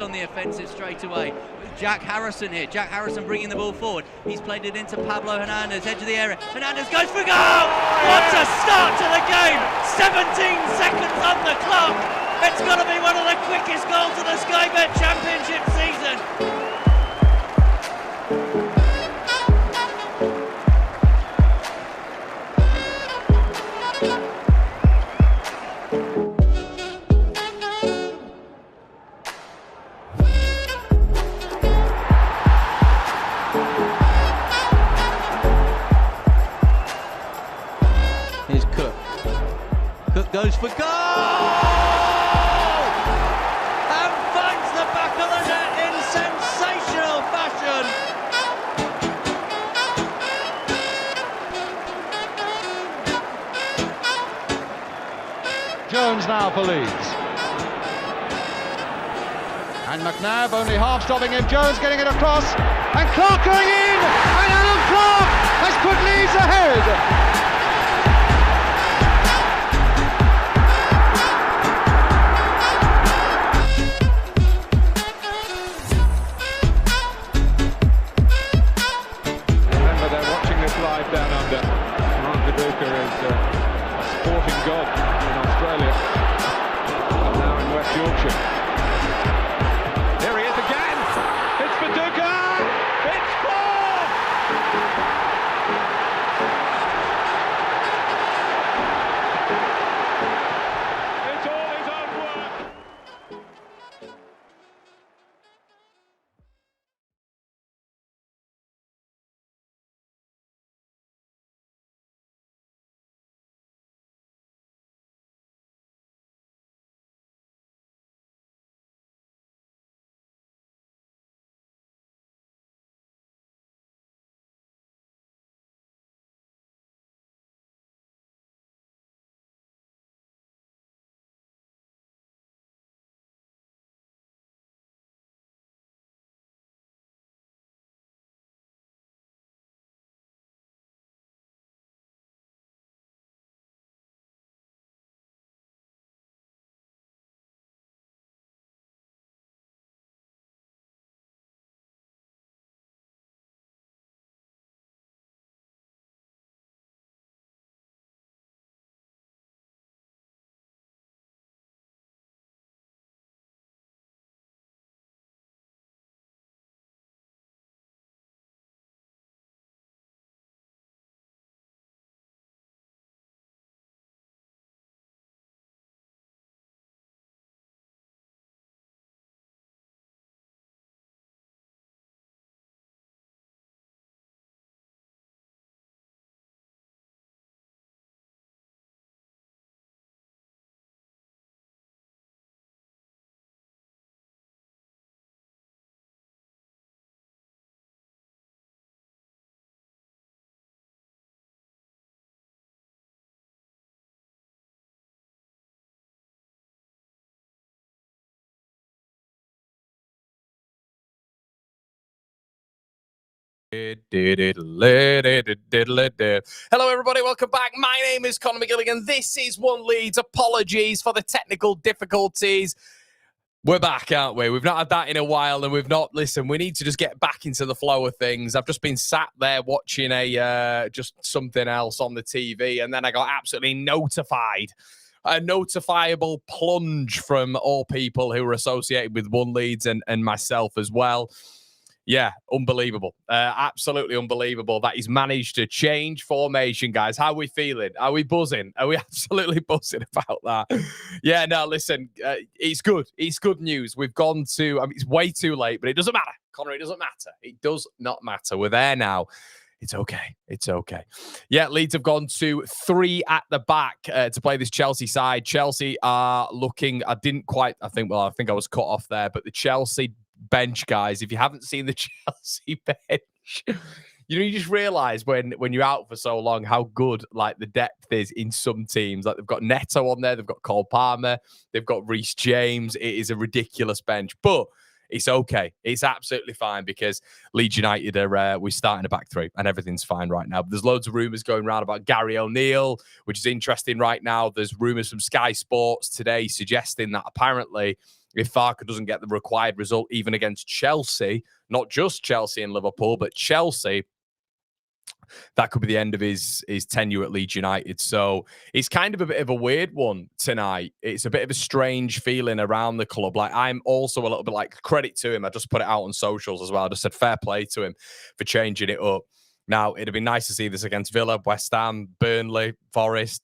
on the offensive straight away. Jack Harrison here. Jack Harrison bringing the ball forward. He's played it into Pablo Hernandez, edge of the area. Hernandez goes for goal! What a start to the game! 17 seconds on the clock. It's got to be one of the quickest goals of the Sky Bet Championship season. Here's Cook. Cook goes for goal! And finds the back of the net in sensational fashion. Jones now for Leeds. And McNabb only half stopping him. Jones getting it across. And Clark going in! And Alan Clark has put Leeds ahead! Live down under. Mark Viduka is a sporting god in Australia, and now in West Yorkshire. There he is again. It's Viduka. It's four. It's all his own work. Hello, everybody. Welcome back. My name is Conor McGilligan. This is One Leeds. Apologies for the technical difficulties. We're back, aren't we? We've not had that in a while, and we've not. Listen, we need to just get back into the flow of things. I've just been sat there watching just something else on the TV, and then I got absolutely notified. A notifiable plunge from all people who are associated with One Leeds and myself as well. Yeah, unbelievable. Absolutely unbelievable that he's managed to change formation, guys. How are we feeling? Are we buzzing? Are we absolutely buzzing about that? Yeah, no, listen, it's good. It's good news. We've gone to, I mean, it's way too late, but it doesn't matter. Connor, it doesn't matter. It does not matter. We're there now. It's okay. It's okay. Yeah, Leeds have gone to 3 at the back to play this Chelsea side. Chelsea are looking, I think I was cut off there, but the Chelsea bench, guys, if you haven't seen the Chelsea bench, you just realize when you're out for so long how good like the depth is in some teams. Like they've got Neto on there, they've got Cole Palmer, they've got Reece James. It is a ridiculous bench, but it's okay. It's absolutely fine because Leeds United we're starting a back three and everything's fine right now. But there's loads of rumours going around about Gary O'Neill, which is interesting right now. There's rumours from Sky Sports today suggesting that apparently if Farke doesn't get the required result, even against Chelsea, not just Chelsea and Liverpool, but Chelsea, that could be the end of his tenure at Leeds United. So it's kind of a bit of a weird one tonight. It's a bit of a strange feeling around the club. Like, I'm also a little bit like, credit to him. I just put it out on socials as well. I just said fair play to him for changing it up. Now, it'd be nice to see this against Villa, West Ham, Burnley, Forest,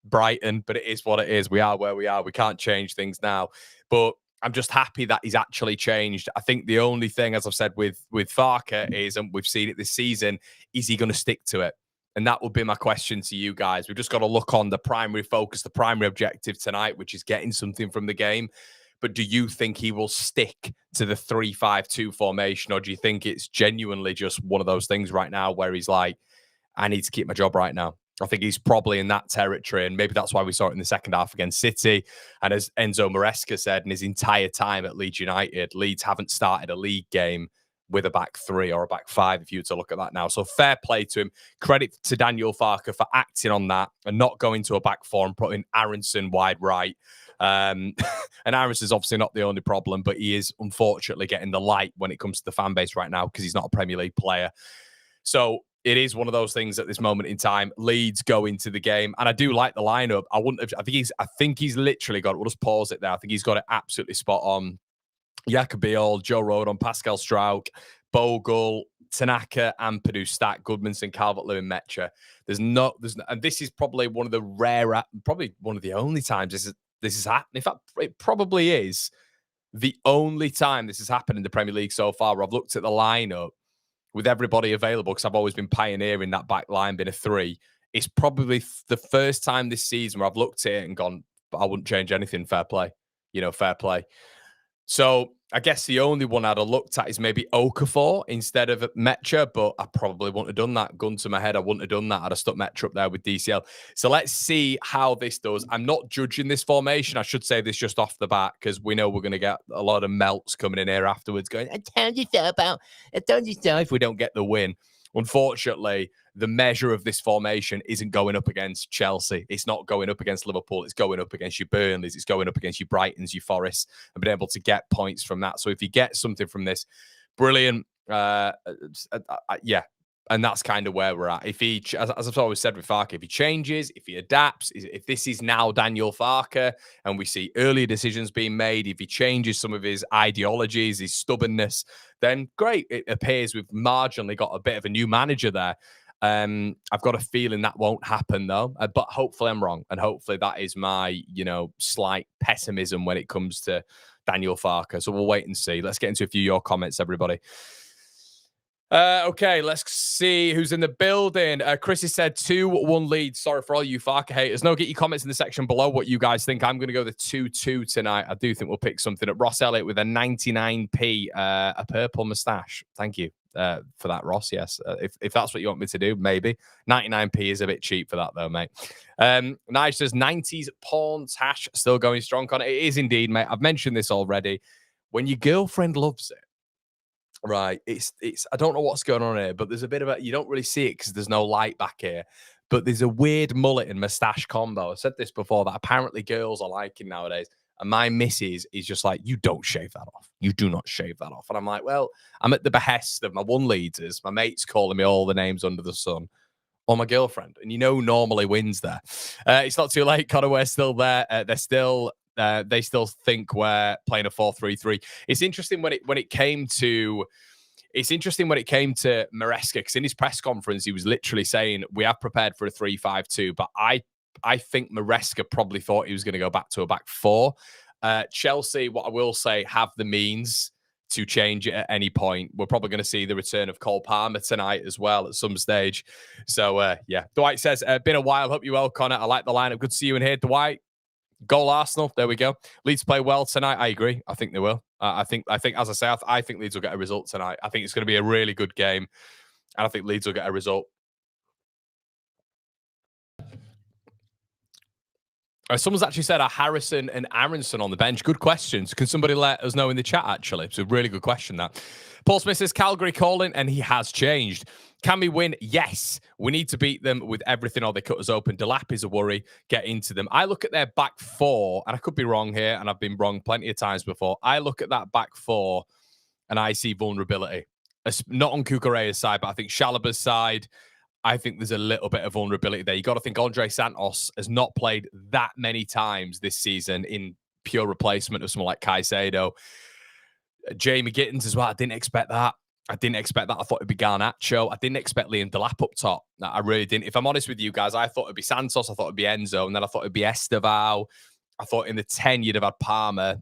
Brighton, but it is what it is. We are where we are. We can't change things now. But I'm just happy that he's actually changed. I think the only thing, as I've said with Farke, is, and we've seen it this season, is he going to stick to it? And that would be my question to you guys. We've just got to look on the primary focus, the primary objective tonight, which is getting something from the game. But do you think he will stick to the 3-5-2 formation, or do you think it's genuinely just one of those things right now where he's like, I need to keep my job right now? I think he's probably in that territory, and maybe that's why we saw it in the second half against City. And as Enzo Maresca said, in his entire time at Leeds United, Leeds haven't started a league game with a back three or a back five, if you were to look at that now. So fair play to him. Credit to Daniel Farke for acting on that and not going to a back four and putting Aronson wide right. And Aronson's obviously not the only problem, but he is unfortunately getting the light when it comes to the fan base right now because he's not a Premier League player. So it is one of those things at this moment in time. Leeds go into the game, and I do like the lineup. I think he's literally got it. We'll just pause it there. I think he's got it absolutely spot on. Jacobiol, Joe Rodon, Pascal Struijk, Bogle, Tanaka, Ampadu, Stack, Goodmanson, Calvert-Lewin, Mecha. And this is probably one of the rare, probably one of the only times this has happened. In fact, it probably is the only time this has happened in the Premier League so far, where I've looked at the lineup with everybody available, because I've always been pioneering that back line being a three. It's probably the first time this season where I've looked at it and gone, but I wouldn't change anything. Fair play. Fair play. So I guess the only one I'd have looked at is maybe Okafor instead of Mecha, but I probably wouldn't have done that. Gun to my head, I wouldn't have done that. I'd have stuck Mecha up there with DCL. So let's see how this does. I'm not judging this formation. I should say this just off the bat, because we know we're going to get a lot of melts coming in here afterwards going, I told you so if we don't get the win. Unfortunately, the measure of this formation isn't going up against Chelsea. It's not going up against Liverpool. It's going up against your Burnleys. It's going up against your Brightons, your Forests, and being able to get points from that. So if you get something from this, brilliant. Yeah. And that's kind of where we're at. If he, as I've always said with Farke, if he changes, if he adapts, if this is now Daniel Farke and we see earlier decisions being made, if he changes some of his ideologies, his stubbornness, then great. It appears we've marginally got a bit of a new manager there. I've got a feeling that won't happen though, but hopefully I'm wrong. And hopefully that is my, slight pessimism when it comes to Daniel Farke. So we'll wait and see. Let's get into a few of your comments, everybody. Okay, let's see who's in the building. Chris has said 2-1 Leeds. Sorry for all you Farke haters. No, get your comments in the section below what you guys think. I'm going to go the 2-2 tonight. I do think we'll pick something up. Ross Elliott with a 99p, a purple moustache. Thank you for that, Ross. Yes, if that's what you want me to do, maybe. 99p is a bit cheap for that, though, mate. Nige says 90s porn hash still going strong on it. It is indeed, mate. I've mentioned this already. When your girlfriend loves it, right, it's I don't know what's going on here, but there's a bit of you don't really see it because there's no light back here, but there's a weird mullet and mustache combo. I said this before, that apparently girls are liking nowadays, and my missus is just like, you don't shave that off. You do not shave that off. And I'm like, well, I'm at the behest of my one leaders, my mates calling me all the names under the sun, or my girlfriend, and normally wins there. It's not too late, Connor, we're still there. They still think we're playing a 4-3-3. It's interesting when it came to Maresca, because in his press conference he was literally saying we have prepared for a 3-5-2, but I think Maresca probably thought he was going to go back to a back four. Chelsea, what I will say, have the means to change it at any point. We're probably going to see the return of Cole Palmer tonight as well at some stage. So yeah, Dwight says been a while. Hope you well, Connor. I like the lineup. Good to see you in here, Dwight. Goal Arsenal. There we go. Leeds play well tonight. I agree. I think they will. I think as I say, I think Leeds will get a result tonight. I think it's going to be a really good game, and I think Leeds will get a result. Someone's actually said, are Harrison and Aronson on the bench? Good questions. Can somebody let us know in the chat, actually? It's a really good question, that. Paul Smith says, Calgary calling, and he has changed. Can we win? Yes. We need to beat them with everything or they cut us open. Delap is a worry. Get into them. I look at their back four, and I could be wrong here, and I've been wrong plenty of times before. I look at that back four, and I see vulnerability. Not on Kukureya's side, but I think Shalaba's side, I think there's a little bit of vulnerability there. You got to think Andre Santos has not played that many times this season in pure replacement of someone like Caicedo. Jamie Gittins as well. I didn't expect that. I thought it'd be Garnacho. I didn't expect Liam Delap up top. I really didn't. If I'm honest with you guys, I thought it'd be Santos. I thought it'd be Enzo. And then I thought it'd be Estevao. I thought in the 10, you'd have had Palmer.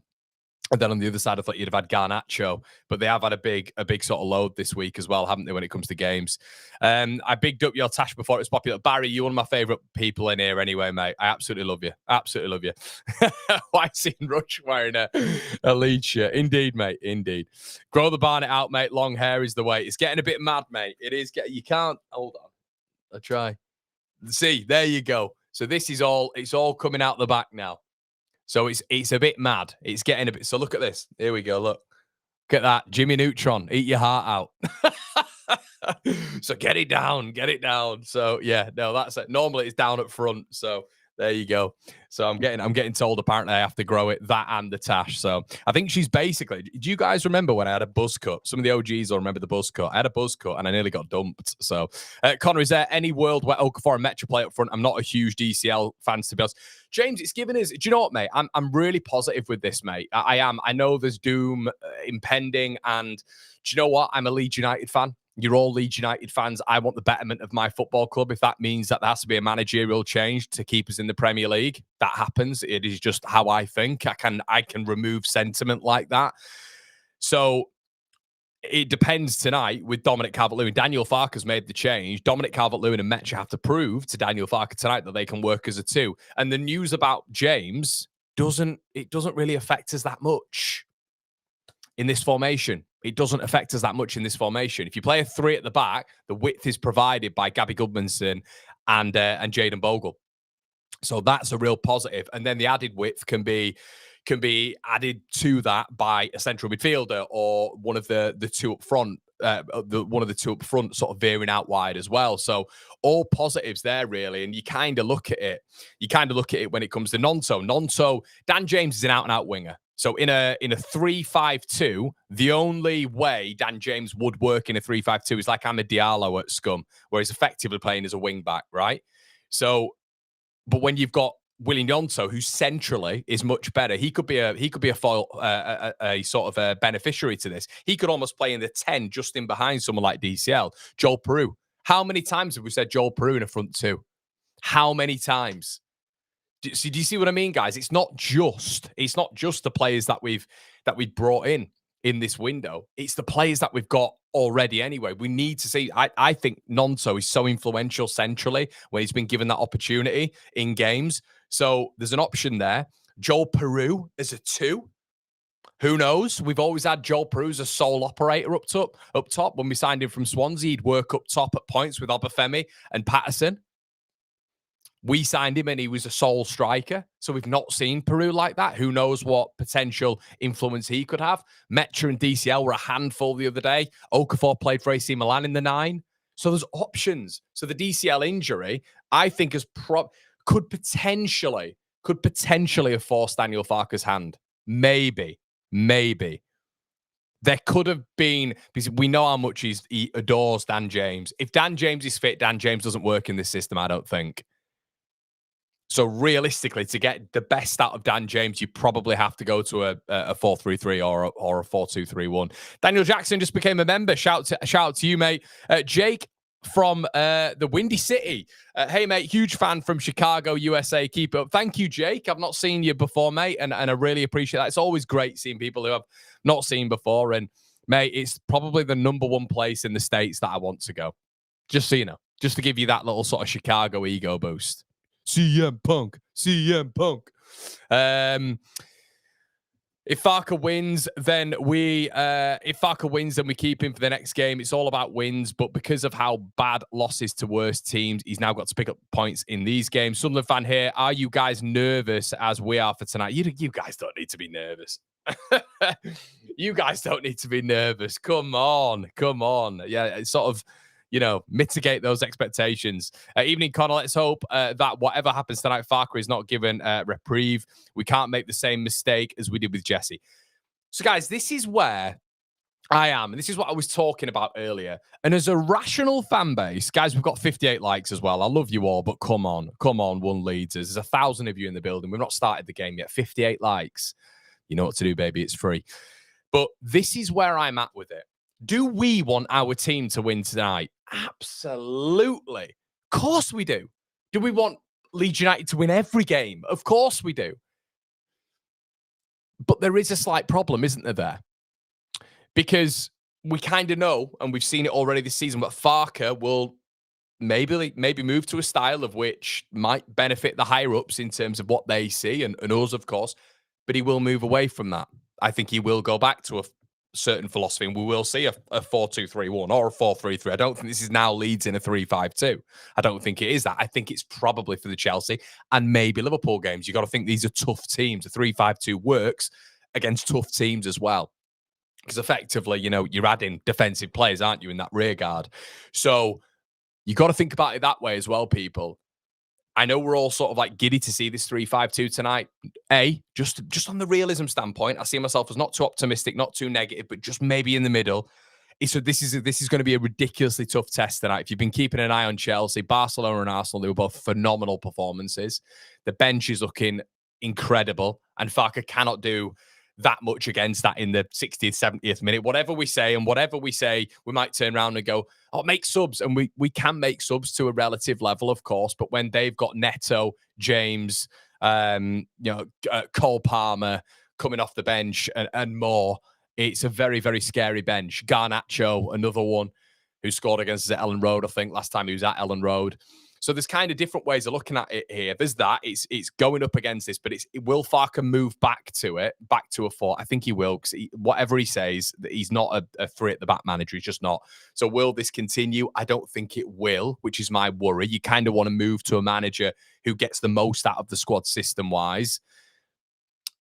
And then on the other side, I thought you'd have had Garnacho, but they have had a big sort of load this week as well, haven't they, when it comes to games? I bigged up your Tash before it was popular. Barry, you're one of my favourite people in here anyway, mate. I absolutely love you. Absolutely love you. Why seen Rush wearing a Leeds shirt? Indeed, mate. Indeed. Grow the Barnet out, mate. Long hair is the way. It's getting a bit mad, mate. It is. You can't. Hold on. I'll try. See, there you go. So this is all, it's all coming out the back now. So it's a bit mad. It's getting a bit. So look at this. Here we go. Look at that. Jimmy Neutron. Eat your heart out. So get it down. Get it down. So yeah, no, that's it. Normally it's down at front. So there you go. So I'm getting told apparently I have to grow it, that and the tash. So I think she's basically, do you guys remember when I had a buzz cut? Some of the OGs will remember the buzz cut. I had a buzz cut and I nearly got dumped. So Connor, is there any world where Okafor and Metro play up front? I'm not a huge DCL fan, to be honest. James, it's given us, do you know what, mate? I'm really positive with this, mate. I am. I know there's doom impending, and do you know what? I'm a Leeds United fan. You're all Leeds United fans. I want the betterment of my football club. If that means that there has to be a managerial change to keep us in the Premier League, that happens. It is just how I think. I can remove sentiment like that. So it depends tonight with Dominic Calvert-Lewin. Daniel Farke's made the change. Dominic Calvert-Lewin and Metcha have to prove to Daniel Farke tonight that they can work as a two. And the news about James doesn't really affect us that much in this formation. It doesn't affect us that much in this formation. If you play a three at the back, the width is provided by Gabby Goodmanson and Jayden Bogle. So that's a real positive. And then the added width can be added to that by a central midfielder or one of the two up front. One of the two up front sort of veering out wide as well. So all positives there, really. And you kind of look at it. You kind of look at it when it comes to Nonto. Nonto, Dan James is an out-and-out winger. So in a 3-5-2, the only way Dan James would work in a 3-5-2 is like Amad Diallo at Scum, where he's effectively playing as a wing back, right? So, but when you've got William Nonto, who centrally is much better, he could be a foil, a sort of a beneficiary to this. He could almost play in the 10, just in behind someone like DCL. Joel Peru. How many times have we said Joel Peru in a front two? How many times? Do you see what I mean, guys? It's not just the players that we've brought in this window. It's the players that we've got already anyway. We need to see. I think Nonto is so influential centrally when he's been given that opportunity in games. So there's an option there. Joel Peru as a two. Who knows? We've always had Joel Peru as a sole operator up top. When we signed him from Swansea, he'd work up top at points with Obafemi and Patterson. We signed him and he was a sole striker. So we've not seen Peru like that. Who knows what potential influence he could have. Metcha and DCL were a handful the other day. Okafor played for AC Milan in the 9. So there's options. So the DCL injury, I think, could potentially have forced Daniel Farke's hand. Maybe. There could have been, because we know how much he adores Dan James. If Dan James is fit, Dan James doesn't work in this system, I don't think. So realistically, to get the best out of Dan James, you probably have to go to a 4-3-3 or a 4-2-3-1. Daniel Jackson just became a member. Shout out to you, mate. Jake from the Windy City. Hey, mate, huge fan from Chicago, USA. Keep it up. Thank you, Jake. I've not seen you before, mate, and I really appreciate that. It's always great seeing people who I've not seen before. And, mate, it's probably the number one place in the States that I want to go. Just so you know. Just to give you that little sort of Chicago ego boost. CM Punk. If Farke wins, then we keep him for the next game. It's all about wins, but because of how bad losses to worse teams, he's now got to pick up points in these games. Sunderland fan here, are you guys nervous as we are for tonight? You guys don't need to be nervous. You guys don't need to be nervous. Come on. Yeah, it's sort of, mitigate those expectations. Evening, Connor. Let's hope that whatever happens tonight, Farke is not given reprieve. We can't make the same mistake as we did with Jesse. So, guys, this is where I am. And this is what I was talking about earlier. And as a rational fan base, guys, we've got 58 likes as well. I love you all, but come on, one Leeds. There's 1,000 of you in the building. We've not started the game yet. 58 likes. You know what to do, baby. It's free. But this is where I'm at with it. Do we want our team to win tonight? Absolutely. Of course we do. Do we want Leeds United to win every game? Of course we do. But there is a slight problem, isn't there? Because we kind of know, and we've seen it already this season, but Farke will maybe move to a style of which might benefit the higher-ups in terms of what they see, and us, of course, but he will move away from that. I think he will go back to a certain philosophy, and we will see a 4-2-3-1 or a 4-3-3. I don't think this is now Leeds in a 3-5-2. I don't think it is that. I think it's probably for the Chelsea and maybe Liverpool games. You got to think these are tough teams. A 3-5-2 works against tough teams as well. Because effectively, you're adding defensive players, aren't you, in that rear guard? So you got to think about it that way as well, people. I know we're all sort of like giddy to see this 3-5-2 tonight. Just on the realism standpoint, I see myself as not too optimistic, not too negative, but just maybe in the middle. So this is going to be a ridiculously tough test tonight. If you've been keeping an eye on Chelsea, Barcelona and Arsenal, they were both phenomenal performances. The bench is looking incredible, and Farke cannot do that much against that in the 60th, 70th minute. Whatever we say, we might turn around and go, oh, make subs. And we can make subs to a relative level, of course. But when they've got Neto, James, Cole Palmer coming off the bench and more, it's a very, very scary bench. Garnacho, another one who scored against us at Ellen Road, I think, last time he was at Ellen Road. So there's kind of different ways of looking at it here. There's that. It's going up against this, but will Farke move back to a 4? I think he will, because whatever he says, he's not a 3 at the back manager. He's just not. So will this continue? I don't think it will, which is my worry. You kind of want to move to a manager who gets the most out of the squad system-wise.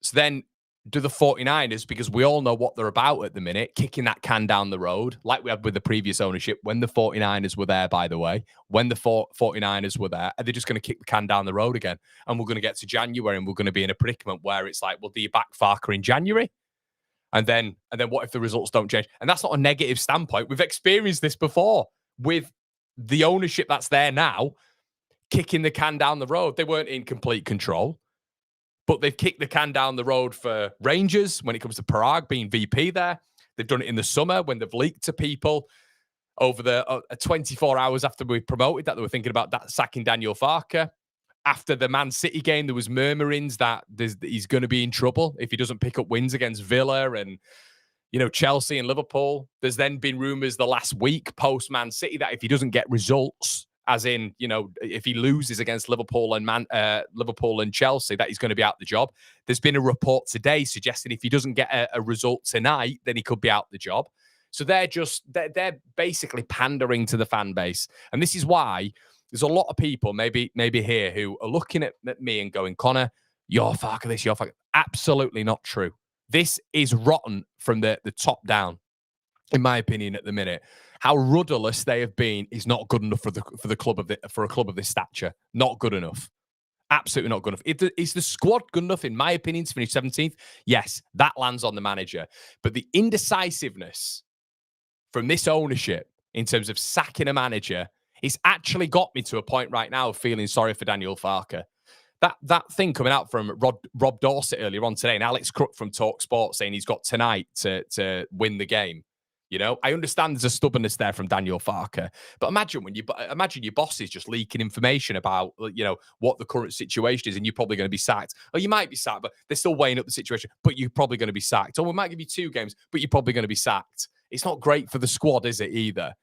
So then do the 49ers, because we all know what they're about at the minute, kicking that can down the road, like we had with the previous ownership, when the 49ers were there, by the way. When the 49ers were there, are they just going to kick the can down the road again? And we're going to get to January, and we're going to be in a predicament where it's like, well, do you back Farke in January? And then what if the results don't change? And that's not a negative standpoint. We've experienced this before with the ownership that's there now, kicking the can down the road. They weren't in complete control, but they've kicked the can down the road for Rangers when it comes to Parag being VP there. They've done it in the summer when they've leaked to people over the 24 hours after we promoted that they were thinking about that sacking Daniel Farke. After the Man City game, there was murmurings that he's going to be in trouble if he doesn't pick up wins against Villa and Chelsea and Liverpool. There's then been rumours the last week post Man City that if he doesn't get results, as in, if he loses against Liverpool and Chelsea, that he's going to be out the job. There's been a report today suggesting if he doesn't get a result tonight, then he could be out the job. So they're basically pandering to the fan base. And this is why there's a lot of people, maybe here, who are looking at me and going, Connor, you're Farke this, you're Farke. Absolutely not true. This is rotten from the top down, in my opinion, at the minute. How rudderless they have been is not good enough for a club of this stature. Not good enough. Absolutely not good enough. Is the squad good enough, in my opinion, to finish 17th? Yes, that lands on the manager. But the indecisiveness from this ownership in terms of sacking a manager, it's actually got me to a point right now of feeling sorry for Daniel Farke. That thing coming out from Rob Dorset earlier on today and Alex Crook from TalkSport saying he's got tonight to win the game. I understand there's a stubbornness there from Daniel Farke, but imagine your boss is just leaking information about, what the current situation is, and you're probably going to be sacked. Or you might be sacked, but they're still weighing up the situation, but you're probably going to be sacked. Or we might give you 2 games, but you're probably going to be sacked. It's not great for the squad, is it, either?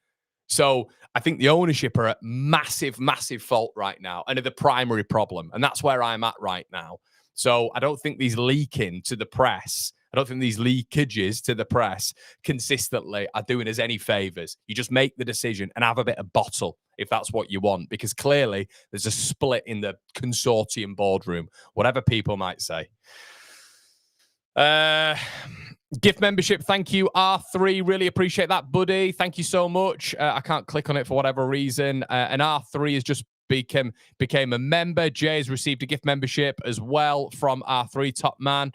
So I think the ownership are at massive, massive fault right now and are the primary problem. And that's where I'm at right now. So I don't think these leaking to the press I don't think these leakages to the press consistently are doing us any favours. You just make the decision and have a bit of bottle if that's what you want, because clearly there's a split in the consortium boardroom, whatever people might say. Gift membership, thank you, R3. Really appreciate that, buddy. Thank you so much. I can't click on it for whatever reason. And R3 has just became a member. Jay has received a gift membership as well from R3, top man.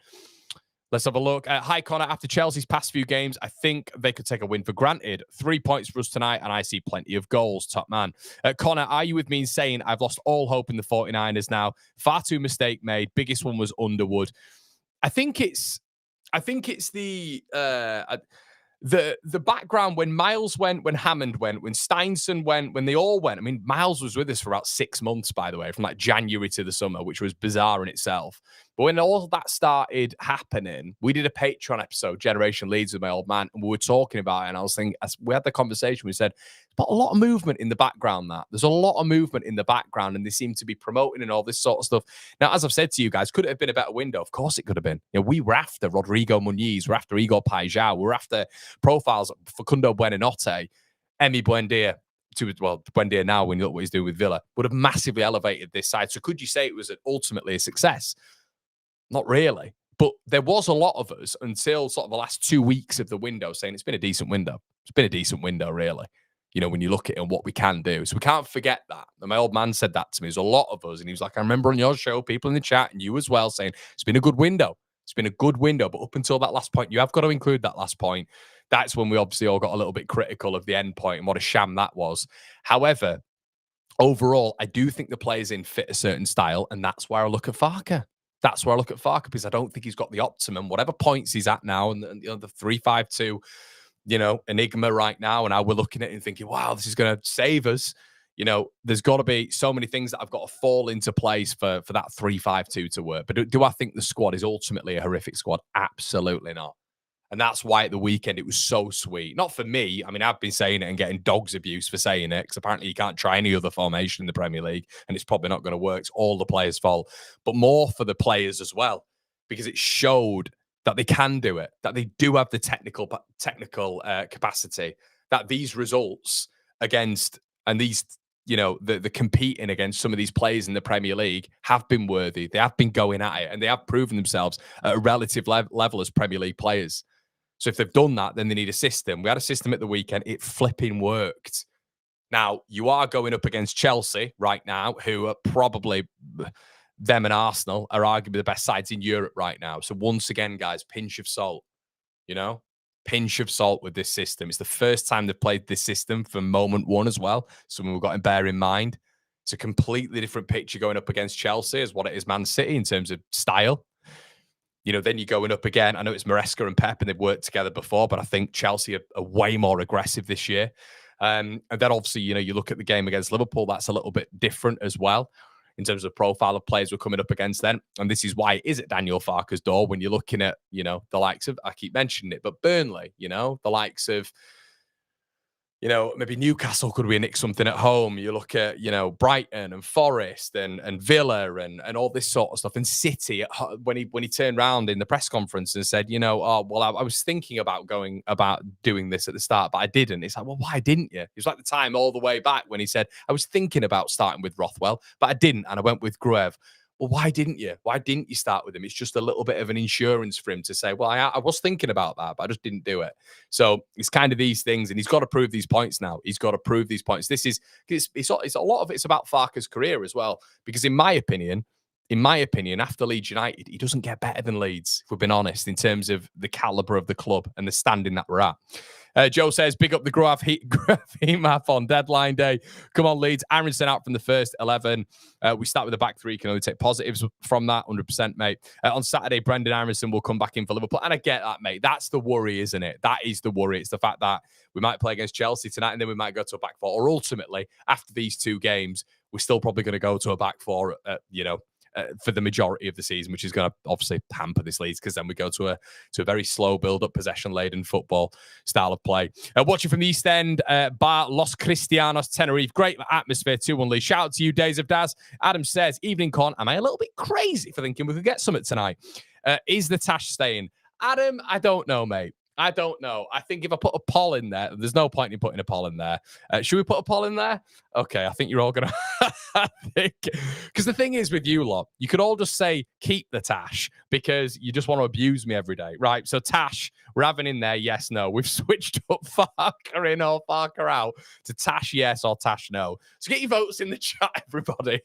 Let's have a look. Hi, Connor. After Chelsea's past few games, I think they could take a win for granted. 3 points for us tonight, and I see plenty of goals. Top man. Connor, are you with me in saying I've lost all hope in the 49ers now? Far too mistake made. Biggest one was Underwood. I think it's the background when Miles went, when Hammond went, when Steinson went, when they all went. I mean, Miles was with us for about 6 months, by the way, from like January to the summer, which was bizarre in itself. But when all that started happening, we did a Patreon episode, Generation Leeds, with my old man, and we were talking about it. And I was thinking, as we had the conversation, we said, but a lot of movement in the background. There's a lot of movement in the background, and they seem to be promoting and all this sort of stuff. Now, as I've said to you guys, could it have been a better window? Of course, it could have been. You know, we were after Rodrigo Muniz, we're after Igor Paixão, we're after profiles Facundo Buenanote, Emi Buendia. Buendia now, when you look what he's doing with Villa, would have massively elevated this side. So, could you say it was ultimately a success? Not really. But there was a lot of us until sort of the last 2 weeks of the window saying it's been a decent window. It's been a decent window, really. You know, when you look at it and what we can do. So we can't forget that. And my old man said that to me. There's a lot of us. And he was like, I remember on your show, people in the chat and you as well saying, it's been a good window. It's been a good window. But up until that last point, you have got to include that last point. That's when we obviously all got a little bit critical of the end point and what a sham that was. However, overall, I do think the players in fit a certain style. And that's why I look at Farke. That's where I look at Farke, because I don't think he's got the optimum, whatever points he's at now, and you know, the 3-5-2, you know, enigma right now. And now we're looking at it and thinking, wow, this is going to save us. You know, there's got to be so many things that have got to fall into place for that 3-5-2 to work. But do I think the squad is ultimately a horrific squad? Absolutely not. And that's why at the weekend it was so sweet. Not for me. I mean, I've been saying it and getting dogs abuse for saying it, because apparently you can't try any other formation in the Premier League and it's probably not going to work. It's all the players' fault. But more for the players as well, because it showed that they can do it, that they do have the technical capacity, that these results against, and these, you know, the competing against some of these players in the Premier League have been worthy. They have been going at it and they have proven themselves at a relative level as Premier League players. So if they've done that, then they need a system. We had a system at the weekend. It flipping worked. Now, you are going up against Chelsea right now, who are probably, them and Arsenal are arguably the best sides in Europe right now. So once again, guys, pinch of salt, you know, pinch of salt with this system. It's the first time they've played this system from moment one as well. Something we've got to bear in mind. It's a completely different picture going up against Chelsea as what it is Man City in terms of style. You know, then you're going up again. I know it's Maresca and Pep and they've worked together before, but I think Chelsea are way more aggressive this year. And then obviously, you know, you look at the game against Liverpool, that's a little bit different as well in terms of profile of players we're coming up against then. And this is why it is at Daniel Farke's door when you're looking at, you know, the likes of, I keep mentioning it, but Burnley, you know, the likes of, you know, maybe Newcastle could we nick something at home. You look at, you know, Brighton and Forest and Villa and all this sort of stuff. And City, when he turned around in the press conference and said, you know, oh, well, I was thinking about doing this at the start, but I didn't. It's like, well, why didn't you? It was like the time all the way back when he said, I was thinking about starting with Rothwell, but I didn't. And I went with Gruev. Well, why didn't you? Why didn't you start with him? It's just a little bit of an insurance for him to say, well, I was thinking about that, but I just didn't do it. So it's kind of these things, and he's got to prove these points now. He's got to prove these points. This is, it's a lot of it's about Farke's career as well, because in my opinion, after Leeds United, he doesn't get better than Leeds, if we've been honest, in terms of the calibre of the club and the standing that we're at. Joe says, big up the Graf heat map on deadline day. Come on, Leeds. Aronson out from the first 11. We start with the back three. Can only take positives from that, 100%, mate. On Saturday, Brendan Aronson will come back in for Liverpool. And I get that, mate. That's the worry, isn't it? That is the worry. It's the fact that we might play against Chelsea tonight and then we might go to a back four. Or ultimately, after these two games, we're still probably going to go to a back four, for the majority of the season, which is going to obviously hamper this Leeds, because then we go to a very slow build-up, possession-laden football style of play. Watching from the East End, Bar Los Cristianos, Tenerife. Great atmosphere, 2-1 lead. Shout out to you, Days of Daz. Adam says, evening, Con. Am I a little bit crazy for thinking we could get something tonight? Is the Tash staying? Adam, I don't know, mate. I don't know. I think if I put a poll in there, there's no point in putting a poll in there. Should we put a poll in there? Okay, I think you're all going to... I think... Because the thing is with you lot, you could all just say, keep the Tash, because you just want to abuse me every day, right? So Tash, we're having in there, yes, no. We've switched up Farker in or Farker out to Tash yes or Tash no. So get your votes in the chat, everybody.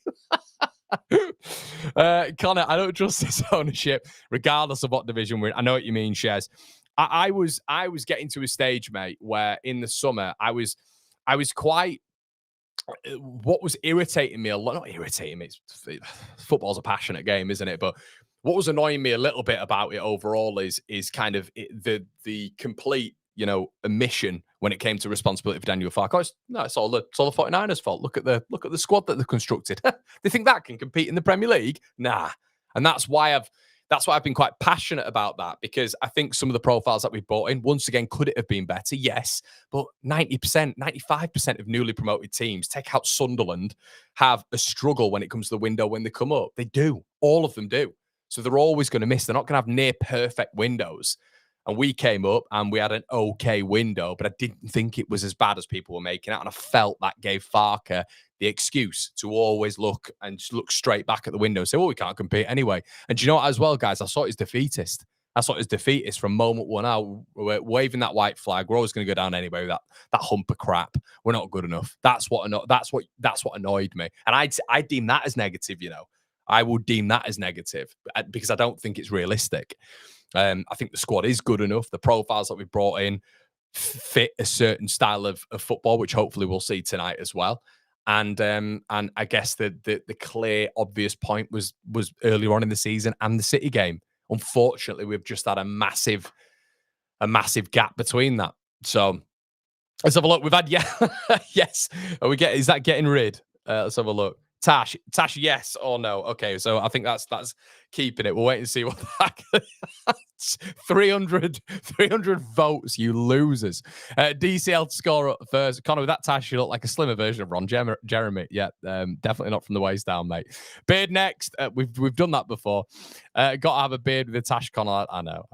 Connor, I don't trust this ownership, regardless of what division we're in. I know what you mean, Shez. I was getting to a stage, mate, where in the summer I was quite. What was irritating me a lot? Not irritating me. Football's a passionate game, isn't it? But what was annoying me a little bit about it overall is kind of the complete, omission when it came to responsibility for Daniel Farke. It's all the 49ers' fault. Look at the squad that they've constructed. They think that can compete in the Premier League? Nah. And that's why I've been quite passionate about that, because I think some of the profiles that we brought in, once again, could it have been better? Yes. But 90%, 95% of newly promoted teams, take out Sunderland, have a struggle when it comes to the window when they come up. They do. All of them do. So they're always going to miss. They're not going to have near perfect windows. And we came up and we had an okay window, but I didn't think it was as bad as people were making out. And I felt that gave Farke the excuse to always look straight back at the window and say, well, we can't compete anyway. And do you know what, as well, guys? I saw it as defeatist. From moment one out. We're waving that white flag. We're always going to go down anyway with that hump of crap. We're not good enough. That's what annoyed me. And I deem that as negative, I would deem that as negative because I don't think it's realistic. I think the squad is good enough. The profiles that we've brought in fit a certain style of football, which hopefully we'll see tonight as well. And I guess the clear, obvious point was earlier on in the season and the City game. Unfortunately, we've just had a massive gap between that. So let's have a look. We've had yes. Is that getting rid? Let's have a look. Tash, yes or no? Okay, so I think that's keeping it. We'll wait and see what that 300 votes, you losers. DCL to score up first. Connor, with that Tash, you look like a slimmer version of Ron Jeremy. Yeah, definitely not from the waist down, mate. Beard next. We've done that before. Got to have a beard with a Tash, Connor. I know.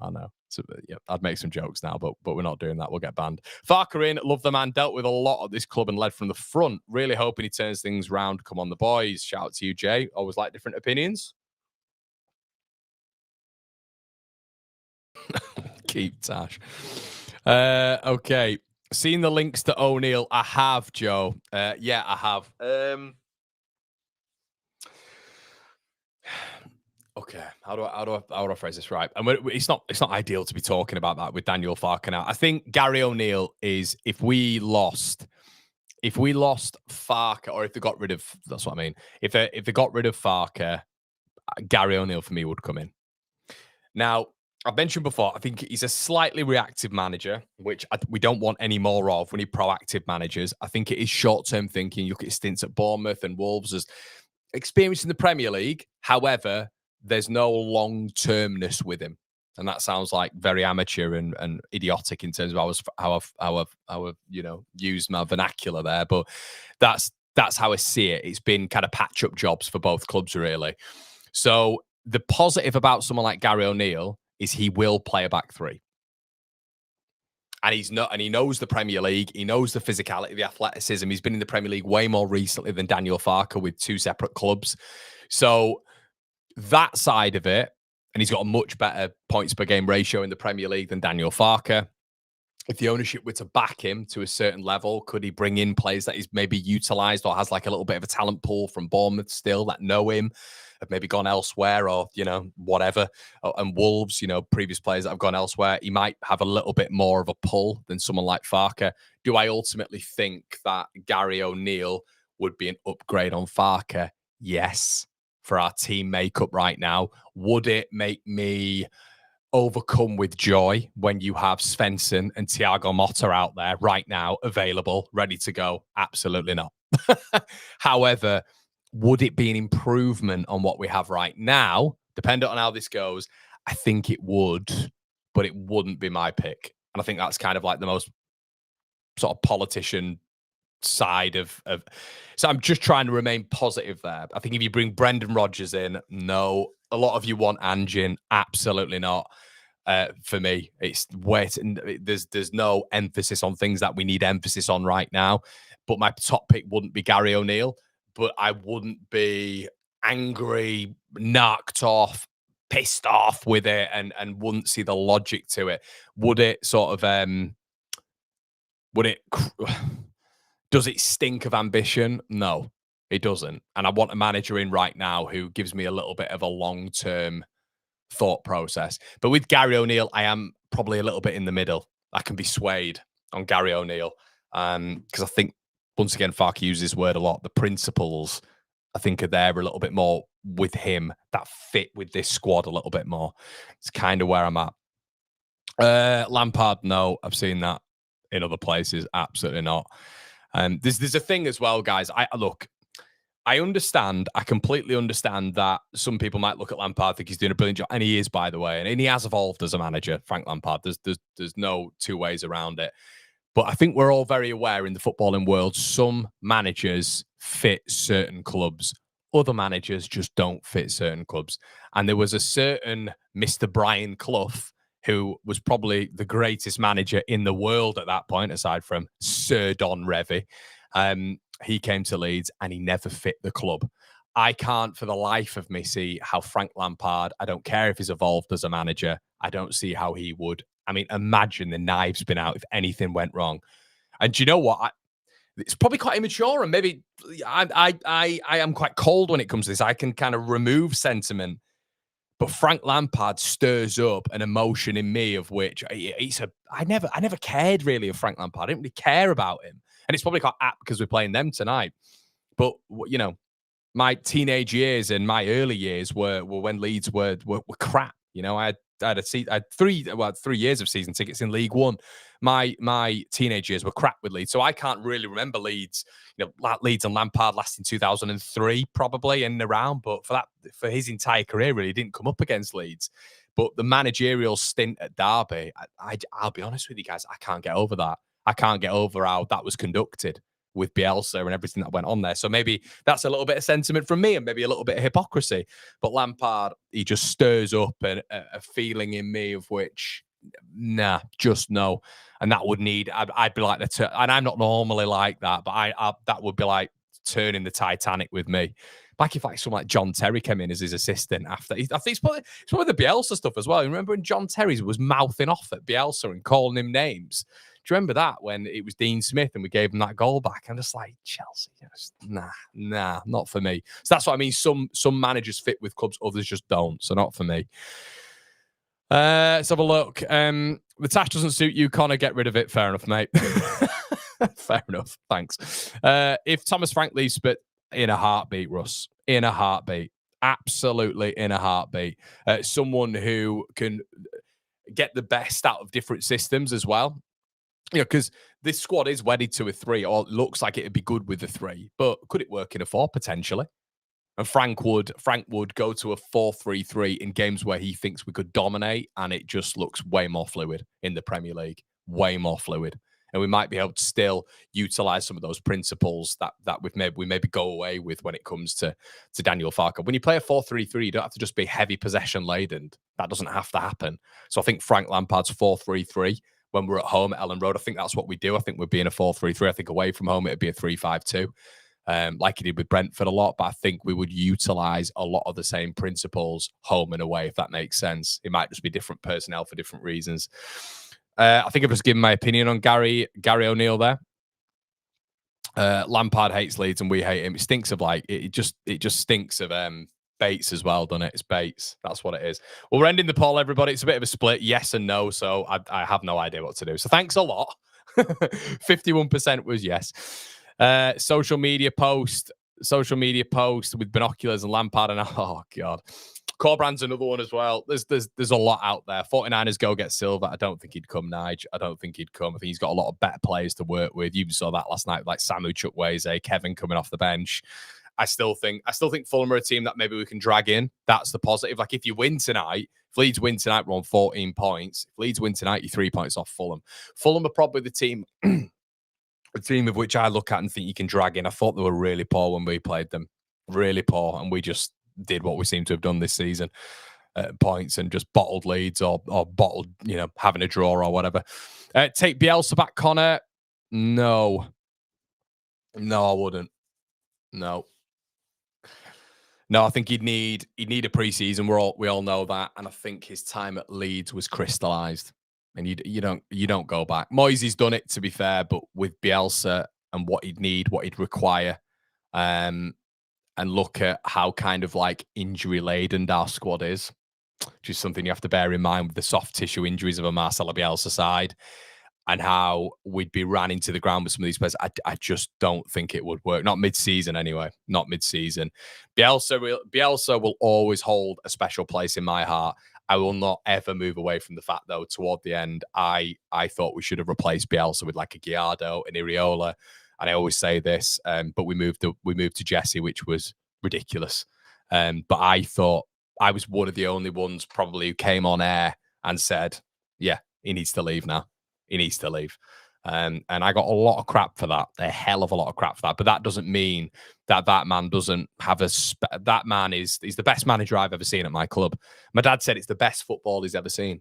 So, yeah, I'd make some jokes now, but we're not doing that. We'll get banned. Farke in, love the man, dealt with a lot at this club and led from the front. Really hoping he turns things round. Come on, the boys. Shout out to you, Jay. Always like different opinions. Keep Tash. Okay. Seen the links to O'Neill? I have, Joe. Yeah, I have. Okay, how do I phrase this right? And it's not ideal to be talking about that with Daniel Farke now. I think Gary O'Neill is if we lost Farke, or if they got rid of, that's what I mean. If they got rid of Farke, Gary O'Neill for me would come in. Now, I've mentioned before, I think he's a slightly reactive manager, which we don't want any more of. We need proactive managers. I think it is short-term thinking. You look at his stints at Bournemouth and Wolves as experience in the Premier League. However, there's no long-termness with him. And that sounds like very amateur and idiotic in terms of how I've used my vernacular there. But that's how I see it. It's been kind of patch-up jobs for both clubs, really. So the positive about someone like Gary O'Neill is he will play a back three. And he knows the Premier League. He knows the physicality, the athleticism. He's been in the Premier League way more recently than Daniel Farke with 2 separate clubs. So that side of it, and he's got a much better points per game ratio in the Premier League than Daniel Farke. If the ownership were to back him to a certain level, could he bring in players that he's maybe utilised or has like a little bit of a talent pool from Bournemouth still that know him, have maybe gone elsewhere or, whatever. And Wolves, previous players that have gone elsewhere, he might have a little bit more of a pull than someone like Farke. Do I ultimately think that Gary O'Neill would be an upgrade on Farke? Yes. For our team makeup right now, would it make me overcome with joy when you have Svensson and Thiago Motta out there right now, available, ready to go? Absolutely not. However, would it be an improvement on what we have right now? Dependent on how this goes, I think it would, but it wouldn't be my pick. And I think that's kind of like the most sort of politician side of so I'm just trying to remain positive there. I think if you bring Brendan Rodgers in, no. A lot of you want Anjin, absolutely not. For me, it's there's no emphasis on things that we need emphasis on right now. But my top pick wouldn't be Gary O'Neill, but I wouldn't be angry, knocked off, pissed off with it, and wouldn't see the logic to it. Would it sort of would it does it stink of ambition? No, it doesn't. And I want a manager in right now who gives me a little bit of a long-term thought process. But with Gary O'Neill, I am probably a little bit in the middle. I can be swayed on Gary O'Neill because I think, once again, Farke uses this word a lot. The principles, I think, are there a little bit more with him that fit with this squad a little bit more. It's kind of where I'm at. Lampard, no, I've seen that in other places. Absolutely not. There's a thing as well, guys. I understand. I completely understand that some people might look at Lampard, think he's doing a brilliant job, and he is, by the way, and he has evolved as a manager, Frank Lampard. There's no two ways around it. But I think we're all very aware in the footballing world, some managers fit certain clubs. Other managers just don't fit certain clubs. And there was a certain Mr. Brian Clough, who was probably the greatest manager in the world at that point, aside from Sir Don Revie. He came to Leeds and he never fit the club. I can't for the life of me see how Frank Lampard, I don't care if he's evolved as a manager, I don't see how he would. I mean, imagine the knives been out if anything went wrong. And do you know what? It's probably quite immature, and maybe I am quite cold when it comes to this. I can kind of remove sentiment, but Frank Lampard stirs up an emotion in me of which I never cared really of Frank Lampard. I didn't really care about him, and it's probably quite apt because we're playing them tonight. But you know, my teenage years and my early years were when Leeds were crap. You know, I had 3 years of season tickets in League One. My teenage years were crap with Leeds, so I can't really remember Leeds. You know, Leeds and Lampard lasting 2003 probably and around, but for his entire career, really didn't come up against Leeds. But the managerial stint at Derby, I'll be honest with you guys, I can't get over that. I can't get over how that was conducted with Bielsa and everything that went on there. So maybe that's a little bit of sentiment from me and maybe a little bit of hypocrisy. But Lampard, he just stirs up a feeling in me of which, nah, just no. And that would need, I'd be like, and I'm not normally like that, but that would be like turning the Titanic with me. Like if someone like John Terry came in as his assistant after, I think it's probably the Bielsa stuff as well. You remember when John Terry was mouthing off at Bielsa and calling him names? Do you remember that when it was Dean Smith and we gave him that goal back? I'm just like, Chelsea, nah, not for me. So that's what I mean. Some managers fit with clubs, others just don't. So not for me. Let's have a look. The tash doesn't suit you, Connor. Get rid of it. Fair enough, mate. Fair enough. Thanks. If Thomas Frank leaves, but in a heartbeat, Russ. In a heartbeat. Absolutely in a heartbeat. Someone who can get the best out of different systems as well. You know, because this squad is wedded to a 3, or it looks like it'd be good with a 3, but could it work in a 4 potentially? And Frank would go to a 4-3-3 in games where he thinks we could dominate, and it just looks way more fluid in the Premier League, way more fluid. And we might be able to still utilize some of those principles that we maybe go away with when it comes to Daniel Farke. When you play a 4-3-3, you don't have to just be heavy possession laden. That doesn't have to happen. So I think Frank Lampard's 4-3-3. When we're at home at Ellen Road, I think that's what we do. I think we'd be in a 4-3-3. I think away from home, it'd be a 3-5-2, like he did with Brentford a lot. But I think we would utilize a lot of the same principles home and away, if that makes sense. It might just be different personnel for different reasons. I think I've just given my opinion on Gary O'Neill there. Lampard hates Leeds and we hate him. It stinks of it just stinks of Bates as well, doesn't it? It's Bates. That's what it is. Well, we're ending the poll, everybody. It's a bit of a split, yes and no. So I have no idea what to do. So thanks a lot. 51% was yes. Social media post with binoculars and Lampard and oh god. Corbrand's another one as well. There's a lot out there. 49ers go get Silva. I don't think he'd come, Nige. I don't think he'd come. I think he's got a lot of better players to work with. You saw that last night, like Samu Chukwueze, Kevin coming off the bench. I still think Fulham are a team that maybe we can drag in. That's the positive. Like if you win tonight, if Leeds win tonight, we're on 14 points. If Leeds win tonight, you're 3 points off Fulham. Fulham are probably the team of which I look at and think you can drag in. I thought they were really poor when we played them. Really poor. And we just did what we seem to have done this season. points and just bottled leads or bottled, having a draw or whatever. Take Bielsa back, Connor. No, I wouldn't. No, I think he'd need a preseason. We all know that, and I think his time at Leeds was crystallised, and you don't go back. Moyes done it, to be fair, but with Bielsa and what he'd need, what he'd require, and look at how kind of like injury laden our squad is, which is something you have to bear in mind with the soft tissue injuries of a Marcelo Bielsa side, and how we'd be ran into the ground with some of these players. I just don't think it would work. Not mid-season anyway. Not mid-season. Bielsa will always hold a special place in my heart. I will not ever move away from the fact, though, toward the end, I thought we should have replaced Bielsa with like a Gallardo and Iriola. And I always say this, but we moved to Jesse, which was ridiculous. But I thought I was one of the only ones probably who came on air and said, yeah, he needs to leave now. He needs to leave. And I got a lot of crap for that, a hell of a lot of crap for that. But that doesn't mean that man doesn't have that man is the best manager I've ever seen at my club. My dad said it's the best football he's ever seen.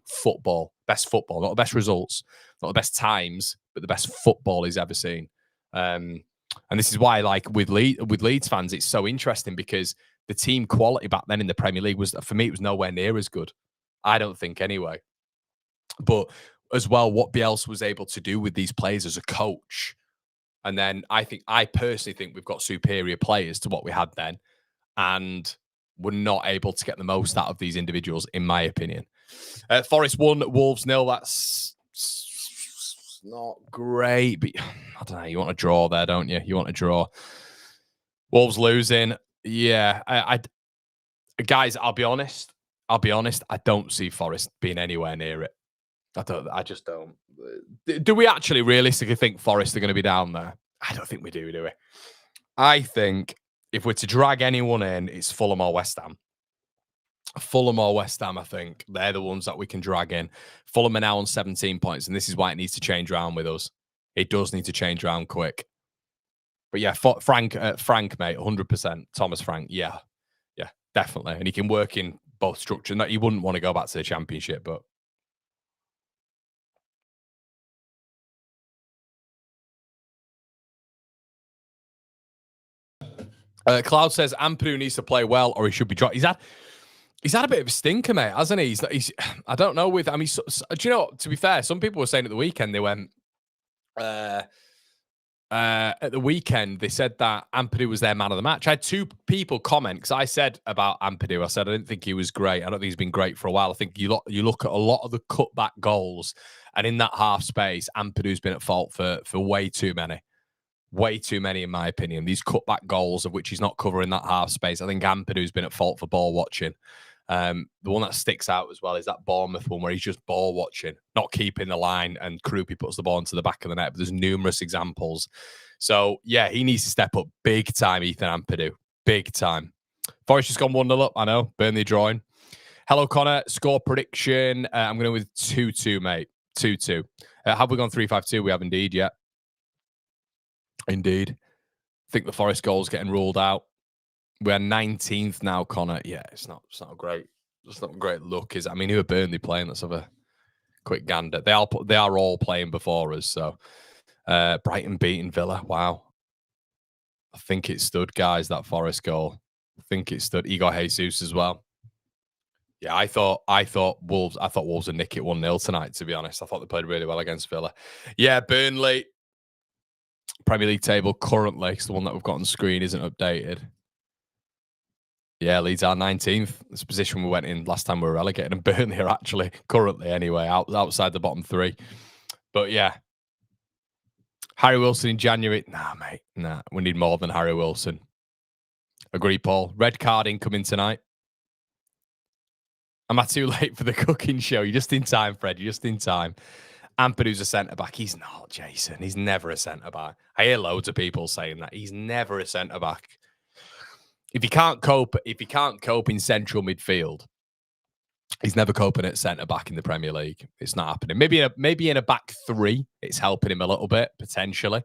Best football, not the best results, not the best times, but the best football he's ever seen. And this is why, like with Leeds fans, it's so interesting because the team quality back then in the Premier League was, for me, it was nowhere near as good. I don't think anyway. But as well, what Bielsa was able to do with these players as a coach. And then I personally think we've got superior players to what we had then. And we're not able to get the most out of these individuals, in my opinion. Forest 1, Wolves 0. That's not great. But I don't know. You want to draw there, don't you? You want to draw. Wolves losing. Yeah. Guys, I'll be honest. I don't see Forest being anywhere near it. I just don't. Do we actually realistically think Forest are going to be down there? I don't think we do we? I think if we're to drag anyone in, it's Fulham or West Ham. I think. They're the ones that we can drag in. Fulham are now on 17 points, and this is why it needs to change around with us. It does need to change around quick. But yeah, Frank, mate, 100%. Thomas Frank, yeah, definitely. And he can work in both structures. He wouldn't want to go back to the Championship, but... Cloud says Ampadu needs to play well, or he should be dropped. He's had a bit of a stinker, mate, hasn't he? He's I don't know. Do you know? To be fair, some people were saying at the weekend they went. At the weekend, they said that Ampadu was their man of the match. I had two people comment because I said about Ampadu. I said I didn't think he was great. I don't think he's been great for a while. I think you look at a lot of the cutback goals, and in that half space, Ampadu's been at fault for way too many. Way too many, in my opinion. These cutback goals, of which he's not covering that half space. I think Ampadu's been at fault for ball watching. The one that sticks out as well is that Bournemouth one where he's just ball watching, not keeping the line, and Krupi puts the ball into the back of the net. But there's numerous examples. So, yeah, he needs to step up big time, Ethan Ampadu. Big time. Forest just gone 1-0 up, I know. Burnley drawing. Hello, Connor. Score prediction. I'm going with 2-2, mate. 2-2. Have we gone 3-5-2? We have indeed, yeah. Indeed. I think the Forest goal's getting ruled out. We're 19th now, Connor. Yeah, it's not great. It's not a great look, is it? I mean, who are Burnley playing? Let's have a quick gander. They are all playing before us. So Brighton beating Villa. Wow. I think it stood, guys, that Forest goal. I think it stood. Igor Jesus as well. Yeah, I thought Wolves would nick it 1-0 tonight, to be honest. I thought they played really well against Villa. Yeah, Burnley. Premier League table currently, because the one that we've got on screen isn't updated. Yeah, Leeds are 19th. This position we went in last time we were relegated, and Burnley are actually currently anyway outside the bottom three. But yeah, Harry Wilson in January. Nah, mate. Nah, we need more than Harry Wilson. Agree, Paul. Red card incoming tonight. Am I too late for the cooking show? You're just in time, Fred. You're just in time. Ampadu's a centre-back. He's not, Jason. He's never a centre-back. I hear loads of people saying that. He's never a centre-back. If he can't cope in central midfield, he's never coping at centre-back in the Premier League. It's not happening. Maybe in a back three, it's helping him a little bit, potentially.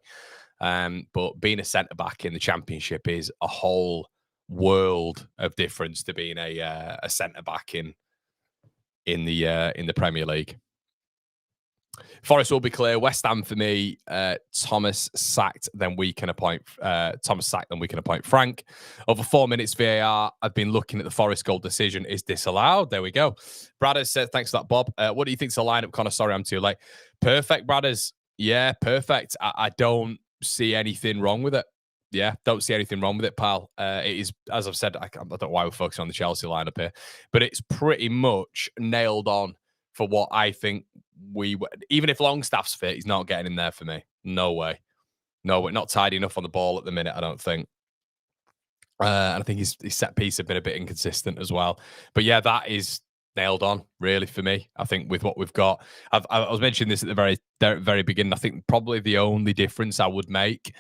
But being a centre-back in the Championship is a whole world of difference to being a centre-back in in the Premier League. Forest will be clear. West Ham for me. Thomas sacked, then we can appoint Frank. Over 4 minutes VAR. I've been looking at the Forest goal decision is disallowed. There we go. Bradders said, thanks for that, Bob. What do you think's the lineup, Connor? Sorry, I'm too late. Perfect, Bradders. Yeah, perfect. I don't see anything wrong with it. Yeah, don't see anything wrong with it, pal. It is, as I've said, I don't know why we're focusing on the Chelsea lineup here, but it's pretty much nailed on for what I think even if Longstaff's fit, he's not getting in there for me. No way. No, we're not tidy enough on the ball at the minute, I don't think. And I think his set piece have been a bit inconsistent as well. But yeah, that is nailed on, really, for me. I think with what we've got. I was mentioning this at the very beginning. I think probably the only difference I would make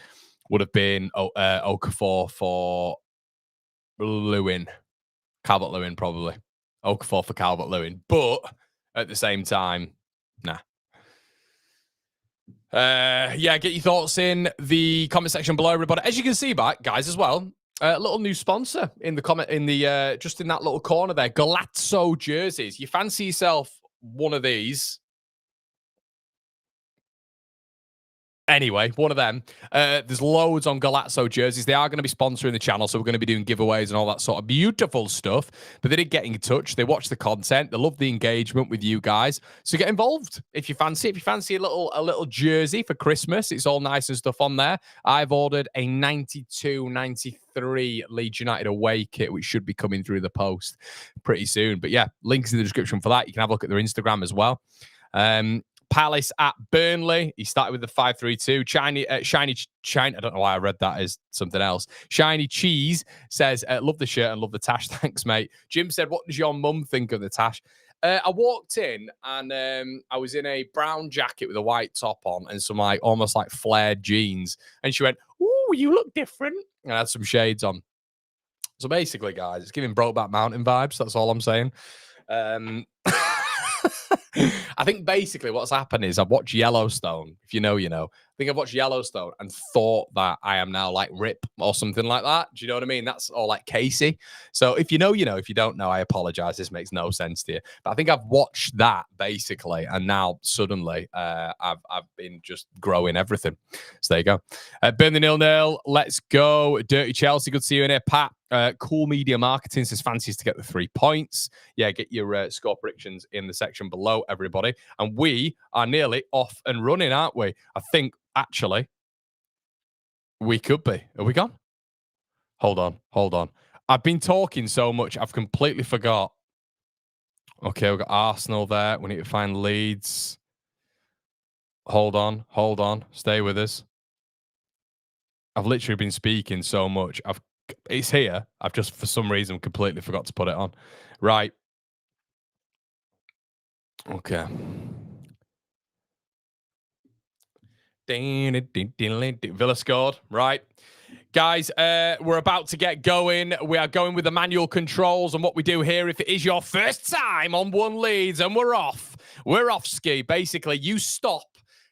would have been Okafor for Lewin. Calvert-Lewin, probably. Okafor for Calvert-Lewin. But at the same time, nah. Yeah, get your thoughts in the comment section below, everybody. As you can see, guys, as well, a little new sponsor in the comment just in that little corner there. Gonzalo Jerseys. You fancy yourself one of these? Anyway, one of them. There's loads on Gonzalo Jerseys. They are going to be sponsoring the channel, so we're going to be doing giveaways and all that sort of beautiful stuff. But they did get in touch. They watch the content. They love the engagement with you guys. So get involved if you fancy. If you fancy a little jersey for Christmas, it's all nice and stuff on there. I've ordered a 92-93 Leeds United away kit, which should be coming through the post pretty soon. But yeah, links in the description for that. You can have a look at their Instagram as well. Palace at Burnley. He started with the 5-3-2. Shiny. I don't know why I read that as something else. Shiny Cheese says, love the shirt and love the tash. Thanks, mate. Jim said, what does your mum think of the tash? I walked in and I was in a brown jacket with a white top on and some almost like flared jeans. And she went, ooh, you look different. And I had some shades on. So basically, guys, it's giving Brokeback Mountain vibes. That's all I'm saying. I think basically what's happened is I've watched Yellowstone. If you know, you know. I think I've watched Yellowstone and thought that I am now like Rip or something like that. Do you know what I mean? That's all like Casey. So if you know, you know. If you don't know, I apologize. This makes no sense to you. But I think I've watched that basically, and now suddenly I've been just growing everything. So there you go. Burn the 0-0. Let's go. Dirty Chelsea. Good to see you in here, Pat. Cool Media Marketing says fancies to get the 3 points. Yeah, get your score predictions in the section below, everybody. And we are nearly off and running, aren't we? I think, actually, we could be. Are we gone? Hold on. I've been talking so much, I've completely forgot. Okay, we've got Arsenal there. We need to find Leeds. Hold on. Stay with us. I've literally been speaking so much. It's here. I've just, for some reason, completely forgot to put it on. Right. Okay. Villa scored. Right. Guys, we're about to get going. We are going with the manual controls and what we do here. If it is your first time on One Leeds and we're off ski. Basically, you stop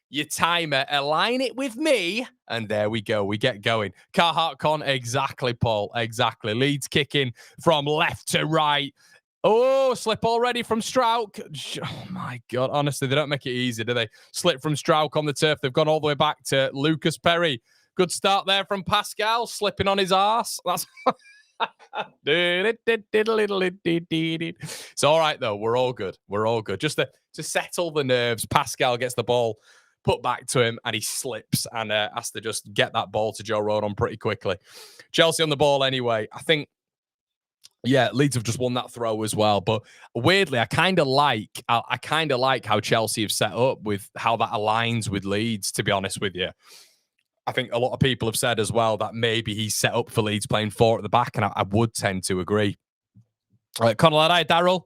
your timer, align it with me, and there we go. We get going. Carhart Con, exactly, Paul. Exactly. Leeds kicking from left to right. Oh, slip already from Strauch. Oh, my God. Honestly, they don't make it easy, do they? Slip from Strauch on the turf. They've gone all the way back to Lucas Perry. Good start there from Pascal, slipping on his arse. That's... It's all right, though. We're all good. Just to settle the nerves, Pascal gets the ball put back to him, and he slips and has to just get that ball to Joe Rodon pretty quickly. Chelsea on the ball anyway. I think, yeah, Leeds have just won that throw as well. But weirdly, I kind of like how Chelsea have set up with how that aligns with Leeds, to be honest with you. I think a lot of people have said as well that maybe he's set up for Leeds playing 4 at the back, and I would tend to agree. All right, Conor, Daryl.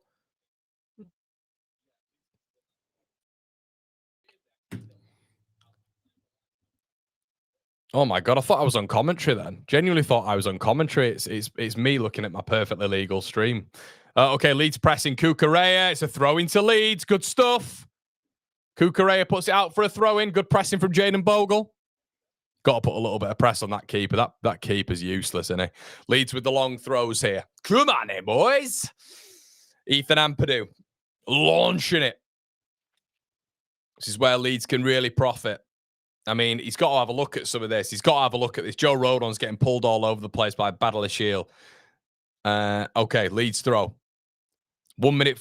Oh my God, I thought I was on commentary then. Genuinely thought I was on commentary. It's me looking at my perfectly legal stream. Okay, Leeds pressing Cucurella. It's a throw into Leeds. Good stuff. Cucurella puts it out for a throw in. Good pressing from Jayden Bogle. Got to put a little bit of press on that keeper. That keeper's useless, isn't he? Leeds with the long throws here. Come on in, boys. Ethan Ampadu. Launching it. This is where Leeds can really profit. I mean, he's got to have a look at some of this. He's got to have a look at this. Joe Rodon's getting pulled all over the place by Badalashil. Okay, Leeds throw. 1 minute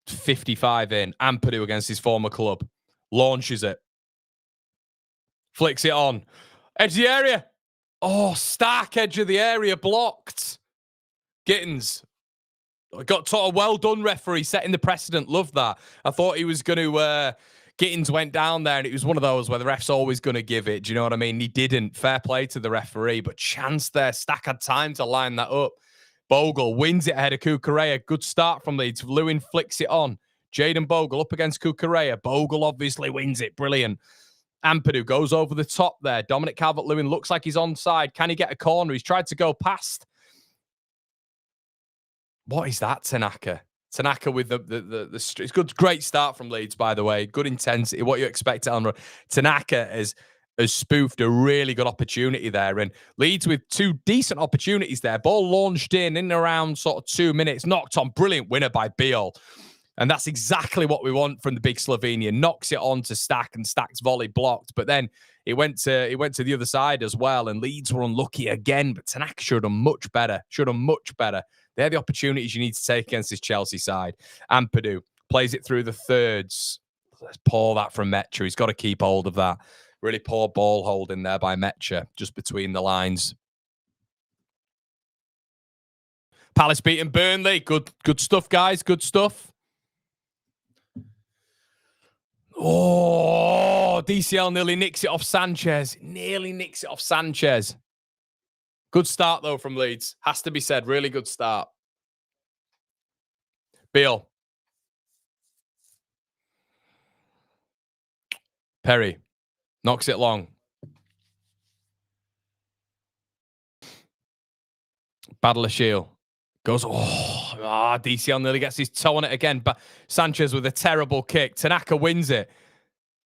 55 in. Ampadu against his former club. Launches it. Flicks it on. Edge of the area. Oh, Stark edge of the area blocked. Gittins. Got taught a well done referee setting the precedent. Love that. I thought he was going to... Gittins went down there and it was one of those where the ref's always going to give it. Do you know what I mean? He didn't. Fair play to the referee, but chance there. Stack had time to line that up. Bogle wins it ahead of Cucurella. Good start from Leeds. Lewin flicks it on. Jaden Bogle up against Cucurella. Bogle obviously wins it. Brilliant. Ampadu goes over the top there. Dominic Calvert-Lewin looks like he's onside. Can he get a corner? He's tried to go past. What is that, Tanaka? Tanaka with the it's good, great start from Leeds, by the way. Good intensity, what you expect on. Tanaka has spoofed a really good opportunity there. And Leeds with two decent opportunities there. Ball launched in around sort of 2 minutes. Knocked on. Brilliant winner by Beal. And that's exactly what we want from the big Slovenian. Knocks it on to Stack and Stack's volley blocked. But then it went to the other side as well. And Leeds were unlucky again. But Tanaka should have done much better. Should have much better. They're the opportunities you need to take against this Chelsea side. Ampadu plays it through the thirds. Let's pour that from Mecha. He's got to keep hold of that. Really poor ball holding there by Mecha, just between the lines. Palace beating Burnley. Good stuff, guys. Good stuff. Oh, DCL nearly nicks it off Sanchez. Nearly nicks it off Sanchez. Good start, though, from Leeds. Has to be said. Really good start. Beal. Perry. Knocks it long. Badalashil. Goes, DCL nearly gets his toe on it again. But Sanchez with a terrible kick. Tanaka wins it.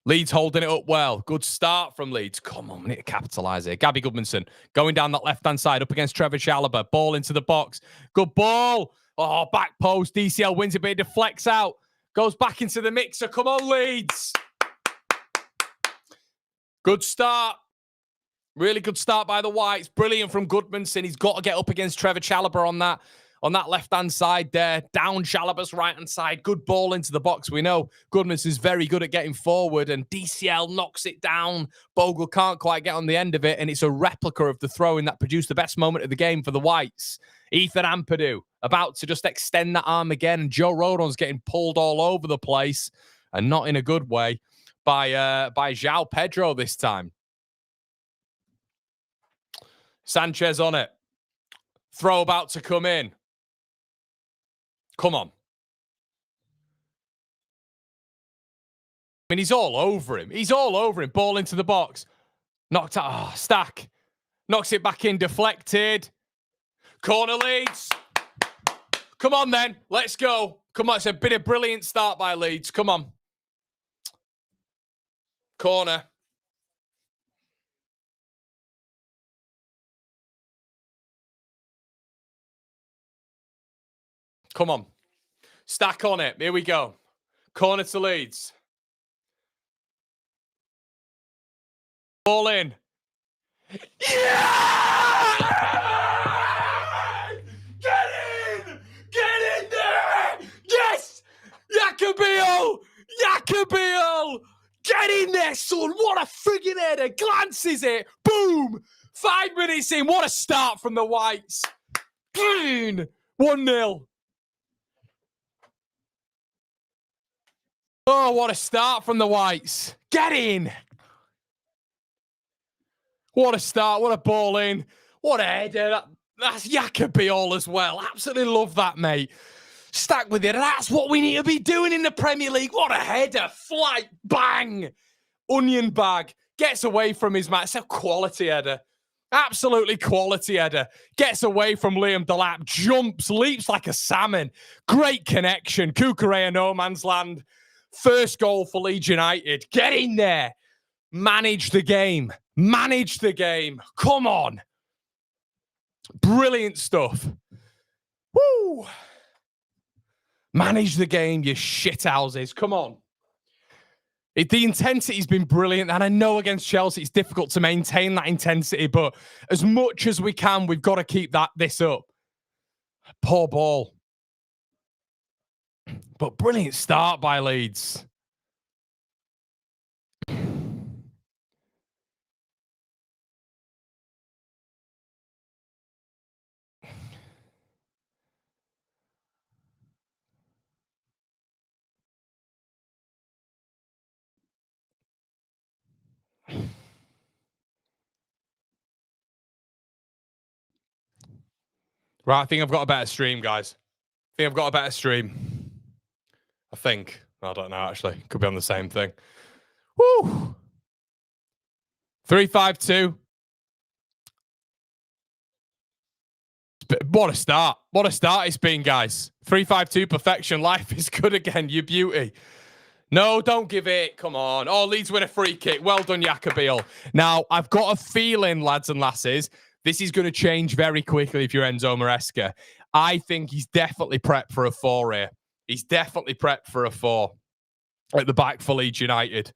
Leeds holding it up well. Good start from Leeds. Come on, we need to capitalise here. Gabby Goodmanson going down that left-hand side up against Trevor Chalobah. Ball into the box. Good ball. Oh, back post. DCL wins it, but it deflects out. Goes back into the mixer. Come on, Leeds. Good start. Really good start by the Whites. Brilliant from Goodmanson. He's got to get up against Trevor Chalobah on that left-hand side there. Down Chalobah's right-hand side. Good ball into the box. We know Goodmanson is very good at getting forward, and DCL knocks it down. Bogle can't quite get on the end of it, and it's a replica of the throw-in that produced the best moment of the game for the Whites. Ethan Ampadu about to just extend that arm again, and Joe Rodon's getting pulled all over the place, and not in a good way, by João Pedro this time. Sanchez on it. Throw about to come in. Come on. I mean, he's all over him. He's all over him. Ball into the box. Knocked out. Oh, Stack. Knocks it back in. Deflected. Corner Leeds. Come on, then. Let's go. Come on. It's been a brilliant start by Leeds. Come on. Corner. Come on. Stack on it. Here we go. Corner to Leeds. Ball in. Yeah! Get in! Get in there! Yes! Yakubio! Yakubio! Get in there, son! What a friggin' header! Glances it. Boom! 5 minutes in. What a start from the Whites. 1-0. Oh, what a start from the Whites. Get in. What a start. What a ball in. What a header. That's Yacobiol as well. Absolutely love that, mate. Stack with it. That's what we need to be doing in the Premier League. What a header. Flight. Bang. Onion bag. Gets away from his man. It's a quality header. Absolutely quality header. Gets away from Liam Delap. Jumps. Leaps like a salmon. Great connection. Cucurella no man's land. First goal for Leeds United. Get in there. Manage the game. Manage the game. Come on. Brilliant stuff. Woo. Manage the game, you shithouses. Come on. The intensity's been brilliant, and I know against Chelsea it's difficult to maintain that intensity, but as much as we can, we've got to keep this up. Poor ball. But brilliant start by Leeds. Right, I think I've got a better stream, guys. I think I've got a better stream. I think. I don't know, actually. Could be on the same thing. Woo! 3-5-2. What a start. What a start it's been, guys. 3-5-2 perfection. Life is good again. You beauty. No, don't give it. Come on. Oh, Leeds win a free kick. Well done, Yacobil. Now, I've got a feeling, lads and lasses, this is going to change very quickly if you're Enzo Maresca. I think he's definitely prepped for a 4 here. He's definitely prepped for a 4 at the back for Leeds United.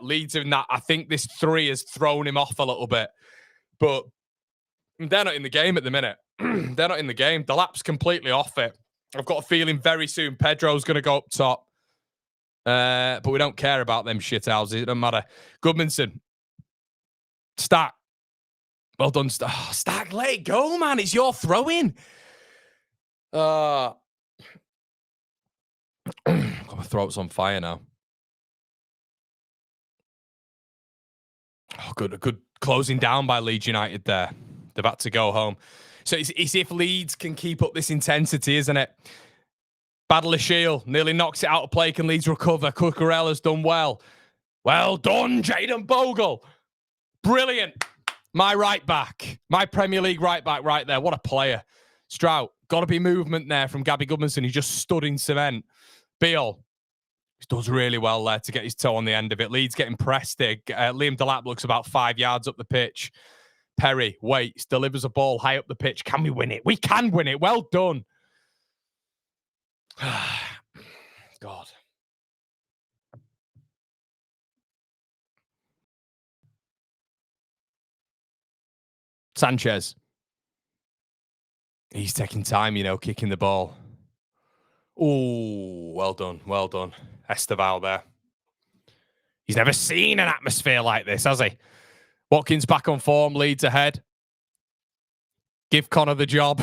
Leeds in that, I think this 3 has thrown him off a little bit. But they're not in the game at the minute. They're not in the game. The lap's completely off it. I've got a feeling very soon Pedro's going to go up top. But we don't care about them shithouses. It doesn't matter. Goodmanson. Stack. Well done, Stack. Oh, Stack, let it go, man. It's your throw-in. Got my throat's on fire now. Oh, good closing down by Leeds United there. They've had to go home. So it's if Leeds can keep up this intensity, isn't it? Badalashil nearly knocks it out of play. Can Leeds recover? Cucurella's done well. Well done, Jayden Bogle. Brilliant. My right back. My Premier League right back right there. What a player. Strout. Got to be movement there from Gabby Goodmanson. He just stood in cement. Beale. He does really well there to get his toe on the end of it. Leeds getting pressed there. Liam Delap looks about 5 yards up the pitch. Perry waits, delivers a ball high up the pitch. Can we win it? We can win it. Well done. God. Sanchez. He's taking time, kicking the ball. Oh, well done. Well done. Esteval there. He's never seen an atmosphere like this, has he? Watkins back on form, Leeds ahead. Give Connor the job.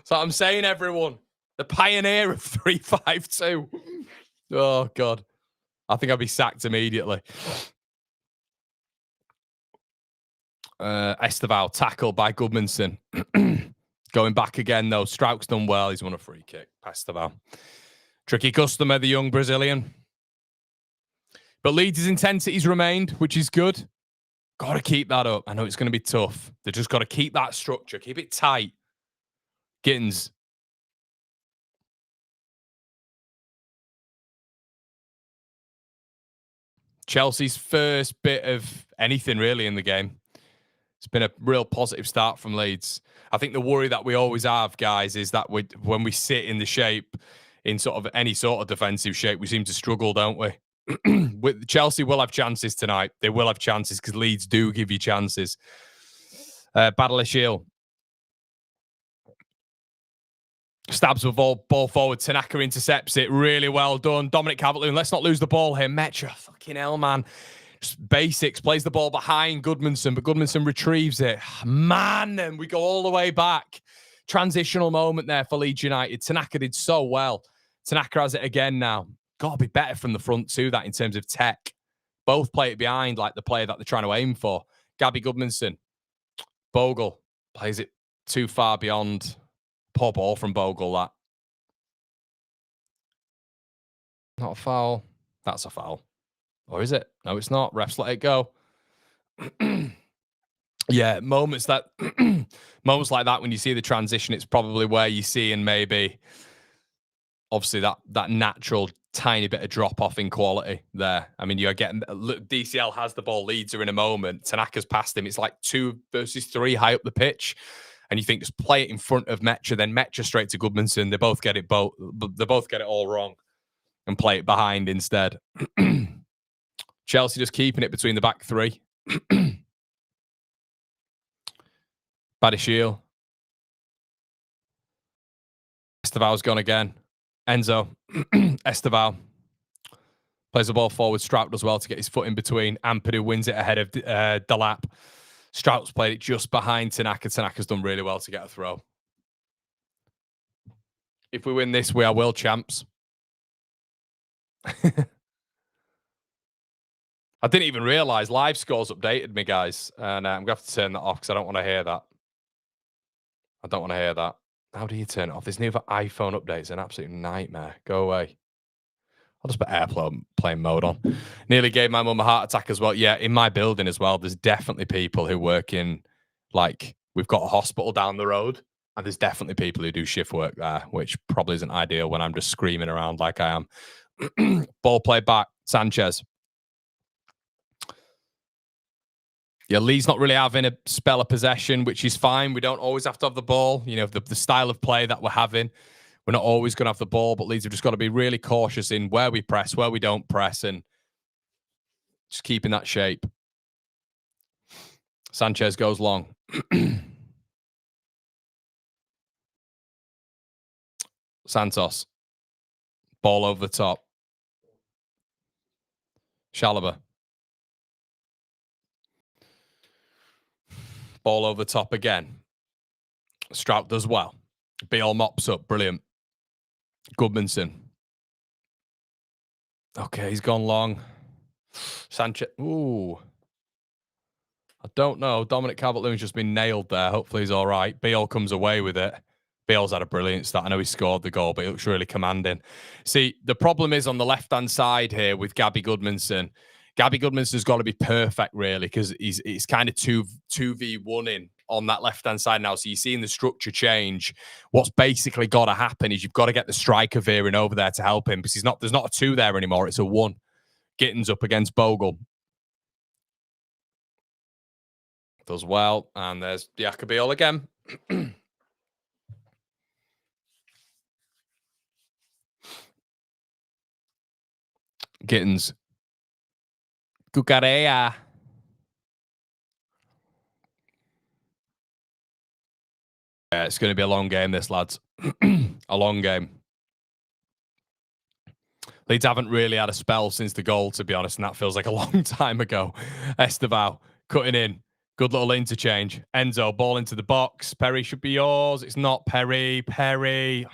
So I'm saying, everyone, the pioneer of 3-5-2. Oh, God. I think I'll be sacked immediately. Esteval tackled by Goodmanson. Going back again, though. Strouk's done well. He's won a free kick. Esteval. Tricky customer, the young Brazilian. But Leeds' intensity's remained, which is good. Got to keep that up. I know it's going to be tough. They just got to keep that structure. Keep it tight. Gittins. Chelsea's first bit of anything really in the game. It's been a real positive start from Leeds. I think the worry that we always have, guys, is that when we sit in the shape, in sort of any sort of defensive shape, we seem to struggle, don't we? Chelsea will have chances tonight. They will have chances because Leeds do give you chances. Badalashil stabs the ball forward. Tanaka intercepts it. Really well done. Dominic Calvert-Lewin. Let's not lose the ball here. Metra. Fucking hell, man. Just basics. Plays the ball behind Goodmanson, but Goodmanson retrieves it. Man, and we go all the way back. Transitional moment there for Leeds United. Tanaka did so well. Tanaka has it again now. Got to be better from the front too, that in terms of tech. Both play it behind like the player that they're trying to aim for. Gabby Goodmanson. Bogle plays it too far beyond. Poor ball from Bogle, that. Not a foul. That's a foul. Or is it? No, it's not. Refs let it go. Yeah, moments like that when you see the transition, it's probably where you see and maybe obviously that natural tiny bit of drop off in quality there. I mean, you're getting DCL has the ball, Leeds are in a moment. Tanaka's past him. It's like 2 versus 3 high up the pitch. and you think just play it in front of Mecha, then Mecha straight to Goodmanson. They both get it all wrong and play it behind instead. Chelsea just keeping it between the back three. Badishiel. Esteval's gone again. Enzo. Esteval. Plays the ball forward. Strout does well to get his foot in between. Ampadu wins it ahead of Delap. Strout's played it just behind Tanaka. Tanaka's done really well to get a throw. If we win this, we are world champs. I didn't even realise live scores updated me, guys. And I'm going to have to turn that off because I don't want to hear that. I don't want to hear that. How do you turn it off? This new iPhone update's an absolute nightmare. Go away. I'll just put airplane mode on. Nearly gave my mum a heart attack as well. Yeah, in my building as well, there's definitely people who work in, like, we've got a hospital down the road, and there's definitely people who do shift work there, which probably isn't ideal when I'm just screaming around like I am. Ball played back. Sanchez. Yeah, Lee's not really having a spell of possession, which is fine. We don't always have to have the ball. You know, the style of play that we're having, we're not always going to have the ball, but Leeds have just got to be really cautious in where we press, where we don't press, and just keeping that shape. Sanchez goes long. Santos. Ball over the top. Chalobah. Ball over the top again. Strout does well. Beal mops up. Brilliant. Goodmanson. Okay, he's gone long. Sanchez. Ooh. I don't know. Dominic Calvert-Lewin's just been nailed there. Hopefully he's all right. Beal comes away with it. Beal's had a brilliant start. I know he scored the goal, but he looks really commanding. See, the problem is on the left-hand side here with Gabby Goodmanson. Gabby Goodmanson's got to be perfect, really, because he's kind of 2v1 on that left-hand side now. So you're seeing the structure change. What's basically got to happen is you've got to get the striker veering over there to help him, because there's not a 2 there anymore. It's a 1. Gittins up against Bogle. Does well. And there's Diakabiol again. Gittins. Cucarea. Yeah, it's going to be a long game, this, lads. A long game. Leeds haven't really had a spell since the goal, to be honest, and that feels like a long time ago. Esteval cutting in. Good little interchange. Enzo, ball into the box. Perry should be yours. It's not Perry. Perry.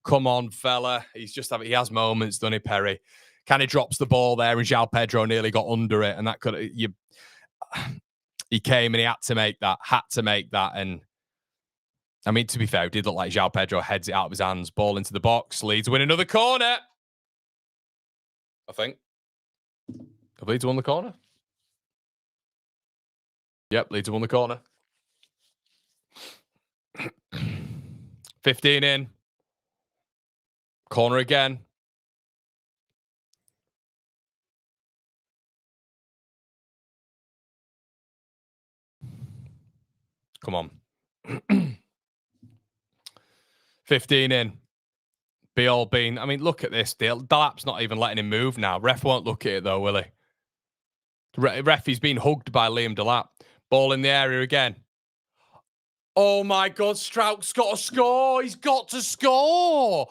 Come on, fella. He has moments, doesn't he, Perry? Kind of drops the ball there, and João Pedro nearly got under it, and that could he came and he had to make that. And I mean, to be fair, it did look like João Pedro heads it out of his hands. Ball into the box. Leeds win another corner. I think. Have Leeds won the corner? Yep, Leeds won the corner. 15 in. Corner again. Come on. 15 in. Beal Bean. I mean, look at this. Dalap's not even letting him move now. Ref won't look at it, though, will he? Ref, he's been hugged by Liam Delap. Ball in the area again. Oh, my God. Strout's got to score. He's got to score.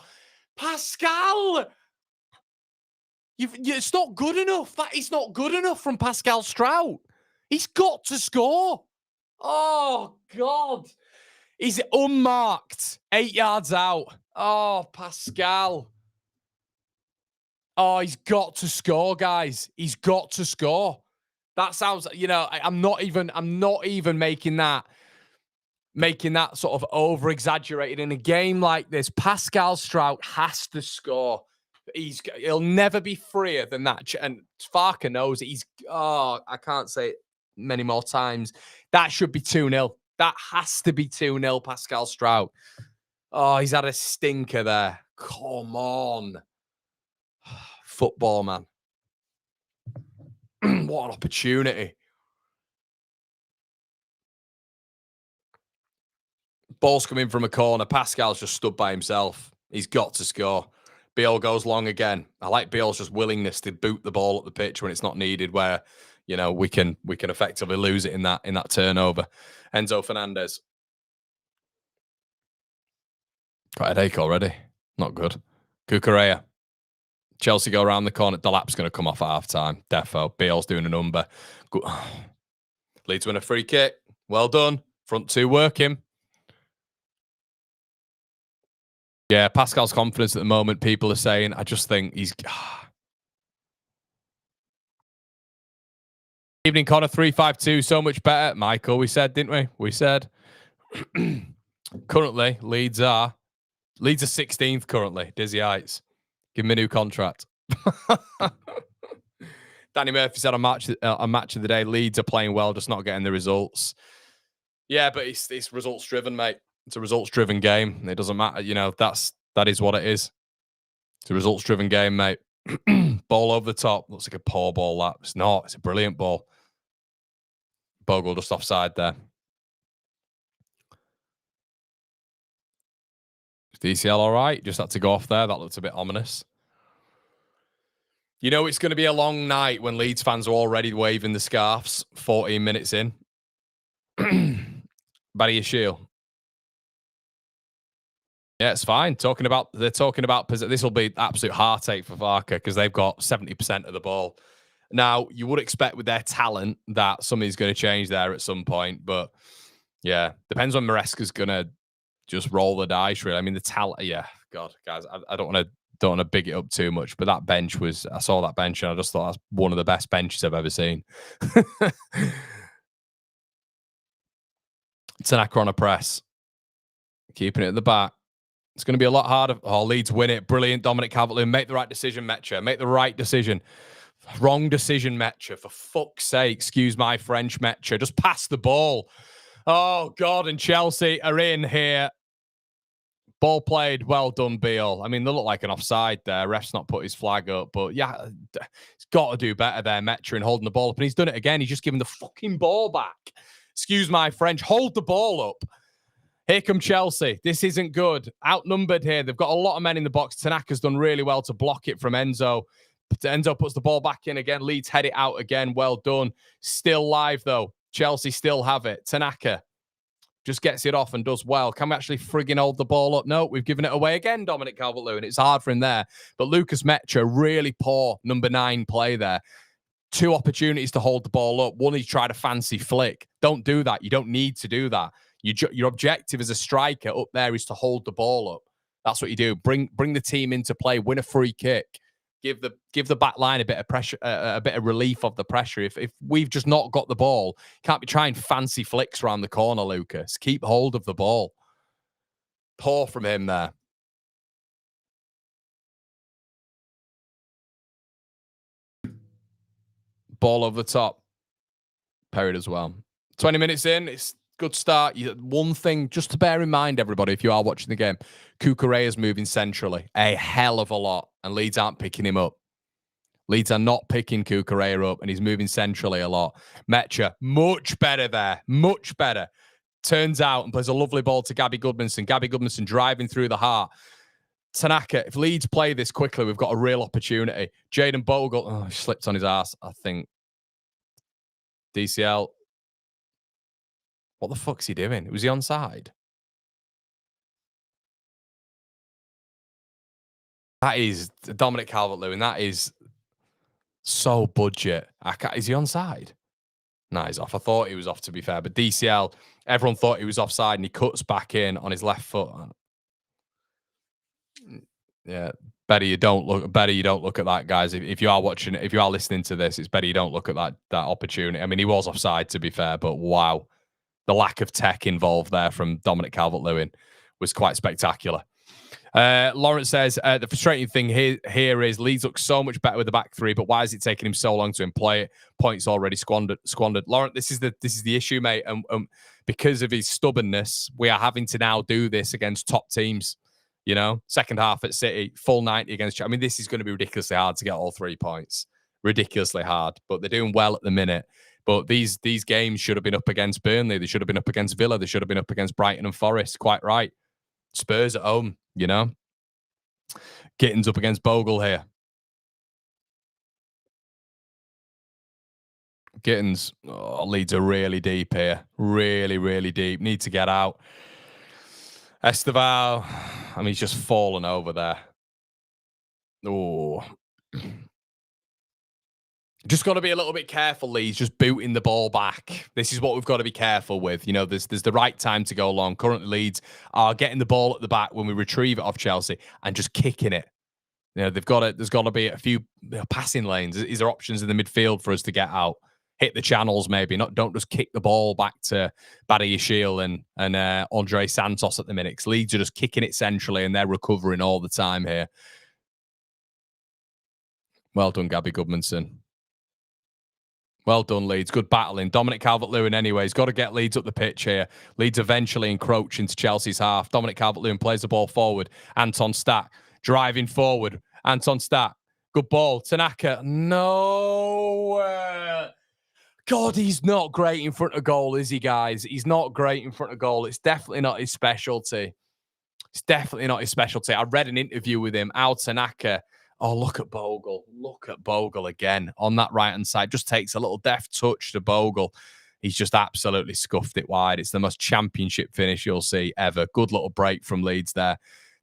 Pascal. It's not good enough. That is not good enough from Pascal Strout. He's got to score. Oh, God. He's unmarked. 8 yards out. Oh, Pascal. Oh, he's got to score, guys. He's got to score. That sounds, I'm not even making that sort of over-exaggerated. In a game like this, Pascal Strout has to score. He'll never be freer than that. And Farker knows it. I can't say it many more times. That should be 2-0. That has to be 2-0, Pascal Strout. Oh, he's had a stinker there. Come on. Football, man. What an opportunity. Ball's coming from a corner. Pascal's just stood by himself. He's got to score. Beal goes long again. I like Beal's just willingness to boot the ball up the pitch when it's not needed, where, you know, we can effectively lose it in that turnover. Enzo Fernandez. Got a headache already. Not good. Cucurella. Chelsea go around the corner. Delap's going to come off at half-time. Defo. Beal's doing a number. Good. Leeds win a free kick. Well done. Front two working. Yeah, Pascal's confidence at the moment, people are saying. I just think he's... Evening, Connor, 352. So much better. Michael, we said, didn't we? We said. Currently, Leeds are 16th currently. Dizzy Heights. Give him a new contract. Danny Murphy said on match of the day, Leeds are playing well, just not getting the results. Yeah, but it's results driven, mate. It's a results driven game. It doesn't matter, you know. That is what it is. It's a results driven game, mate. Ball over the top. Looks like a poor ball. That it's not. It's a brilliant ball. Bogle just offside there. Is DCL all right? Just had to go off there. That looked a bit ominous. You know, it's going to be a long night when Leeds fans are already waving the scarves 14 minutes in. Barry Shield. Yeah, it's fine. They're talking about this will be absolute heartache for Varka because they've got 70% of the ball. Now, you would expect with their talent that something's going to change there at some point, but yeah, depends when Maresca's going to just roll the dice, really. I mean, the talent, yeah, God, guys, I don't want to big it up too much, but that bench I saw that bench and I just thought that's one of the best benches I've ever seen. Tanaka on a press. Keeping it at the back. It's going to be a lot harder. Oh, Leeds win it. Brilliant, Dominic Calvert-Lewin. Make the right decision, Metcha. Make the right decision. Wrong decision, Metcha. For fuck's sake, excuse my French, Metcha. Just pass the ball. Oh, God, and Chelsea are in here. Ball played. Well done, Beal. I mean, they look like an offside there. Ref's not put his flag up, but yeah, he's got to do better there, Metcha, in holding the ball up. And he's done it again. He's just given the fucking ball back. Excuse my French. Hold the ball up. Here come Chelsea. This isn't good. Outnumbered here. They've got a lot of men in the box. Tanaka's done really well to block it from Enzo. Enzo puts the ball back in again. Leeds head it out again. Well done. Still live, though. Chelsea still have it. Tanaka just gets it off and does well. Can we actually frigging hold the ball up? No, we've given it away again, Dominic Calvert-Lewin. It's hard for him there. But Lucas Metcha, really poor number 9 play there. 2 opportunities to hold the ball up. One, he tried a fancy flick. Don't do that. You don't need to do that. Your objective as a striker up there is to hold the ball up. That's what you do. Bring the team into play. Win a free kick. Give the back line a bit of pressure, a bit of relief of the pressure. If we've just not got the ball, can't be trying fancy flicks around the corner, Lucas. Keep hold of the ball. Poor from him there. Ball over the top. Parried as well. 20 minutes in. It's good start. One thing just to bear in mind, everybody, if you are watching the game, Cucurella is moving centrally a hell of a lot, and Leeds aren't picking him up. Leeds are not picking Cucurella up, and he's moving centrally a lot. Metcha, much better there. Much better. Turns out and plays a lovely ball to Gabby Goodmanson. Gabby Goodmanson driving through the heart. Tanaka, if Leeds play this quickly, we've got a real opportunity. Jaden Bogle, he slipped on his ass, I think. DCL. What the fuck's he doing? Was he onside? That is Dominic Calvert-Lewin. That is so budget. Is he onside? No, he's off. I thought he was off, to be fair. But DCL, everyone thought he was offside, and he cuts back in on his left foot. Yeah, better you don't look at that, guys. If you are watching, if you are listening to this, it's better you don't look at that opportunity. I mean, he was offside, to be fair, but wow. The lack of tech involved there from Dominic Calvert-Lewin was quite spectacular. Lawrence says, the frustrating thing here is Leeds look so much better with the back three, but why is it taking him so long to play it? Points already squandered. Lawrence, this is the issue, mate. And because of his stubbornness, we are having to now do this against top teams. You know, second half at City, full 90 against. I mean, this is going to be ridiculously hard to get all 3 points. Ridiculously hard, but they're doing well at the minute. But these games should have been up against Burnley. They should have been up against Villa. They should have been up against Brighton and Forest. Quite right. Spurs at home, you know. Gittins up against Bogle here. Gittins, Leeds are really deep here. Really, really deep. Need to get out. Esteval, I mean, he's just fallen over there. Oh. Just got to be a little bit careful, Leeds, just booting the ball back. This is what we've got to be careful with. You know, there's the right time to go long. Currently, Leeds are getting the ball at the back when we retrieve it off Chelsea and just kicking it. You know, there's got to be a few passing lanes. Is there options in the midfield for us to get out? Hit the channels, maybe. Don't just kick the ball back to Badiashile and Andre Santos at the minute. 'Cause Leeds are just kicking it centrally and they're recovering all the time here. Well done, Gabby Goodmanson. Well done, Leeds. Good battling. Dominic Calvert-Lewin, anyway, he's got to get Leeds up the pitch here. Leeds eventually encroach into Chelsea's half. Dominic Calvert-Lewin plays the ball forward. Anton Stack driving forward. Anton Stack. Good ball. Tanaka. No. God, he's not great in front of goal, is he, guys? He's not great in front of goal. It's definitely not his specialty. It's definitely not his specialty. I read an interview with him. Al Tanaka. Oh, look at Bogle. Look at Bogle again on that right-hand side. Just takes a little deft touch to Bogle. He's just absolutely scuffed it wide. It's the most championship finish you'll see ever. Good little break from Leeds there.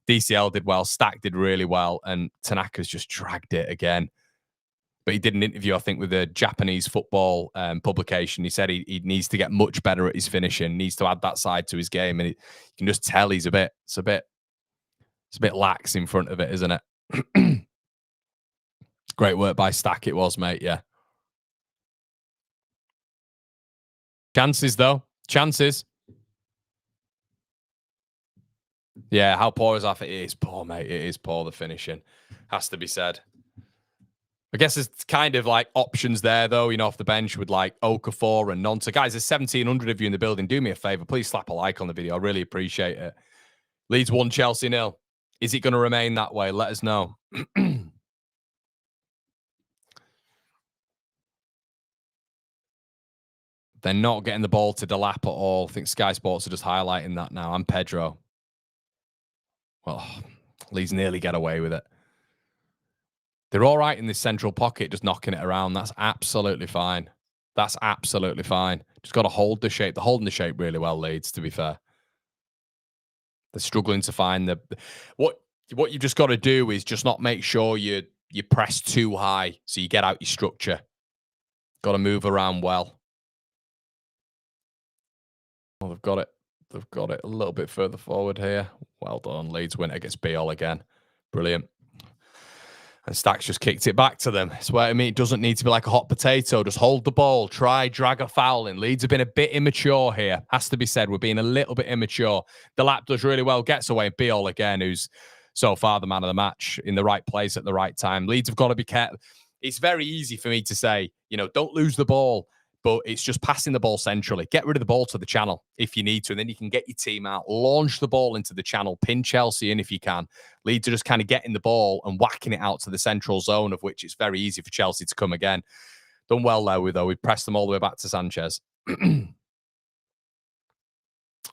DCL did well. Stack did really well. And Tanaka's just dragged it again. But he did an interview, I think, with a Japanese football publication. He said he needs to get much better at his finishing. Needs to add that side to his game. And you can just tell he's a bit lax in front of it, isn't it? Great work by Stack it was, mate, yeah. Chances, though. Chances. Yeah, how poor is that? It is poor, mate. It is poor, the finishing. Has to be said. I guess there's kind of like options there, though, you know, off the bench with like Okafor and Nonta. Guys, there's 1,700 of you in the building. Do me a favour. Please slap a like on the video. I really appreciate it. Leeds 1, Chelsea 0. Is it going to remain that way? Let us know. They're not getting the ball to Delap at all. I think Sky Sports are just highlighting that now. And Pedro. Well, Leeds nearly get away with it. They're all right in this central pocket, just knocking it around. That's absolutely fine. That's absolutely fine. Just got to hold the shape. They're holding the shape really well, Leeds, to be fair. They're struggling to find the... What you've just got to do is just not make sure you press too high so you get out your structure. Got to move around well. Oh, they've got it. They've got it a little bit further forward here. Well done. Leeds win against Beal again. Brilliant. And Stack's just kicked it back to them. That's what I mean. It doesn't need to be like a hot potato. Just hold the ball. Try, drag a foul in. Leeds have been a bit immature here. Has to be said. We're being a little bit immature. Delap does really well. Gets away. Beal again, who's so far the man of the match, in the right place at the right time. Leeds have got to be careful. It's very easy for me to say, you know, don't lose the ball. But it's just passing the ball centrally. Get rid of the ball to the channel if you need to, and then you can get your team out. Launch the ball into the channel. Pin Chelsea in if you can. Leeds are just kind of getting the ball and whacking it out to the central zone, of which it's very easy for Chelsea to come again. Done well there, though. We've pressed them all the way back to Sanchez.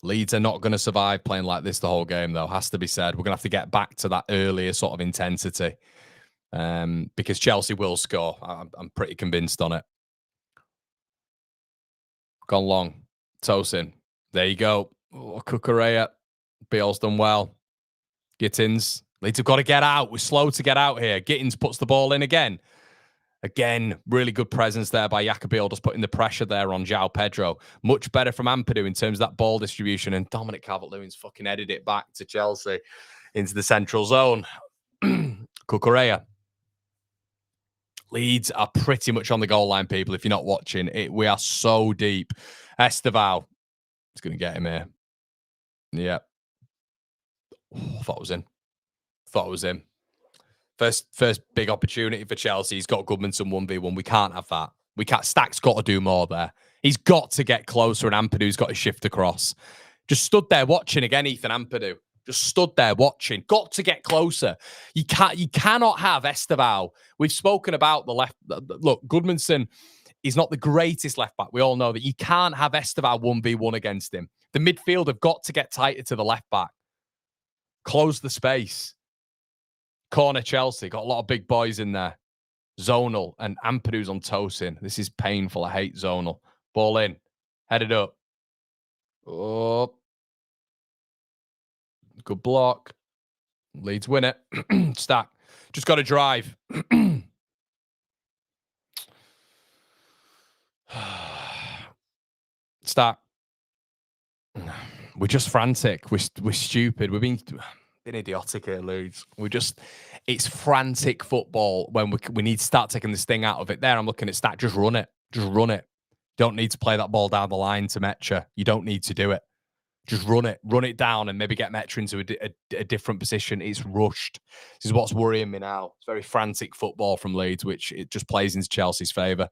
Leeds are not going to survive playing like this the whole game, though. Has to be said. We're going to have to get back to that earlier sort of intensity because Chelsea will score. I'm pretty convinced on it. Gone long. Tosin. There you go. Oh, Cucurella. Beale's done well. Gittins. Leeds have got to get out. We're slow to get out here. Gittins puts the ball in again. Again, really good presence there by Jacobiel, just putting the pressure there on João Pedro. Much better from Ampadu in terms of that ball distribution. And Dominic Calvert-Lewin's fucking headed it back to Chelsea into the central zone. Cucurella. Leeds are pretty much on the goal line, people. If you're not watching it, we are so deep. Esteval is going to get him here. Yeah. Oh, thought it was in. Thought it was in. First big opportunity for Chelsea. He's got Goodmanson 1v1. We can't have that. We can't. Stack's got to do more there. He's got to get closer, and Ampadu's got to shift across. Just stood there watching again, Ethan Ampadu. Just stood there watching. Got to get closer. You cannot have Esteval. We've spoken about the left. Look, Goodmanson He's not the greatest left back. We all know that. You can't have Esteban 1v1 against him. The midfield have got to get tighter to the left back. Close the space. Corner Chelsea. Got a lot of big boys in there. Zonal and Ampadu's on Tosin. This is painful. I hate Zonal. Ball in. Headed up. Oh. Good block. Leeds win it. Stack. Just got to drive. Stack. We're just frantic. We're stupid. We're being idiotic here, Leeds. It's frantic football when we need to start taking this thing out of it. There, I'm looking at Stack. Just run it. Just run it. Don't need to play that ball down the line to Metcha. You don't need to do it. Just run it. Run it down and maybe get Metcha into a different position. It's rushed. This is what's worrying me now. It's very frantic football from Leeds, which it just plays into Chelsea's favour.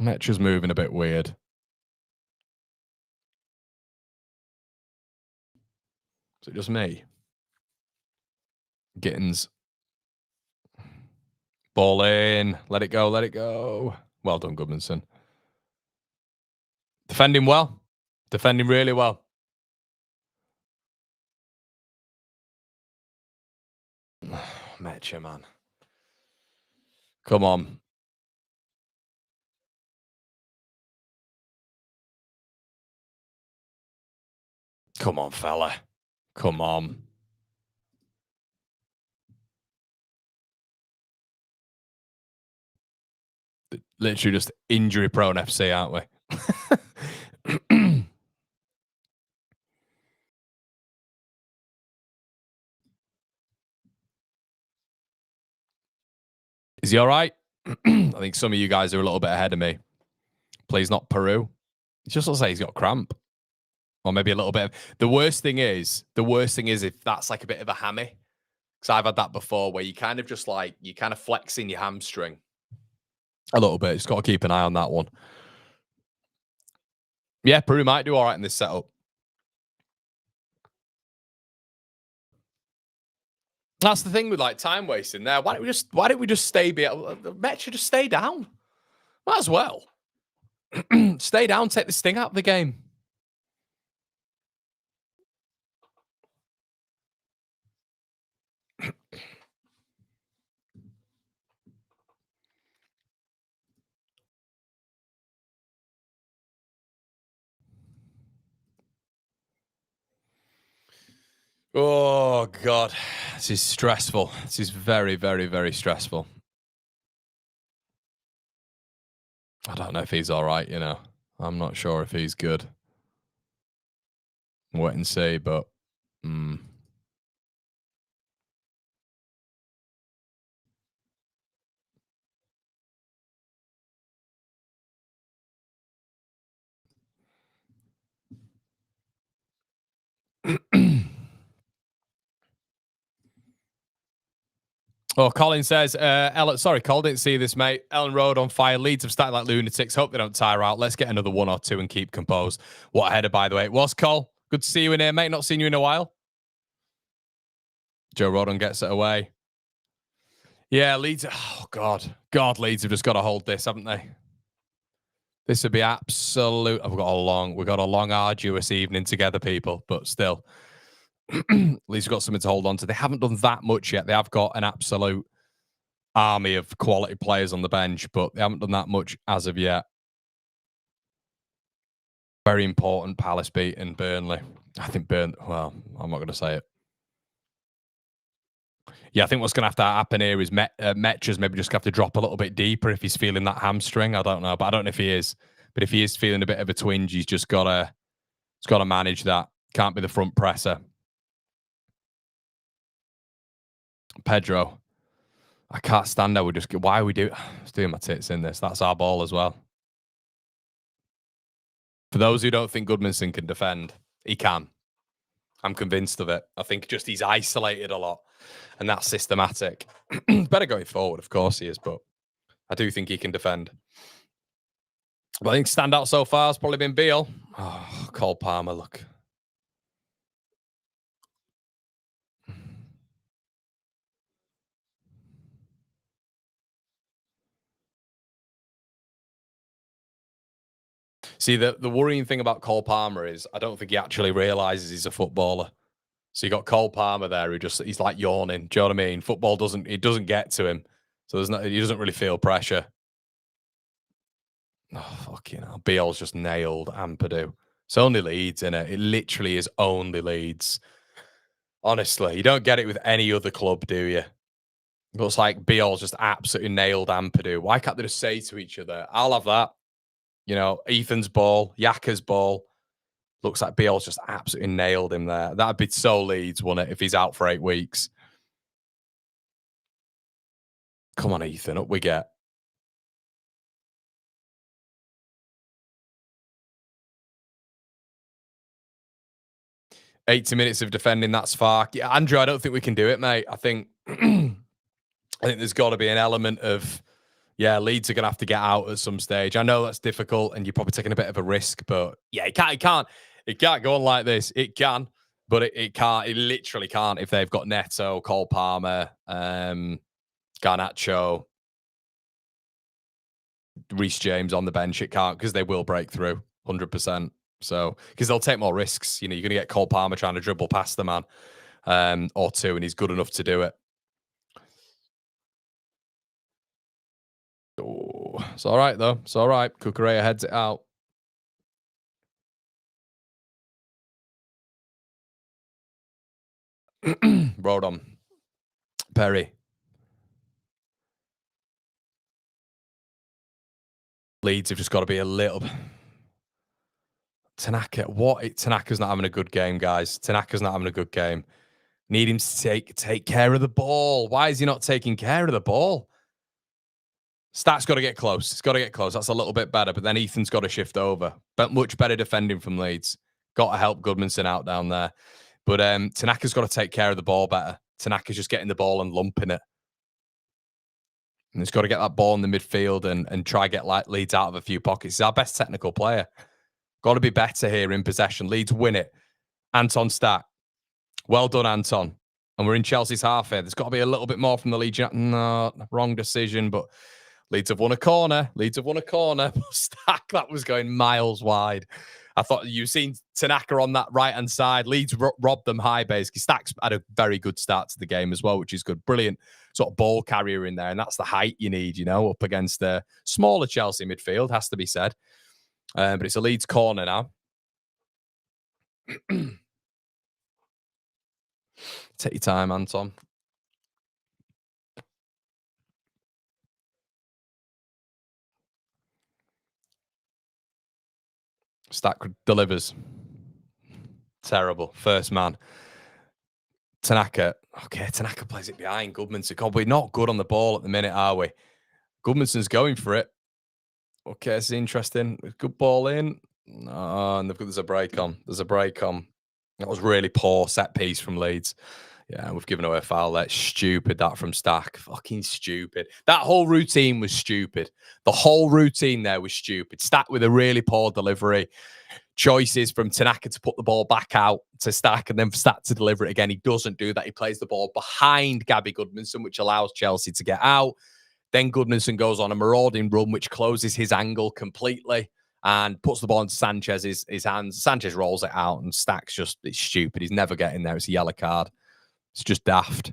Metcha's moving a bit weird. Is it just me? Gittins. Ball in. Let it go. Let it go. Well done, Goodmanson. Defending well. Defending really well. Metcha, man. Come on. Come on, fella. Come on. Literally just injury-prone FC, aren't we? Is he all right? I think some of you guys are a little bit ahead of me. Please not Peru. It just looks like he's got cramp. Or maybe a little bit. The worst thing is if that's like a bit of a hammy. Because I've had that before where you kind of just like, you kind of flexing your hamstring. A little bit. Just got to keep an eye on that one. Yeah, Peru might do all right in this setup. That's the thing with like time wasting there. Why don't we just stay Met should just stay down. Might as well. Stay down, take this thing out of the game. Oh, God. This is stressful. This is very, very, very stressful. I don't know if he's all right, you know. I'm not sure if he's good. Wait and see, but... Oh, Colin says, sorry, Cole, didn't see this, mate. Ellen Road on fire. Leeds have started like lunatics. Hope they don't tire out. Let's get another 1 or 2 and keep composed. What a header, by the way. It was, Cole. Good to see you in here, mate. Not seen you in a while. Joe Rodon gets it away. Yeah, Leeds. Oh, God. God, Leeds have just got to hold this, haven't they? This would be absolute. We've got a long, arduous evening together, people, but still. Leeds have got something to hold on to. They haven't done that much yet. They have got an absolute army of quality players on the bench, but they haven't done that much as of yet. Very important, Palace beating Burnley. I think well, I'm not going to say it. Yeah, I think what's going to have to happen here is Metcha's maybe just have to drop a little bit deeper if he's feeling that hamstring. I don't know, but I don't know if he is. But if he is feeling a bit of a twinge, he's got to manage that. Can't be the front presser. Pedro. I can't stand how why are we doing my tits in this? That's our ball as well. For those who don't think Goodmanson can defend, he can. I'm convinced of it. I think just he's isolated a lot, and that's systematic. Better going forward, of course he is, but I do think he can defend. But I think standout so far has probably been Beale. Oh, Cole Palmer, look. See, the worrying thing about Cole Palmer is I don't think he actually realises he's a footballer. So you got Cole Palmer there who he's like yawning. Do you know what I mean? Football doesn't get to him. So he doesn't really feel pressure. Oh, fucking hell. Beale's just nailed Ampadu. It's only Leeds, innit? It literally is only Leeds. Honestly, you don't get it with any other club, do you? It looks like Beale's just absolutely nailed Ampadu. Why can't they just say to each other, I'll have that? You know, Ethan's ball, Yaka's ball. Looks like Beale's just absolutely nailed him there. That'd be so Leeds, wouldn't it, if he's out for 8 weeks? Come on, Ethan, up we get. "80 minutes of defending, that's far." Yeah, Andrew, I don't think we can do it, mate. I think there's got to be an element of, Leeds are going to have to get out at some stage. I know that's difficult and you're probably taking a bit of a risk, but yeah, it can't go on like this. It can, but it can't. It literally can't if they've got Neto, Cole Palmer, Garnacho, Reece James on the bench. It can't, because they will break through 100%. So, because they'll take more risks. You know, you're going to get Cole Palmer trying to dribble past the man or two, and he's good enough to do it. Oh, it's all right, though. It's all right. Cucurella heads it out. Rodon. Perry. Leeds have just got to be a little... Tanaka, Tanaka's not having a good game, guys. Tanaka's not having a good game. Need him to take care of the ball. Why is he not taking care of the ball? Stat's got to get close. It's got to get close. That's a little bit better, but then Ethan's got to shift over. But much better defending from Leeds. Got to help Goodmanson out down there. But Tanaka's got to take care of the ball better. Tanaka's just getting the ball and lumping it. And he's got to get that ball in the midfield and try get Leeds out of a few pockets. He's our best technical player. Got to be better here in possession. Leeds win it. Anton Stack. Well done, Anton. And we're in Chelsea's half here. There's got to be a little bit more from the Leeds. No, wrong decision, but Leeds have won a corner. Leeds have won a corner. Stack, that was going miles wide. I thought you've seen Tanaka on that right-hand side. Leeds robbed them high, basically. Stack's had a very good start to the game as well, which is good. Brilliant sort of ball carrier in there. And that's the height you need, you know, up against the smaller Chelsea midfield, has to be said. But it's a Leeds corner now. Take your time, Anton. Stack delivers. Terrible. First man. Tanaka. Okay, Tanaka plays it behind Goodmanson. God, we're not good on the ball at the minute, are we? Goodmanson's going for it. Okay, it's interesting. Good ball in. No, and there's a break on. There's a break on. That was really poor set piece from Leeds. Yeah, we've given away a foul there. Stupid, that from Stack. Fucking stupid. That whole routine was stupid. The whole routine there was stupid. Stack with a really poor delivery. Choices from Tanaka to put the ball back out to Stack and then for Stack to deliver it again. He doesn't do that. He plays the ball behind Gabby Goodmanson, which allows Chelsea to get out. Then Goodmanson goes on a marauding run, which closes his angle completely and puts the ball into Sanchez's hands. Sanchez rolls it out and Stack's it's stupid. He's never getting there. It's a yellow card. It's just daft.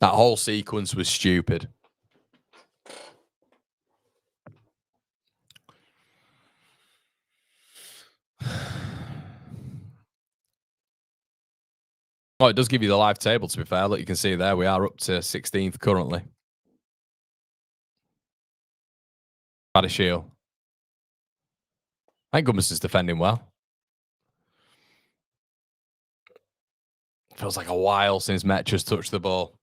That whole sequence was stupid. Oh, it does give you the live table, to be fair. Look, you can see there we are up to 16th currently. Badashiel. I think Goodmanson's defending well. Feels like a while since Metra's touched the ball.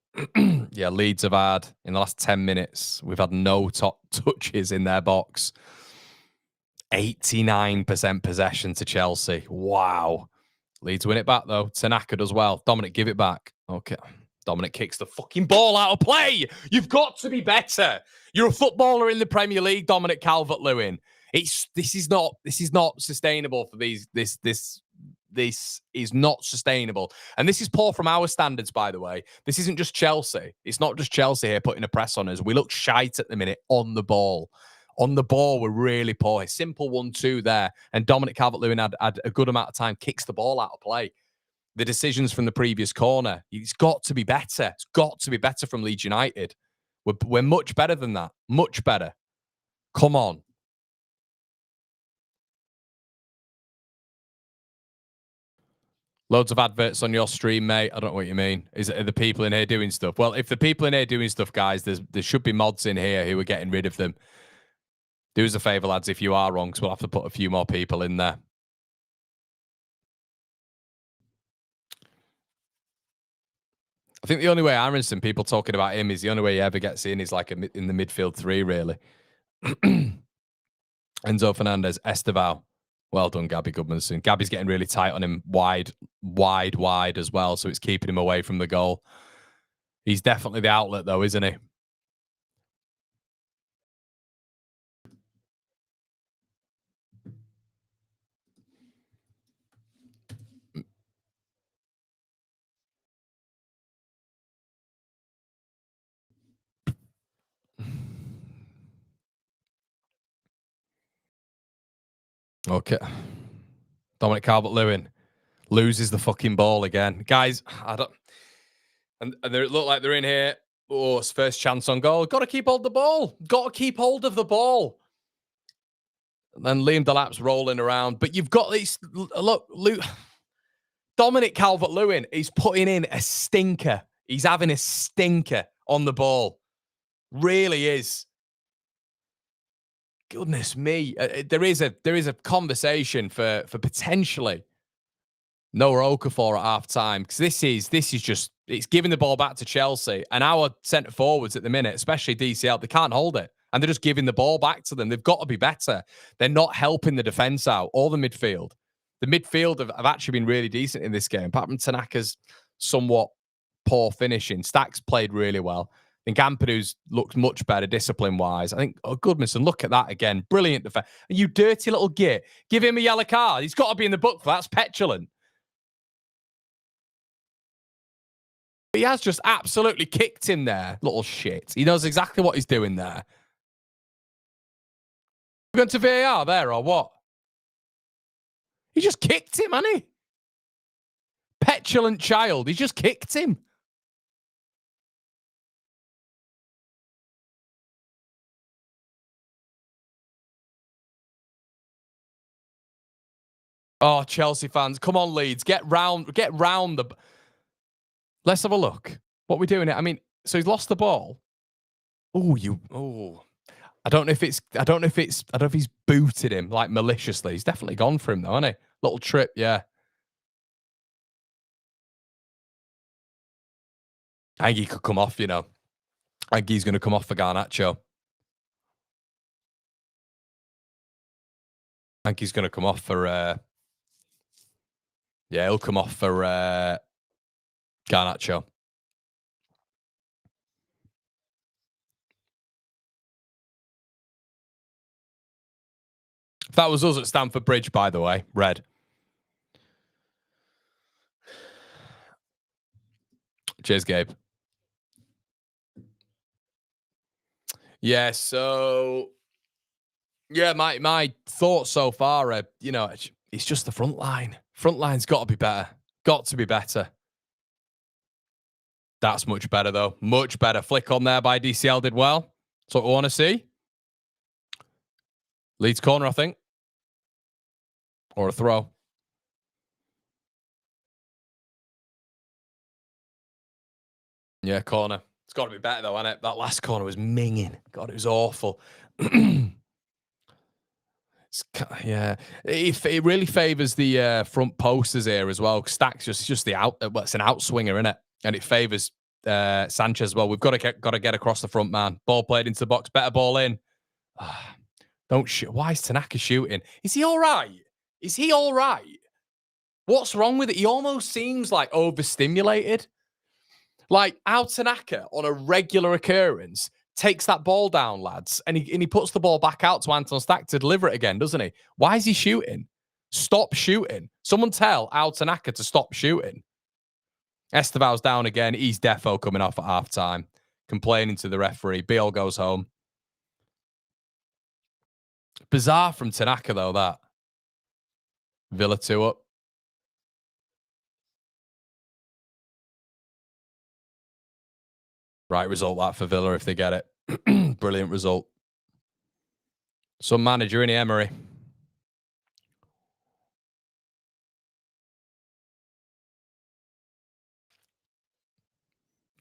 Yeah, Leeds have had, in the last 10 minutes, we've had no top touches in their box. 89% possession to Chelsea. Wow. Leeds win it back, though. Tanaka does well. Dominic, give it back. Okay. Dominic kicks the fucking ball out of play. You've got to be better. You're a footballer in the Premier League, Dominic Calvert-Lewin. This is not sustainable for this This is not sustainable. And this is poor from our standards, by the way. This isn't just Chelsea. It's not just Chelsea here putting a press on us. We look shite at the minute on the ball. On the ball, we're really poor. A simple 1-2 there. And Dominic Calvert-Lewin had a good amount of time, kicks the ball out of play. The decisions from the previous corner, it's got to be better. It's got to be better from Leeds United. We're much better than that. Much better. Come on. Loads of adverts on your stream, mate. I don't know what you mean. Are the people in here doing stuff? Well, if the people in here doing stuff, guys, there should be mods in here who are getting rid of them. Do us a favour, lads, if you are wrong, because we'll have to put a few more people in there. I think the only way Aronson, people talking about him, is the only way he ever gets in is like in the midfield three, really. Enzo Fernandez, Estevao. Well done, Gabby Goodmanson. Gabby's getting really tight on him wide as well, so it's keeping him away from the goal. He's definitely the outlet, though, isn't he? Okay. Dominic Calvert-Lewin loses the fucking ball again. Guys, I don't... And they look like they're in here. Oh, it's first chance on goal. Got to keep hold of the ball. Got to keep hold of the ball. And then Liam Delap's rolling around. But you've got these... Look, Dominic Calvert-Lewin is putting in a stinker. He's having a stinker on the ball. Really is. Goodness me. There is a conversation for potentially Noah Okafor at half time, because this is just, it's giving the ball back to Chelsea, and our centre forwards at the minute, especially DCL, they can't hold it, and they're just giving the ball back to them. They've got to be better. They're not helping the defence out or the midfield. The midfield have actually been really decent in this game, apart from Tanaka's somewhat poor finishing. Stack's played really well. I think Ampadu's looked much better discipline-wise. I think, Goodmanson, look at that again. Brilliant defense. You dirty little git. Give him a yellow card. He's got to be in the book for that. That's petulant. He has just absolutely kicked him there. Little shit. He knows exactly what he's doing there. We're going to VAR there or what? He just kicked him, hasn't he? Petulant child. He just kicked him. Oh, Chelsea fans, come on, Leeds, get round the. Let's have a look. What are we doing? I mean, so he's lost the ball. I don't know if he's booted him like maliciously. He's definitely gone for him though, hasn't he? Little trip, yeah. I think he could come off, you know. I think he's going to come off for Garnacho. I think he's going to come off for. Yeah, he'll come off for Garnacho. If that was us at Stamford Bridge, by the way, red. Cheers, Gabe. Yeah, so... Yeah, my thoughts so far are, you know, it's just the front line. Front line's got to be better. Got to be better. That's much better, though. Much better. Flick on there by DCL did well. That's what we want to see. Leeds corner, I think. Or a throw. Yeah, corner. It's got to be better, though, hasn't it? That last corner was minging. God, it was awful. Yeah, it really favours the front posters here as well. Stack's just the out. Well, it's an outswinger, isn't it? And it favours Sanchez as well. We've got to get across the front, man. Ball played into the box. Better ball in. Don't shoot. Why is Tanaka shooting? Is he all right? Is he all right? What's wrong with it? He almost seems like overstimulated. Like how Tanaka on a regular occurrence takes that ball down, lads, and he puts the ball back out to Anton Stack to deliver it again, doesn't he? Why is he shooting? Stop shooting. Someone tell Al Tanaka to stop shooting. Esteval's down again. He's defo coming off at half-time, complaining to the referee. Beal goes home. Bizarre from Tanaka, though, that. Villa 2 up. Right result that for Villa if they get it. Brilliant result. Some manager in Emery.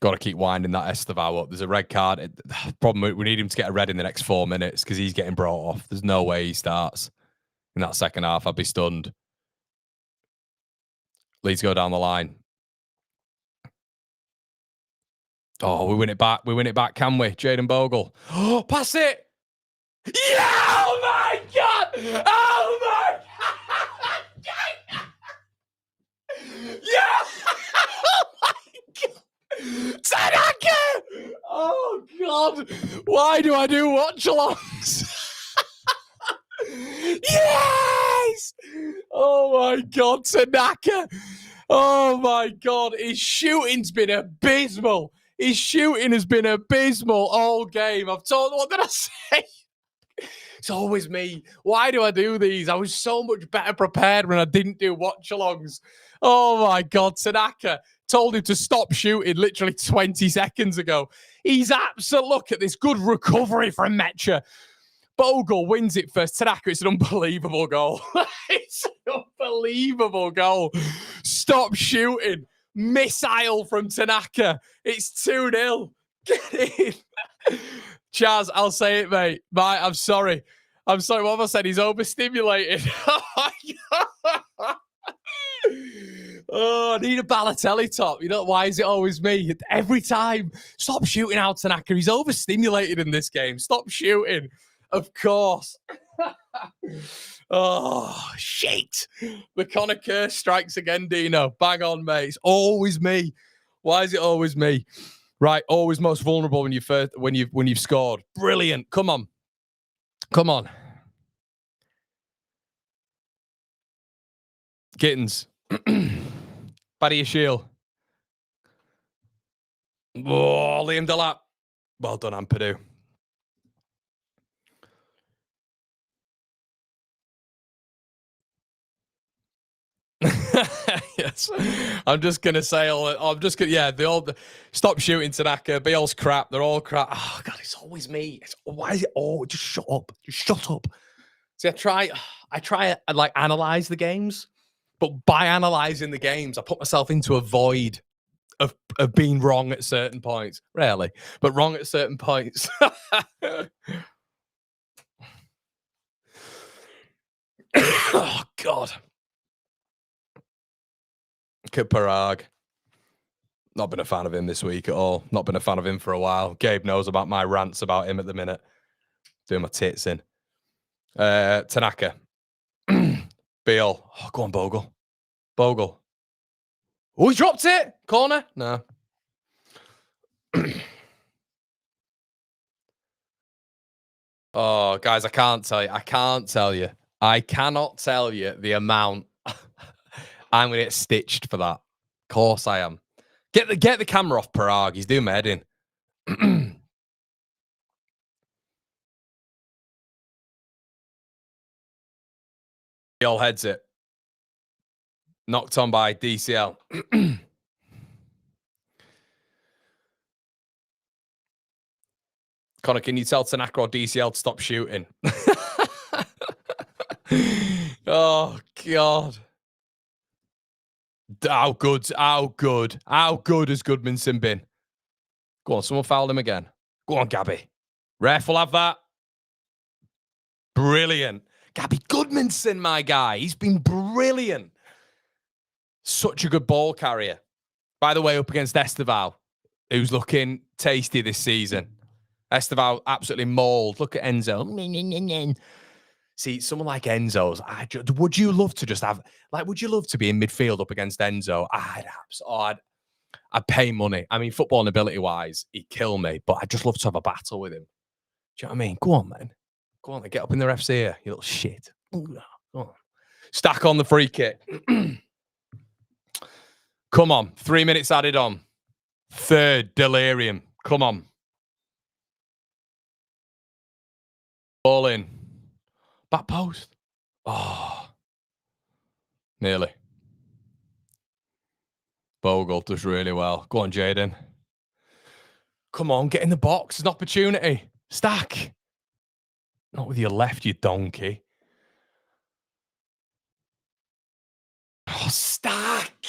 Got to keep winding that Esteval up. There's a red card. Problem, we need him to get a red in the next 4 minutes because he's getting brought off. There's no way he starts in that second half. I'd be stunned. Leeds go down the line. Oh, we win it back. We win it back, can we? Jaden Bogle. Oh, pass it. Yeah! Oh, my God! Oh, my God! Yeah! Oh, my God! Tanaka! Oh, God. Why do I do watchalongs? Yes! Oh, my God, Tanaka. Oh, my God. His shooting's been abysmal. His shooting has been abysmal all game. I've told, what did I say? It's always me. Why do I do these? I was so much better prepared when I didn't do watch-alongs. Oh, my God. Tanaka told him to stop shooting literally 20 seconds ago. He's absolute. Look at this good recovery from Mecha. Bogle wins it first. Tanaka, it's an unbelievable goal. It's an unbelievable goal. Stop shooting. Missile from Tanaka. It's 2-0. Get in. Chaz, I'll say it, mate. Mate, I'm sorry. I'm sorry. What have I said? He's overstimulated. Oh, my God. Oh, I need a Balotelli top. You know, why is it always me? Every time. Stop shooting out Tanaka. He's overstimulated in this game. Stop shooting. Of course. Oh, shit. The Connor curse strikes again, Dino. Bang on, mate. It's always me. Why is it always me? Right, always most vulnerable when you've scored. Brilliant. Come on. Come on. Gittins. Paddy Shield. Oh, Liam Delap. Well done, Ampadu. Yes, I'm just gonna say they all stop shooting Tanaka. Beal's crap. They're all crap. Oh God, it's always me. Why is it all? Just shut up. Just shut up. See, I try and like analyze the games, but by analyzing the games, I put myself into a void of being wrong at certain points. Rarely, but wrong at certain points. Oh God. Parag. Not been a fan of him this week at all. Not been a fan of him for a while. Gabe knows about my rants about him at the minute. Doing my tits in. Tanaka. Beal. Oh, go on, Bogle. Bogle. Oh, he dropped it. Corner. No. Oh, guys, I can't tell you. I cannot tell you the amount I'm going to get stitched for that. Of course I am. Get the camera off Parag. He's doing my head in. He all heads it. Knocked on by DCL. Connor, can you tell Tanaka or DCL to stop shooting? Oh, God. How good has Goodmanson been? Go on, someone fouled him again. Go on, Gabby. Ref will have that. Brilliant. Gabby Goodmanson, my guy. He's been brilliant. Such a good ball carrier. By the way, up against Esteval, who's looking tasty this season. Esteval absolutely mauled. Look at Enzo. See, someone like Enzo's, would you love to just have, would you love to be in midfield up against Enzo? I'd pay money. I mean, football and ability-wise, he'd kill me, but I'd just love to have a battle with him. Do you know what I mean? Go on, man. Go on, get up in the ref's ear, you little shit. Go on. Stack on the free kick. Come on. 3 minutes added on. Third, delirium. Come on. All in. Back post. Oh. Nearly. Bogle does really well. Go on, Jaden. Come on, get in the box. It's an opportunity. Stack. Not with your left, you donkey. Oh, Stack.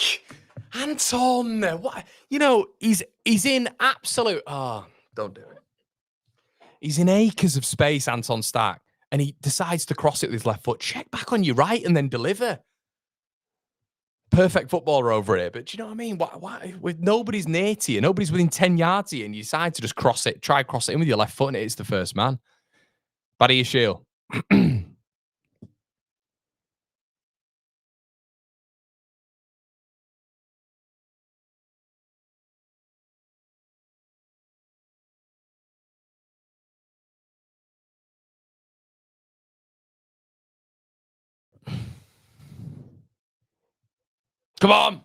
Anton. What? You know, he's in absolute... Oh, don't do it. He's in acres of space, Anton Stack. And he decides to cross it with his left foot. Check back on your right and then deliver. Perfect footballer over here. But do you know what I mean? Why, with nobody's near to you, nobody's within 10 yards of you, and you decide to just cross it, try cross it in with your left foot, and it's the first man. Paddy Shield. Come on.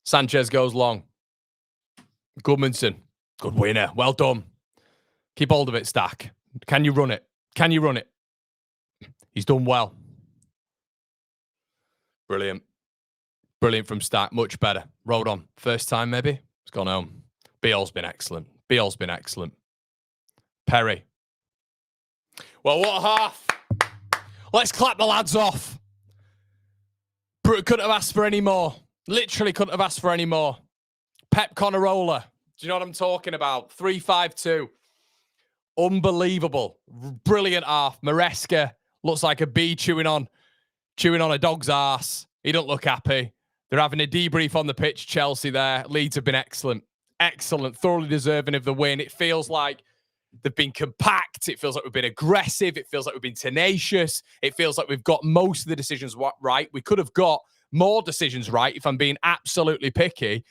Sanchez goes long. Goodmanson. Good winner. Well done. Keep hold of it, Stack. Can you run it? Can you run it? He's done well. Brilliant. Brilliant from Stack. Much better. Rolled on. First time, maybe. It's gone home. Beale's been excellent. Beale's been excellent. Perry. Well, what a half. Let's clap the lads off. Couldn't have asked for any more. Literally couldn't have asked for any more. Pep Conarola. Do you know what I'm talking about? 3-5-2. Unbelievable. Brilliant half. Maresca looks like a bee chewing on a dog's arse. He don't look happy. They're having a debrief on the pitch, Chelsea there. Leeds have been excellent. Excellent. Thoroughly deserving of the win. It feels like they've been compact. It feels like we've been aggressive. It feels like we've been tenacious. It feels like we've got most of the decisions right. We could have got more decisions right if I'm being absolutely picky.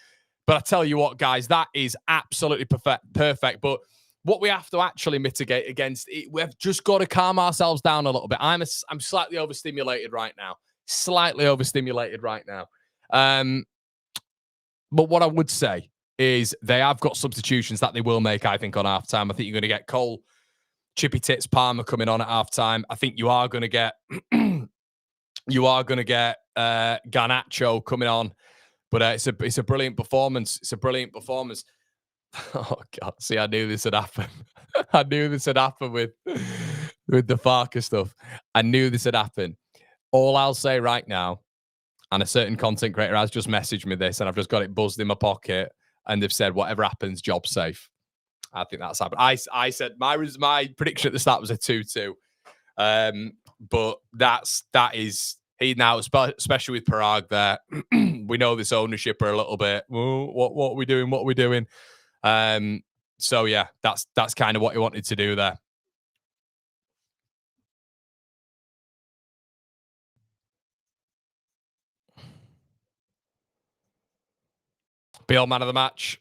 But I tell you what, guys, that is absolutely perfect. But what we have to actually mitigate against it, we've just got to calm ourselves down a little bit. I'm slightly overstimulated right now. But what I would say is they have got substitutions that they will make, I think, on halftime. I think you're going to get Cole, Chippy Tits, Palmer coming on at halftime. I think you are going to get Garnacho coming on. But it's a brilliant performance. It's a brilliant performance. Oh God! See, I knew this would happen. I knew this would happen with the Farker stuff. I knew this would happen. All I'll say right now, and a certain content creator has just messaged me this, and I've just got it buzzed in my pocket, and they've said, "Whatever happens, job safe." I think that's happened. I said my prediction at the start was a 2-2, but that is. He now, especially with Parag there, we know this ownership are a little bit, what are we doing? What are we doing? So, yeah, that's kind of what he wanted to do there. Beale man of the match.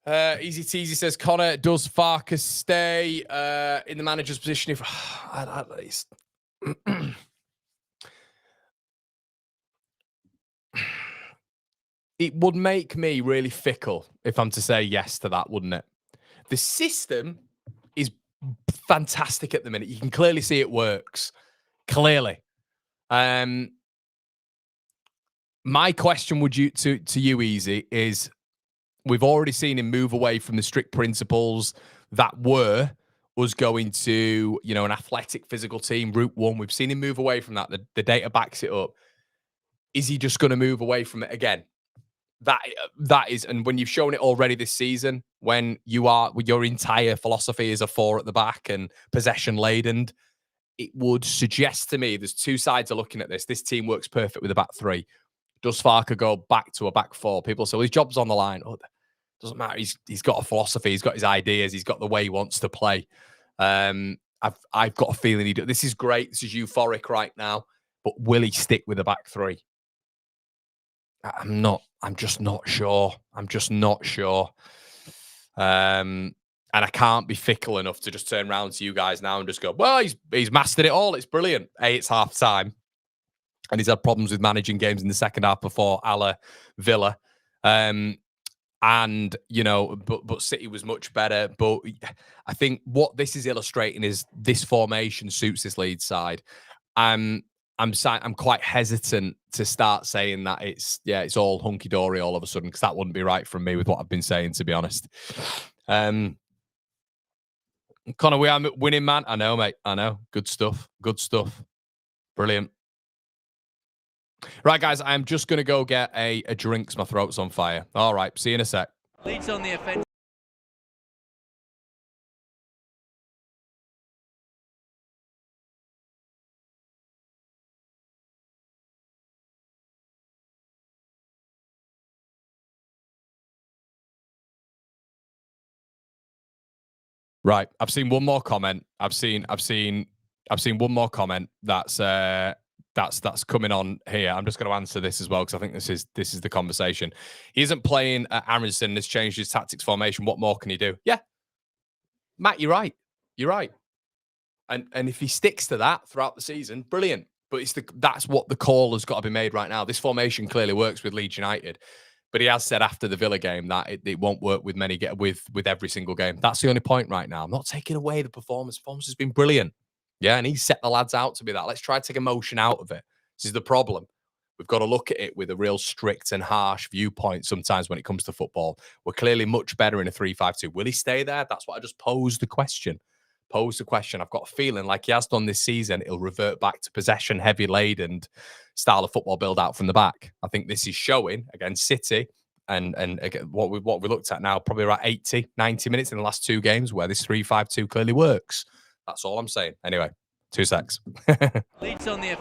Easy Teasy says, Connor, does Farkas stay in the manager's position? If it would make me really fickle if I'm to say yes to that, wouldn't it? The system is fantastic at the minute. You can clearly see it works. Clearly. My question to you, Easy, is we've already seen him move away from the strict principles that were us going to, an athletic physical team, route one. We've seen him move away from that. The data backs it up. Is he just going to move away from it again? That is, and when you've shown it already this season, when your entire philosophy is a 4 at the back and possession laden, it would suggest to me there's two sides of looking at this. This team works perfect with a back 3. Does Farker go back to a back 4? People say, well, his job's on the line. Oh, doesn't matter. He's got a philosophy. He's got his ideas. He's got the way he wants to play. I've got a feeling this is great. This is euphoric right now. But will he stick with the back 3? I'm just not sure. And I can't be fickle enough to just turn around to you guys now and just go, well, he's mastered it all. It's brilliant. It's half time. And he's had problems with managing games in the second half before, a la Villa. And, you know, but City was much better. But I think what this is illustrating is this formation suits this Leeds side. I'm quite hesitant to start saying that it's all hunky dory all of a sudden, because that wouldn't be right from me with what I've been saying, to be honest. Connor, we are winning, man. I know, mate. I know. Good stuff. Good stuff. Brilliant. Right, guys, I'm just going to go get a drink because my throat's on fire. All right. See you in a sec. Leeds on the offensive. Right. I've seen one more comment. I've seen one more comment that's coming on here. I'm just going to answer this as well, because I think this is the conversation. He isn't playing at Aronson. Has changed his tactics formation. What more can he do? Yeah, Matt, you're right. You're right. And if he sticks to that throughout the season, brilliant. But that's what the call has got to be made right now. This formation clearly works with Leeds United, but he has said after the Villa game that it won't work with with every single game. That's the only point right now. I'm not taking away the performance. Performance has been brilliant. Yeah, and he set the lads out to be that. Let's try to take emotion out of it. This is the problem. We've got to look at it with a real strict and harsh viewpoint sometimes when it comes to football. We're clearly much better in a 3-5-2. Will he stay there? That's what I just posed the question. I've got a feeling, like he has done this season, he'll revert back to possession, heavy laden style of football build out from the back. I think this is showing against City and again, what we looked at now, probably around 80, 90 minutes in the last two games where this 3-5-2 clearly works. That's all I'm saying. Anyway, 2 secs. Leeds on the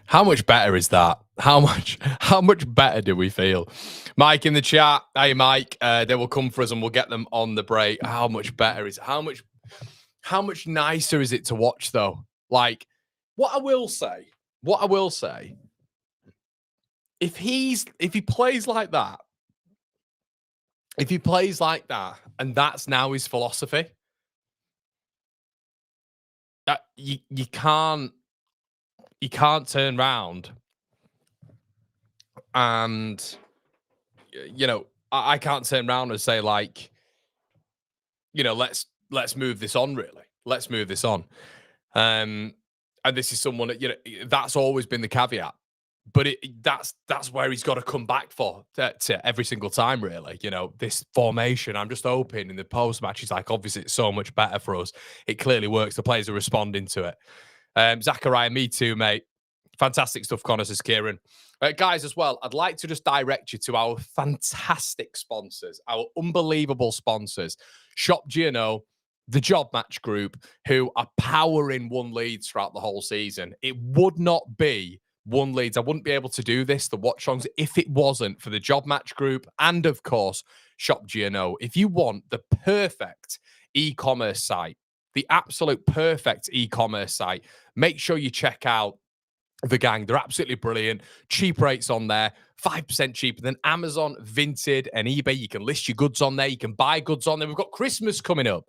How much better is that? How much better do we feel? Mike in the chat. Hey, Mike. They will come for us and we'll get them on the break. How much better is how much nicer is it to watch though? Like, what I will say, if he plays like that, and that's now his philosophy, that you can't turn round and I can't turn around and say like, let's move this on. Really, let's move this on. And this is someone that that's always been the caveat. But that's where he's got to come back to every single time, really. This formation, I'm just hoping in the post-match, he's like, obviously, it's so much better for us. It clearly works. The players are responding to it. Zachariah, me too, mate. Fantastic stuff, Connor, says Kieran. Guys, as well, I'd like to just direct you to our fantastic sponsors, our unbelievable sponsors, Shop G&O, the Job Match Group, who are powering One Leeds throughout the whole season. It would not be One Leeds. I wouldn't be able to do this, the Watchalongs, if it wasn't for the Job Match Group and, of course, Shop G&O. If you want the perfect e-commerce site, the absolute perfect e-commerce site, make sure you check out the gang. They're absolutely brilliant. Cheap rates on there, 5% cheaper than Amazon, Vinted, and eBay. You can list your goods on there. You can buy goods on there. We've got Christmas coming up.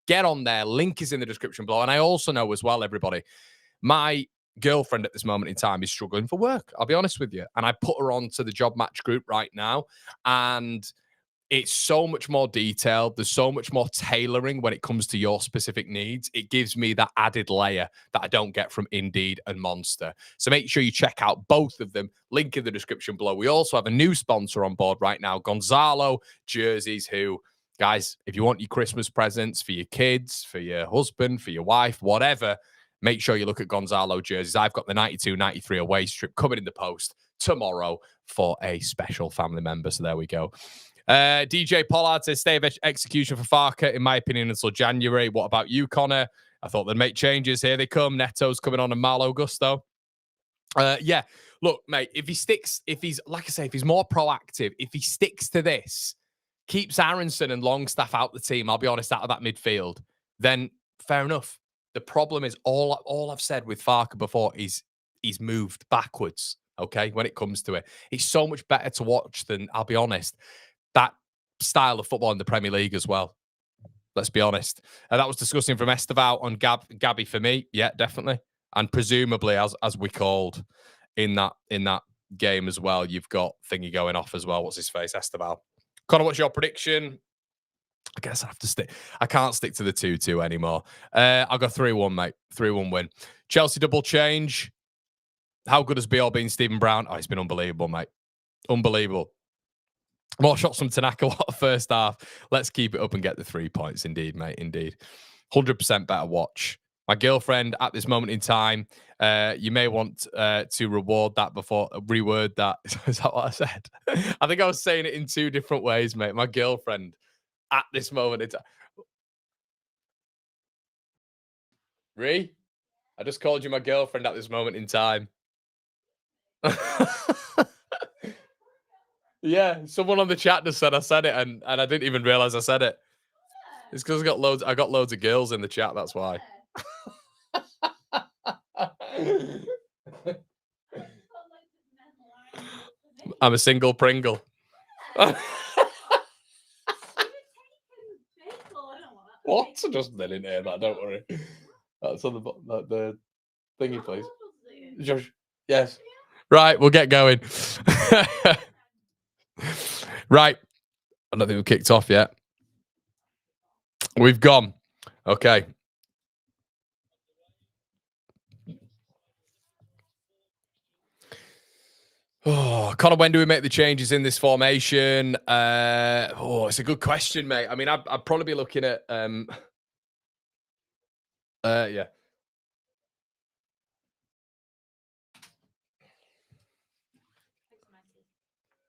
Get on there. Link is in the description below. And I also know as well, everybody, my girlfriend at this moment in time is struggling for work. I'll be honest with you. And I put her on to the Job Match Group right now. And it's so much more detailed. There's so much more tailoring when it comes to your specific needs. It gives me that added layer that I don't get from Indeed and Monster. So make sure you check out both of them. Link in the description below. We also have a new sponsor on board right now, Gonzalo Jerseys, who, guys, if you want your Christmas presents for your kids, for your husband, for your wife, whatever, make sure you look at Gonzalo Jerseys. I've got the 92-93 away strip coming in the post tomorrow for a special family member. So there we go. DJ Pollard says, stay of execution for Farker, in my opinion, until January. What about you, Connor? I thought they'd make changes. Here they come. Neto's coming on and Malo Gusto. Yeah, look, mate, if he's more proactive, if he sticks to this, keeps Aronson and Longstaff out the team, I'll be honest, out of that midfield, then fair enough. The problem is all I've said with Farker before is he's moved backwards, okay, when it comes to it. It's so much better to watch than, I'll be honest, that style of football in the Premier League as well. Let's be honest. That was disgusting from Esteval on Gabby for me. Yeah, definitely. And presumably, as we called in that game as well, you've got thingy going off as well. What's his face? Esteval. Connor, what's your prediction? I guess I have to stick. I can't stick to the 2-2 anymore. I'll go 3-1, mate. 3-1 win. Chelsea double change. How good has BR been, Stephen Brown? Oh, it's been unbelievable, mate. Unbelievable. More shots from Tanaka. What a first half. Let's keep it up and get the 3 points. Indeed, mate. Indeed. 100% better watch. My girlfriend at this moment in time, you may want to reword that before, reword that. Is that what I said? I think I was saying it in two different ways, mate. My girlfriend at this moment in time. Ree? I just called you my girlfriend at this moment in time. Yeah, someone on the chat just said I said it, and I didn't even realize I said it. It's because I got loads of girls in the chat. That's why. I'm a single Pringle. What? I just didn't hear that. Don't worry. That's on the thingy, please. Josh. Yes. Right, we'll get going. Right. I don't think we've kicked off yet. We've gone. Okay. Oh, Connor, when do we make the changes in this formation? It's a good question, mate. I mean, I'd probably be looking at yeah.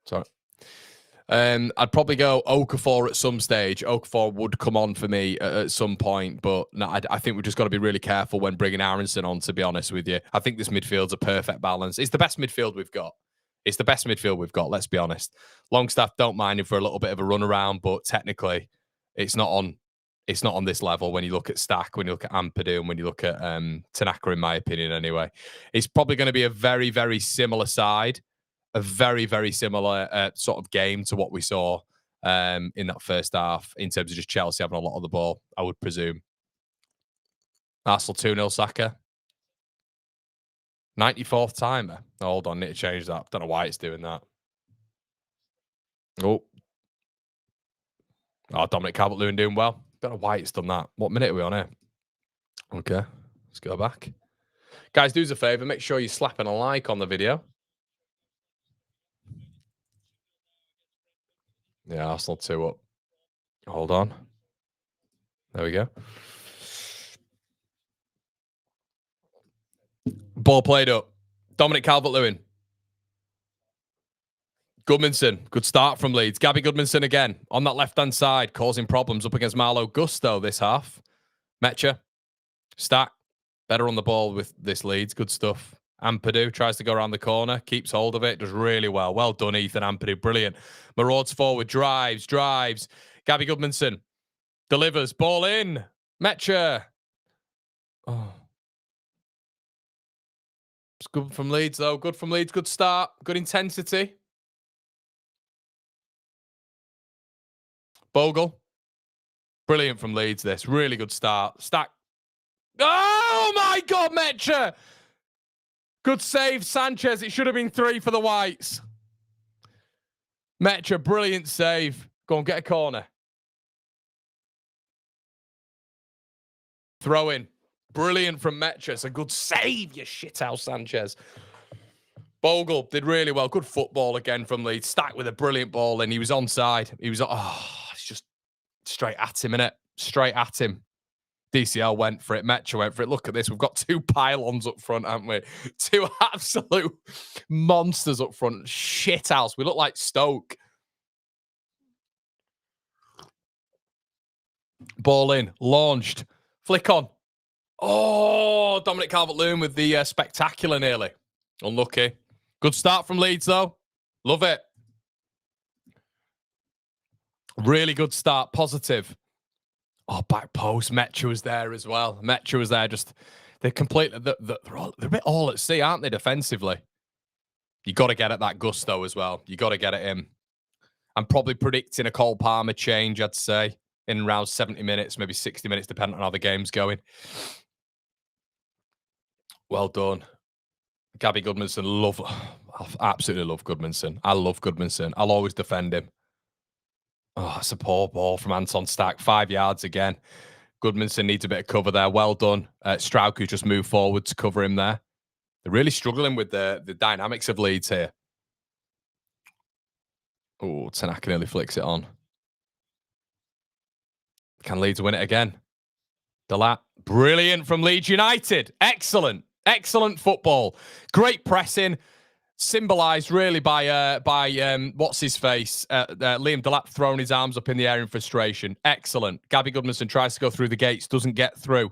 Sorry. I'd probably go Okafor at some stage. Okafor would come on for me at some point, but no, I think we've just got to be really careful when bringing Aronson on, to be honest with you. I think this midfield's a perfect balance. It's the best midfield we've got. It's the best midfield we've got, let's be honest. Longstaff, don't mind him for a little bit of a run around, but technically it's not on this level when you look at Stack, when you look at Ampadu, and when you look at Tanaka, in my opinion, anyway. It's probably going to be a very, very similar side, a very, very similar sort of game to what we saw in that first half in terms of just Chelsea having a lot of the ball, I would presume. Arsenal 2-0 Saka. 94th timer. Oh, hold on, need to change that. Don't know why it's doing that. Oh, Dominic Calvert-Lewin doing well. Don't know why it's done that. What minute are we on here? Okay, let's go back. Guys, do us a favour. Make sure you're slapping a like on the video. Yeah, Arsenal 2 up. Hold on. There we go. Ball played up. Dominic Calvert-Lewin. Goodmanson. Good start from Leeds. Gabby Goodmanson again on that left-hand side, causing problems up against Marlo Gusto this half. Mecha. Stack. Better on the ball with this Leeds. Good stuff. Ampadu tries to go around the corner. Keeps hold of it. Does really well. Well done, Ethan Ampadu. Brilliant. Marauds forward. Drives. Gabby Goodmanson. Delivers. Ball in. Mecha. Oh. It's good from Leeds, though. Good from Leeds. Good start. Good intensity. Bogle. Brilliant from Leeds, this. Really good start. Stack. Oh, my God, Mecha. Good save, Sanchez. It should have been 3 for the Whites. Mecha, brilliant save. Go on, get a corner. Throw in. Brilliant from Mecha. It's a good save, you shithouse Sanchez. Bogle did really well. Good football again from Leeds. Stack with a brilliant ball, and he was onside. He was, it's just straight at him, innit? Straight at him. DCL went for it. Mecha went for it. Look at this. We've got 2 pylons up front, haven't we? 2 absolute monsters up front. Shithouse. We look like Stoke. Ball in. Launched. Flick on. Oh, Dominic Calvert-Lewin with the spectacular nearly. Unlucky. Good start from Leeds, though. Love it. Really good start. Positive. Oh, back post. Mecha was there as well. Mecha was there. Just, they're completely, they're a bit all at sea, aren't they, defensively? You got to get at that gusto as well. You got to get it in. I'm probably predicting a Cole Palmer change, I'd say, in around 70 minutes, maybe 60 minutes, depending on how the game's going. Well done. Gabby Goodmanson, I absolutely love Goodmanson. I love Goodmanson. I'll always defend him. Oh, that's a poor ball from Anton Stack. 5 yards again. Goodmanson needs a bit of cover there. Well done. Strauch, who just moved forward to cover him there. They're really struggling with the dynamics of Leeds here. Oh, Tanaka nearly flicks it on. Can Leeds win it again? Delat. Brilliant from Leeds United. Excellent. Excellent football. Great pressing. Symbolised really by what's his face? Liam Delap throwing his arms up in the air in frustration. Excellent. Gabby Goodmanson tries to go through the gates, doesn't get through.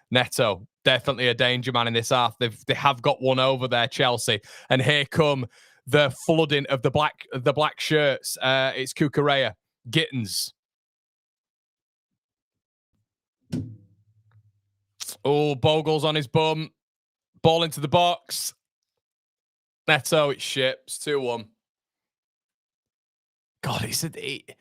Neto, definitely a danger man in this half. They have got one over there, Chelsea. And here come the flooding of the black shirts. It's Cucurella. Gittins. Oh, Bogle's on his bum. Ball into the box. Neto, it ships 2-1. God, it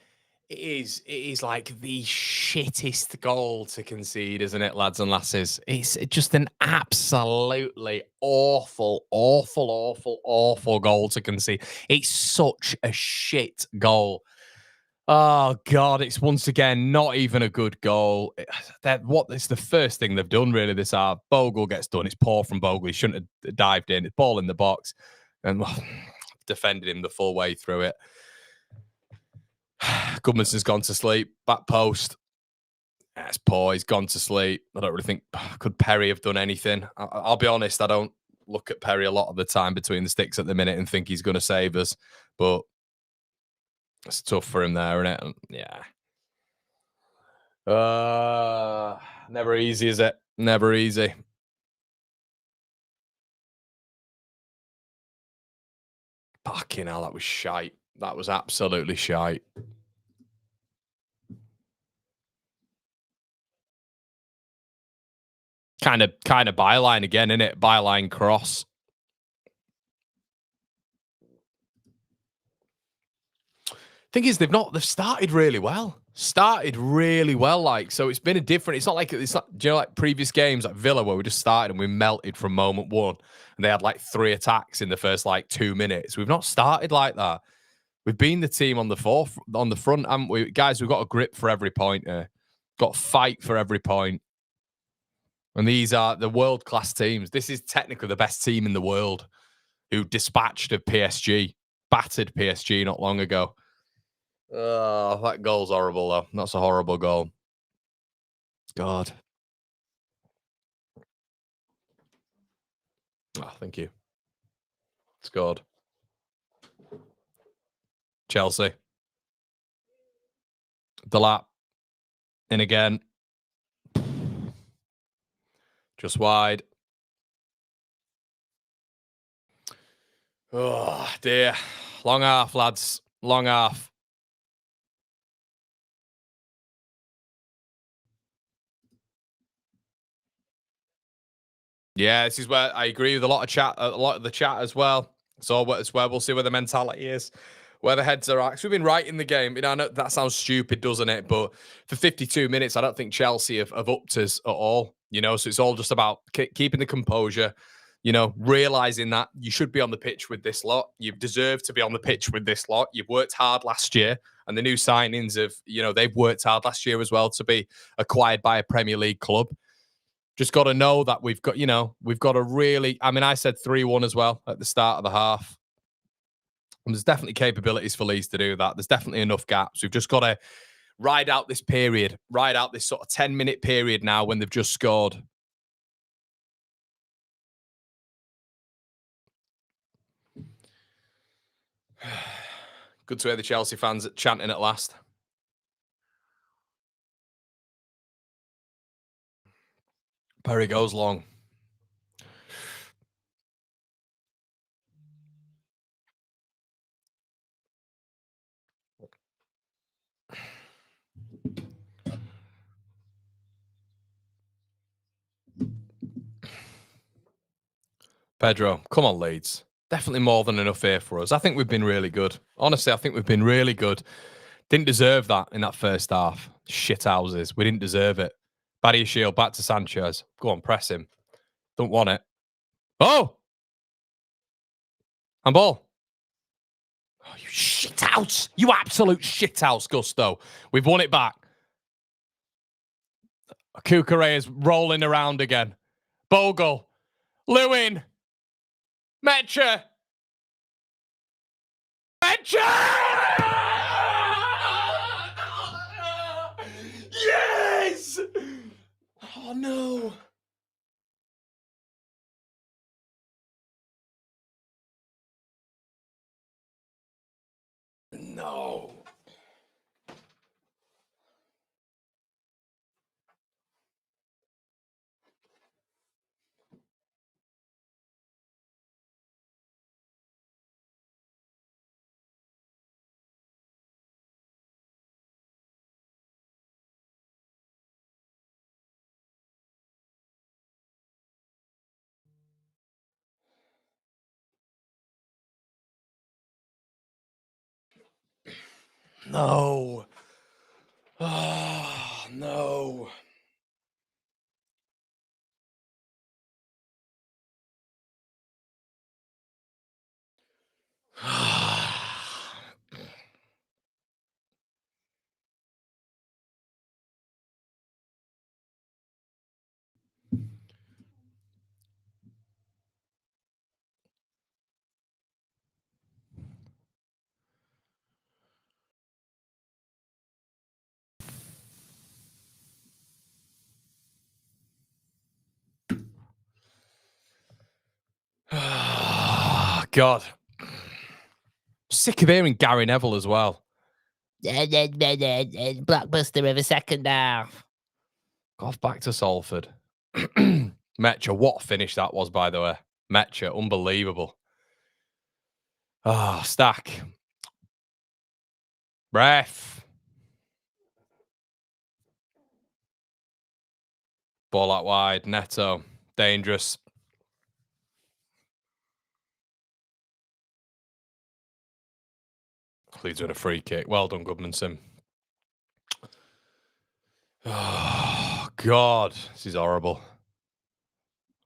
is like the shittest goal to concede, isn't it, lads and lasses? It's just an absolutely awful goal to concede. It's such a shit goal. Oh, God, it's once again not even a good goal. It's the first thing they've done, really, this half. Bogle gets done. It's poor from Bogle. He shouldn't have dived in. It's ball in the box. And defended him the full way through it. Goodmanson's gone to sleep. Back post. That's poor. He's gone to sleep. I don't really think... Could Perry have done anything? I'll be honest, I don't look at Perry a lot of the time between the sticks at the minute and think he's going to save us. But It's tough for him there, isn't it? Yeah. Never easy, is it? Never easy. Fucking hell, that was shite. That was absolutely shite. Kind of byline again, innit? Byline cross. Thing is, they've started really well. Like, so it's been a different, it's not, do you know, like previous games like Villa where we just started and we melted from moment one and they had like 3 attacks in the first like 2 minutes. We've not started like that. We've been the team on the front, haven't we? Guys, we've got a grip for every point here. Got to fight for every point. And these are the world-class teams. This is technically the best team in the world who dispatched of PSG, battered PSG not long ago. Oh, that goal's horrible, though. That's a horrible goal. God. Oh, thank you. Scored. Chelsea. The lap. In again. Just wide. Oh, dear. Long half, lads. Long half. Yeah, this is where I agree with a lot of the chat as well. So it's where we'll see where the mentality is, where the heads are at. 'Cause we've been right in the game. You know, I know that sounds stupid, doesn't it? But for 52 minutes, I don't think Chelsea have upped us at all. You know, so it's all just about keeping the composure, you know, realizing that you should be on the pitch with this lot. You've deserved to be on the pitch with this lot. You've worked hard last year. And the new signings of, you know, they've worked hard last year as well to be acquired by a Premier League club. Just got to know that we've got, you know, we've got to really, I mean, I said 3-1 as well at the start of the half. And there's definitely capabilities for Leeds to do that. There's definitely enough gaps. We've just got to ride out this period, ride out this sort of 10-minute period now when they've just scored. Good to hear the Chelsea fans chanting at last. Perry goes long. Pedro, come on, Leeds. Definitely more than enough here for us. I think we've been really good. Honestly, I think we've been really good. Didn't deserve that in that first half. Shit houses. We didn't deserve it. Badia Shield back to Sanchez. Go on, press him. Don't want it. Oh! And ball. Oh, you shithouse. You absolute shithouse, Gusto. We've won it back. Kukure is rolling around again. Bogle. Lewin. Mecha. Yes! Oh, no. No. No. Oh, no. God. Sick of hearing Gary Neville as well. Blockbuster of a second half. Off back to Salford. Metcha, what a finish that was, by the way. Metcha, unbelievable. Ah, Stack. Ref. Ball out wide. Neto. Dangerous. Leeds with a free kick. Well done, Goodmanson. Oh, God. This is horrible.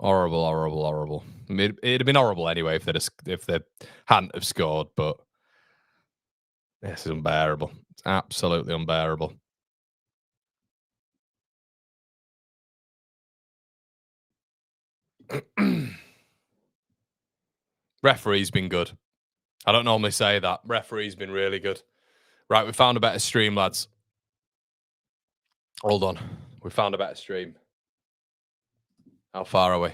Horrible, horrible, horrible. I mean, it'd have been horrible anyway if they hadn't have scored, but this is unbearable. It's absolutely unbearable. Referee's been good. I don't normally say that. Referee's been really good. Right, we found a better stream, lads. Hold on. We found a better stream. How far are we?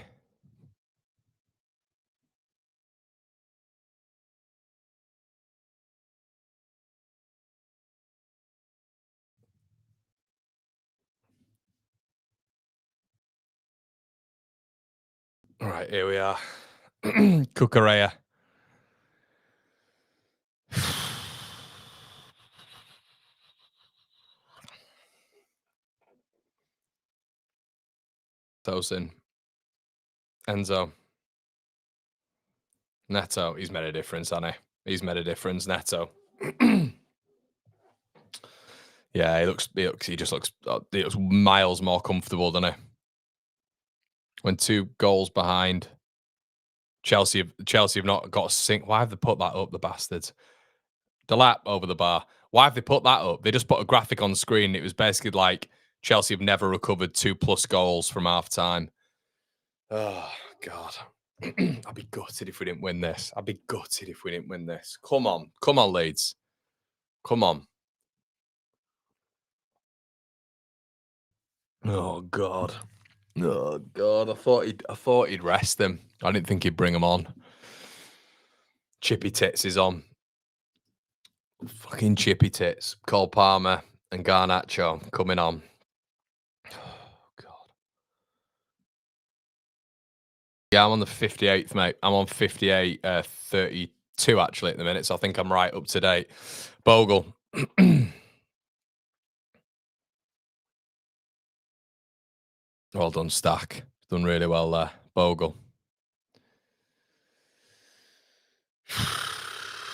All right, here we are. Cucurella. Tosin. Enzo. Neto. He's made a difference, hasn't he? He's made a difference, Neto. Yeah, he looks miles more comfortable, doesn't he? When 2 goals behind, Chelsea have not got a sink. Why have they put that up, the bastards? Delap over the bar. Why have they put that up? They just put a graphic on screen. It was basically like Chelsea have never recovered 2+ goals from half time. Oh, God. I'd be gutted if we didn't win this. I'd be gutted if we didn't win this. Come on. Come on, Leeds. Come on. Oh, God. Oh, God. I thought he'd rest him. I didn't think he'd bring him on. Chippy Tits is on. Fucking Chippy Tits. Cole Palmer and Garnacho coming on. Oh, God. Yeah, I'm on the 58th, mate. I'm on 58, 32 actually at the minute, so I think I'm right up to date. Bogle. Well done, Stack. Done really well there. Bogle.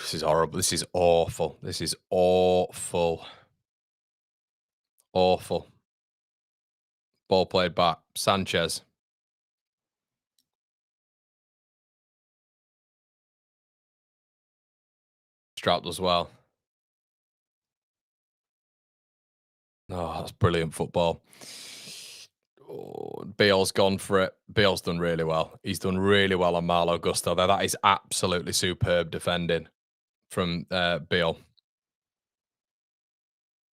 This is horrible. This is awful. This is awful. Awful. Ball played back. Sanchez. Strapped as well. Oh, that's brilliant football. Oh, Beale's gone for it. Beale's done really well. He's done really well on Marlo Gusto there. That is absolutely superb defending from Beale.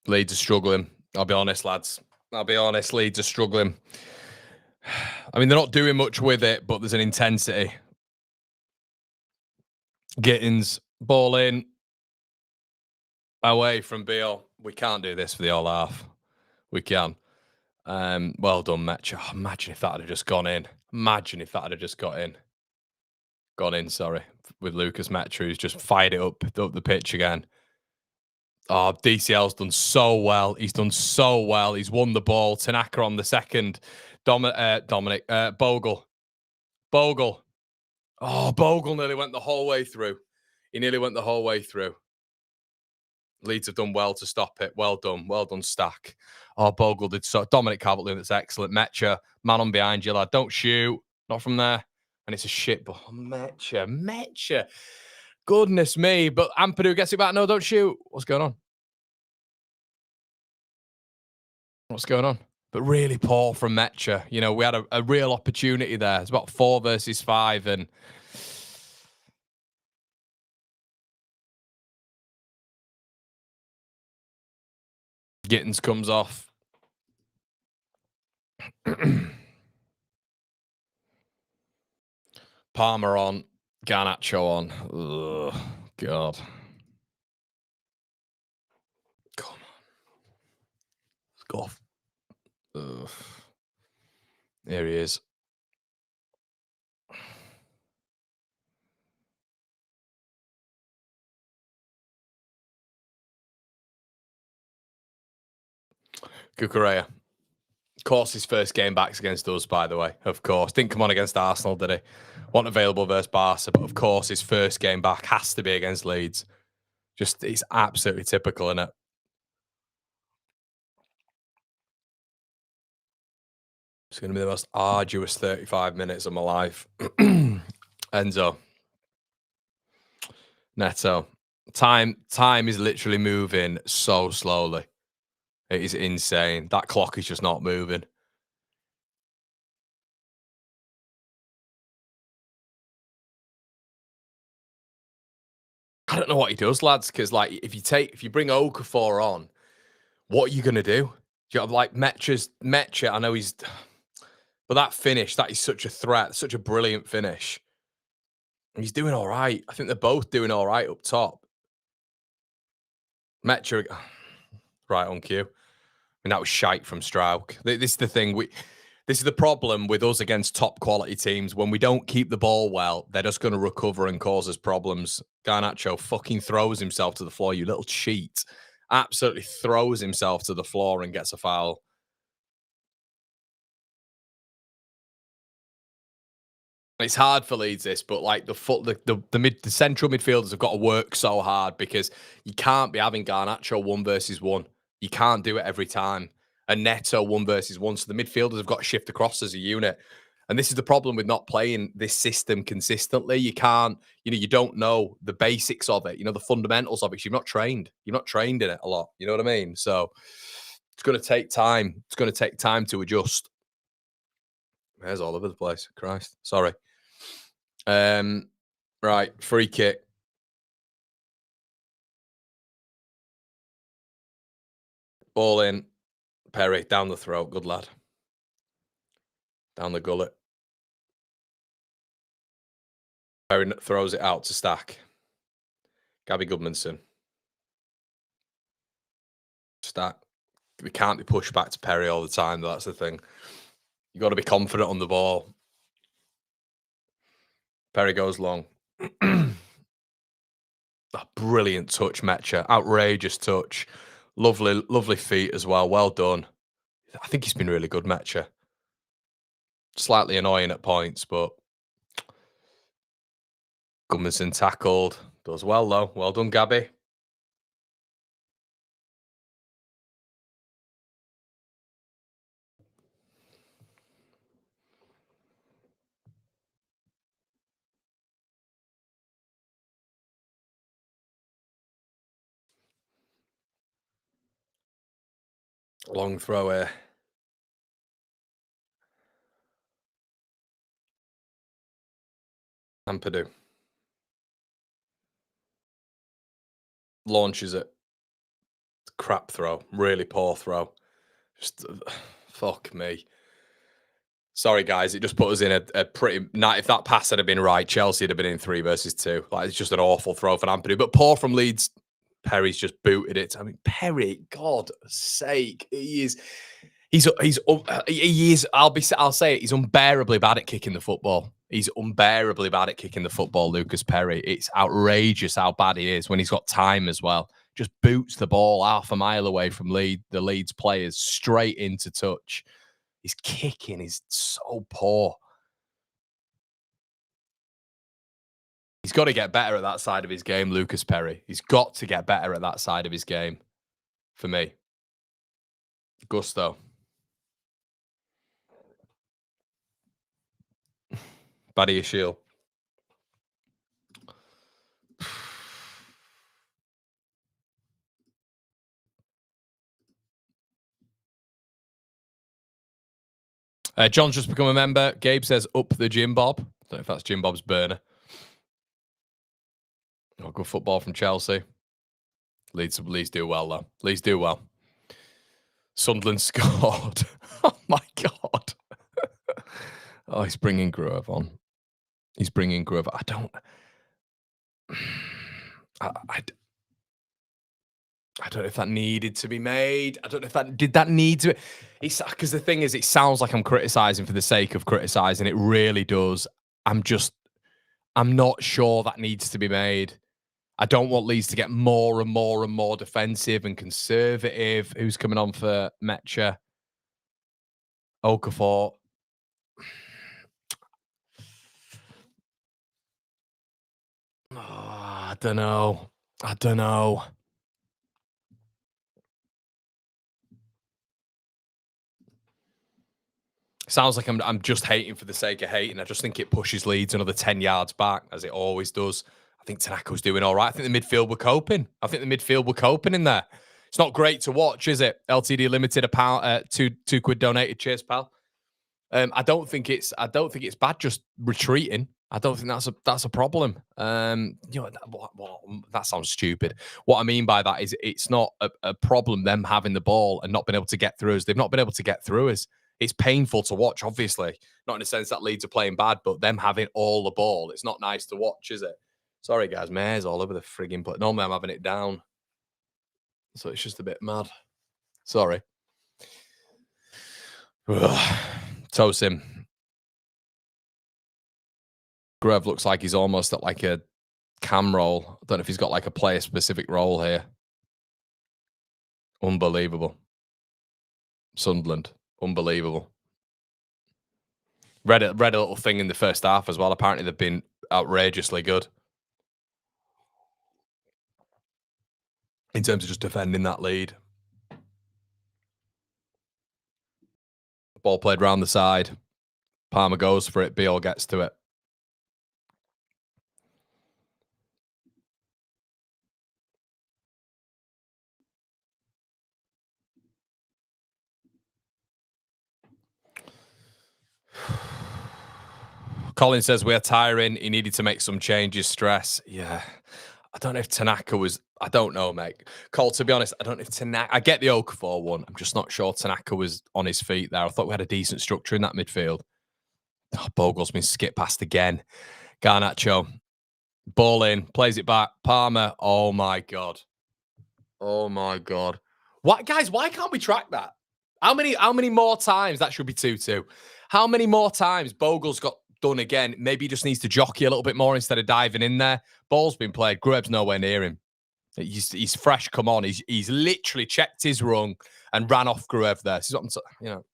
Leeds are struggling. I'll be honest, lads. I'll be honest. Leeds are struggling. I mean, they're not doing much with it, but there's an intensity. Gittins, ball in. Away from Beale. We can't do this for the whole half. We can. Well done, Metcha. Oh, imagine if that had just gone in. Imagine if that had just got in. Gone in, sorry. With Lucas Metcha, who's just fired it up the pitch again. Oh, DCL's done so well. He's done so well. He's won the ball. Tanaka on the second. Dominic. Bogle. Bogle. Oh, Bogle nearly went the whole way through. He nearly went the whole way through. Leeds have done well to stop it. Well done. Well done, Stack. Oh, Bogle did so. Dominic Calvert-Lewin, that's excellent. Metcha, man on behind you, lad. Don't shoot. Not from there. And it's a shit ball. Metcha. Goodness me. But Ampadu gets it back. No, don't shoot. What's going on? What's going on? But really poor from Metcha. You know, we had a real opportunity there. It's about 4 versus 5 and... Gittins comes off. Palmer on. Garnacho on. Ugh, God. Golf. Ugh. Here he is. Cucurella. Of course, his first game back's against us, by the way. Of course. Didn't come on against Arsenal, did he? Wasn't available versus Barca, but of course, his first game back has to be against Leeds. Just, it's absolutely typical, isn't it? It's going to be the most arduous 35 minutes of my life. Enzo. Neto. Time is literally moving so slowly. It is insane. That clock is just not moving. I don't know what he does, lads, because like if you bring Okafor on, what are you gonna do? Do you have like Mecha? I know he's, but that finish, that is such a threat, such a brilliant finish. He's doing all right. I think they're both doing all right up top. Mecha, right on cue. I mean, that was shite from Strauch. This is the thing. This is the problem with us against top quality teams. When we don't keep the ball well, they're just going to recover and cause us problems. Garnacho fucking throws himself to the floor, you little cheat. Absolutely throws himself to the floor and gets a foul. It's hard for Leeds, this, but like the central midfielders have got to work so hard because you can't be having Garnacho 1v1. You can't do it every time. And Neto 1v1. So the midfielders have got to shift across as a unit. And this is the problem with not playing this system consistently. You can't, you don't know the basics of it, the fundamentals of it. You've not trained. You're not trained in it a lot. You know what I mean? So it's going to take time. It's going to take time to adjust. There's all over the place. Christ. Sorry. Right. Free kick. Ball in. Perry down the throat. Good lad. Down the gullet. Perry throws it out to Stack. Gabby Goodmanson. Stack. We can't be pushed back to Perry all the time. That's the thing. You got to be confident on the ball. Perry goes long. A brilliant touch, Mecha. Outrageous touch. Lovely, lovely feet as well. Well done. I think he's been really good, Mecha. Slightly annoying at points, but Goodmanson tackled. Does well, though. Well done, Gabby. Long throw here. Ampadu. Launches it. Crap throw. Really poor throw. Just fuck me. Sorry, guys. It just put us in a pretty... If that pass had been right, Chelsea would have been in 3 versus 2. Like, it's just an awful throw for Ampadu. But poor from Leeds. Perry's just booted it. I mean, Perry, God's sake, he is. I'll say it. He's unbearably bad at kicking the football. He's unbearably bad at kicking the football, Lucas Perry. It's outrageous how bad he is when he's got time as well. Just boots the ball half a mile away from the Leeds players straight into touch. His kicking is so poor. He's got to get better at that side of his game, Lucas Perry. He's got to get better at that side of his game, for me. Gusto. Badiashile. John's just become a member. Gabe says, up the Jim Bob. I don't know if that's Jim Bob's burner. Oh, good football from Chelsea. Leeds do well, though. Leeds do well. Sunderland scored. Oh, my God. Oh, he's bringing Gruev on. He's bringing Gruev. I don't... I don't know if that needed to be made. I don't know if that did that need to. It's because the thing is, it sounds like I'm criticizing for the sake of criticizing. It really does. I'm not sure that needs to be made. I don't want Leeds to get more and more and more defensive and conservative. Who's coming on for Metcha? Okafor. Oh, I don't know. I don't know. Sounds like I'm just hating for the sake of hating. I just think it pushes Leeds another 10 yards back, as it always does. I think Tanaka's doing all right. I think the midfield were coping. In there. It's not great to watch, is it? LTD limited, £2 donated. Cheers, pal. I don't think it's bad just retreating. I don't think that's a problem. That sounds stupid. What I mean by that is it's not a problem them having the ball and not being able to get through us. They've not been able to get through us. It's painful to watch, obviously. Not in the sense that Leeds are playing bad, but them having all the ball, it's not nice to watch, is it? Sorry, guys. My hair's all over the frigging place. Normally I'm having it down. So it's just a bit mad. Sorry. Tosin. Gruev looks like he's almost at like a cam role. I don't know if he's got like a player-specific role here. Unbelievable. Sunderland. Unbelievable. Read a little thing in the first half as well. Apparently they've been outrageously good in terms of just defending that lead. Ball played round the side. Palmer goes for it. Beal gets to it. Colin says we're tiring. He needed to make some changes. Stress. Yeah. I don't know if Tanaka was. I don't know, mate. Cole, to be honest, I don't know if Tanaka. I get the Okafor one. I'm just not sure Tanaka was on his feet there. I thought we had a decent structure in that midfield. Oh, Bogle's been skipped past again. Garnacho. Ball in. Plays it back. Palmer. Oh, my God. Oh, my God. What, guys, why can't we track that? How many more times? That should be 2-2. How many more times Bogle's got done again? Maybe he just needs to jockey a little bit more instead of diving in there. Ball's been played. Grueb's nowhere near him. He's fresh. Come on. He's literally checked his rung and ran off Gruev there. This is what I'm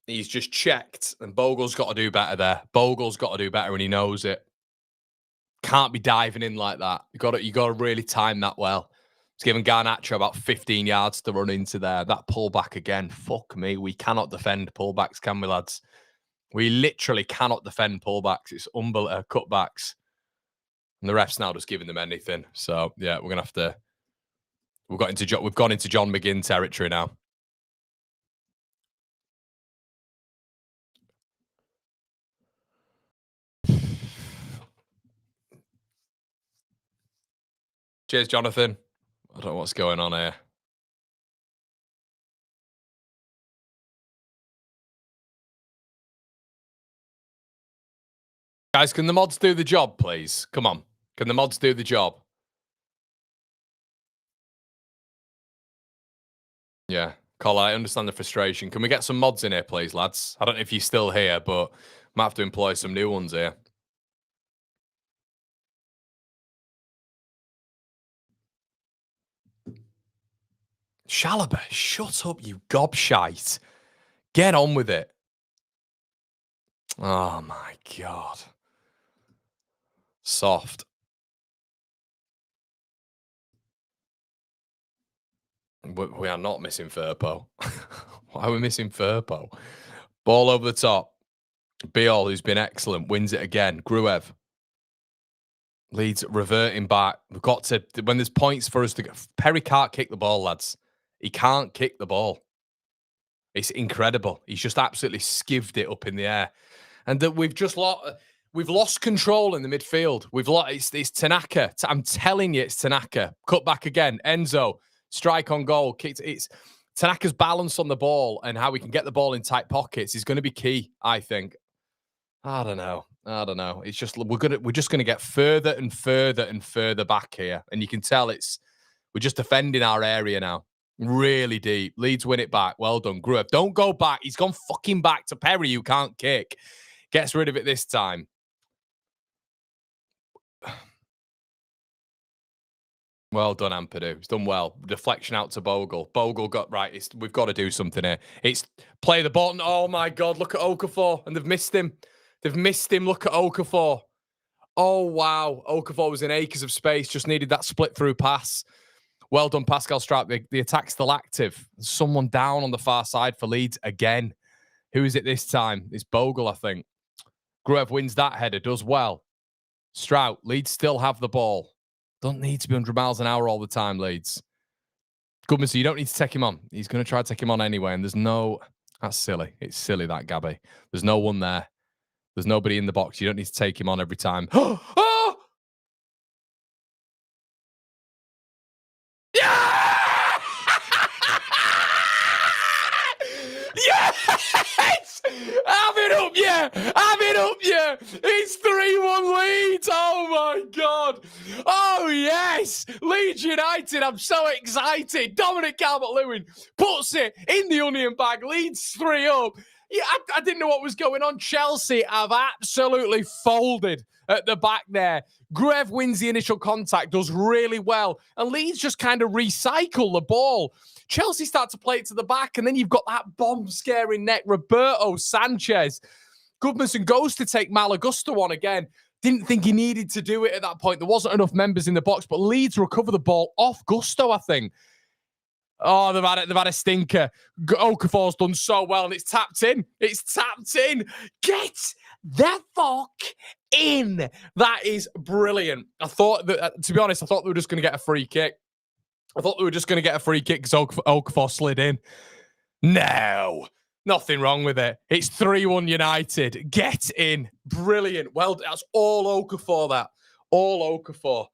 he's just checked, and Bogle's got to do better there. Bogle's got to do better, and he knows it. Can't be diving in like that. You got to really time that well. It's given Garnacho about 15 yards to run into there. That pullback again. Fuck me. We cannot defend pullbacks, can we, lads? We literally cannot defend pullbacks. It's unbelievable. Cutbacks. And the ref's now just giving them anything. So, yeah, we're going to have to... We've gone into John McGinn territory now. Cheers, Jonathan. I don't know what's going on here. Guys, can the mods do the job, please? Come on. Can the mods do the job? Yeah. Cole, I understand the frustration. Can we get some mods in here, please, lads? I don't know if you're still here, but might have to employ some new ones here. Chalobah, shut up, you gobshite. Get on with it. Oh, my God. Soft. We are not missing Firpo. Why are we missing Firpo? Ball over the top. Beal, who's been excellent, wins it again. Gruev. Leeds reverting back. We've got to, when there's points for us to go. Perry can't kick the ball, lads. He can't kick the ball. It's incredible. He's just absolutely skivved it up in the air. And that we've lost control in the midfield. It's Tanaka. I'm telling you, it's Tanaka. Cut back again. Enzo, strike on goal. It's Tanaka's balance on the ball and how we can get the ball in tight pockets is going to be key, I think. I don't know. It's just we're just going to get further and further and further back here, and you can tell it's We're just defending our area now. Really deep. Leeds win it back. Well done, Gruev. Don't go back. He's gone fucking back to Perry, who can't kick. Gets rid of it this time. Well done, Ampadu. He's done well. Deflection out to Bogle. Bogle got right. We've got to do something here. It's play the ball. Oh my God! Look at Okafor, and they've missed him. They've missed him. Look at Okafor. Oh wow! Okafor was in acres of space. Just needed that split through pass. Well done, Pascal Strout. The attack's still active. Someone down on the far side for Leeds again. Who is it this time? It's Bogle, I think. Gruev wins that header. Does well. Strout. Leeds still have the ball. Don't need to be 100 miles an hour all the time, Leeds. Goodman, so you don't need to take him on. He's going to try to take him on anyway, and there's no... That's silly. It's silly, that, Gabby. There's no one there. There's nobody in the box. You don't need to take him on every time. Oh! Yeah! Yes! Have it up, yeah! Have it up, yeah! It's 3-1 Leeds! Oh, my God! Oh, yes! Leeds United, I'm so excited! Dominic Calvert-Lewin puts it in the onion bag. Leeds 3 up. Yeah, I didn't know what was going on. Chelsea have absolutely folded at the back there. Gruev wins the initial contact, does really well. And Leeds just kind of recycle the ball. Chelsea start to play it to the back, and then you've got that bomb-scaring neck, Roberto Sanchez. Goodmanson goes to take Malagusta on again. Didn't think he needed to do it at that point. There wasn't enough members in the box, but Leeds recover the ball off Gusto, I think. Oh, they've had a stinker. Okafor's done so well, and it's tapped in. It's tapped in. Get the fuck in. That is brilliant. I thought that, to be honest, I thought they were just going to get a free kick. because Okafor slid in. No, nothing wrong with it. It's 3-1 United. Get in. Brilliant. Well, that's all Okafor, that. All Okafor.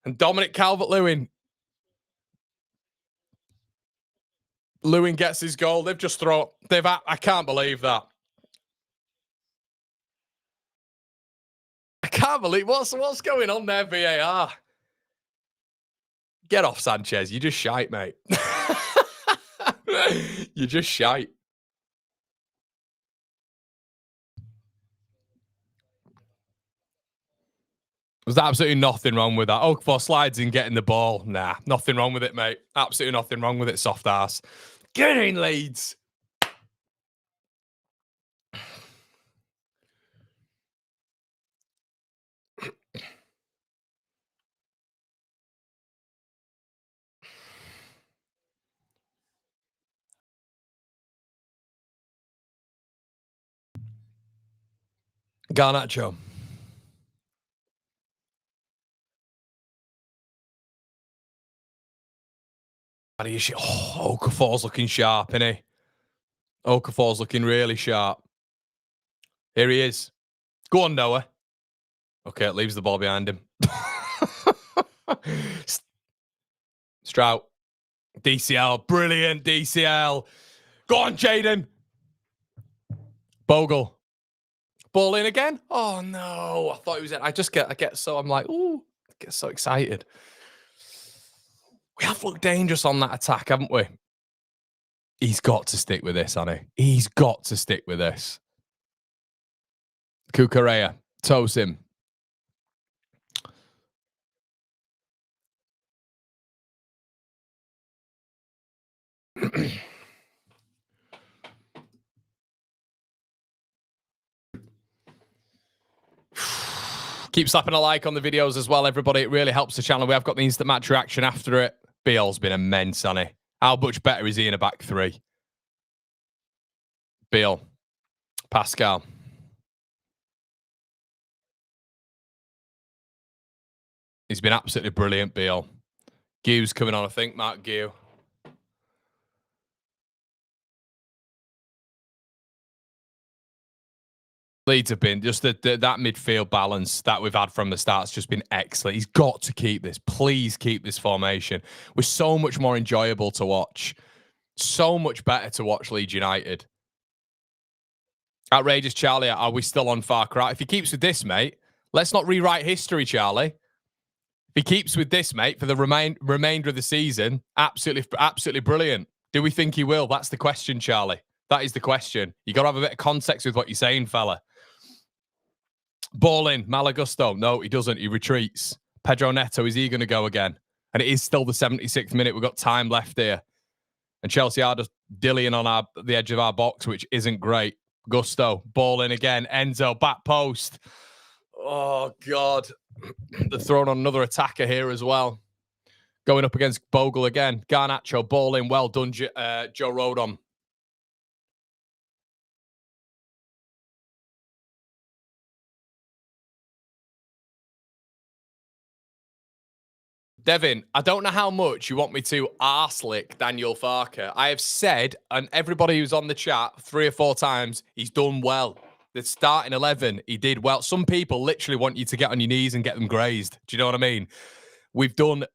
And Dominic Calvert-Lewin. Lewin gets his goal. They've just thrown... I can't believe that. I can't believe... What's going on there, VAR? Get off, Sanchez. You're just shite, mate. You're just shite. There's absolutely nothing wrong with that. Okafor slides in getting the ball. Nah, nothing wrong with it, mate. Absolutely nothing wrong with it, soft ass. Get in, Leeds. Garnacho. Oh, Okafor's looking sharp, isn't he? Okafor's looking really sharp. Here he is. Go on, Noah. Okay, it leaves the ball behind him. Strout. DCL. Brilliant DCL. Go on, Jaden. Bogle. Ball in again? Oh, no. I thought he was in. I'm like, ooh, I get so excited. We have looked dangerous on that attack, haven't we? He's got to stick with this, hasn't he? He's got to stick with this. Cucurella. Toes him. Keep slapping a like on the videos as well, everybody. It really helps the channel. We have got the instant match reaction after it. Beale's been immense, hasn't he? How much better is he in a back three? Beale. Pascal. He's been absolutely brilliant, Beale. Gu's coming on, I think. Mark Gu. Leeds have been just that midfield balance that we've had from the start has just been excellent. He's got to keep this. Please keep this formation. We're so much more enjoyable to watch. So much better to watch Leeds United. Outrageous, Charlie. Are we still on Far Cry? If he keeps with this, mate, let's not rewrite history, Charlie. If he keeps with this, mate, for the remainder of the season, absolutely brilliant. Do we think he will? That's the question, Charlie. That is the question. You got to have a bit of context with what you're saying, fella. Ball in, Malagusto. No, he doesn't. He retreats. Pedro Neto, is he going to go again? And it is still the 76th minute. We've got time left here. And Chelsea are just dillying on the edge of our box, which isn't great. Gusto, ball in again. Enzo, back post. Oh, God. They're throwing on another attacker here as well. Going up against Bogle again. Garnacho, ball in. Well done, Joe Rodon. Devin, I don't know how much you want me to arse-lick Daniel Farke. I have said, and everybody who's on the chat 3 or 4 times, he's done well. The starting 11, he did well. Some people literally want you to get on your knees and get them grazed. Do you know what I mean?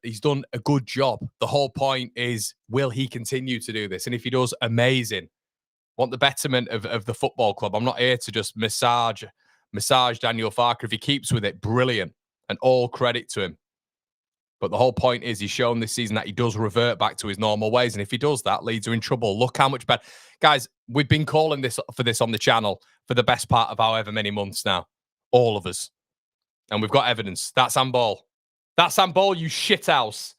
He's done a good job. The whole point is, will he continue to do this? And if he does, amazing. Want the betterment of the football club. I'm not here to just massage Daniel Farke. If he keeps with it, brilliant. And all credit to him. But the whole point is he's shown this season that he does revert back to his normal ways. And if he does that, Leeds are in trouble. Look how much better. Guys, we've been calling for this on the channel for the best part of however many months now. All of us. And we've got evidence. That's handball. That's handball, you shithouse.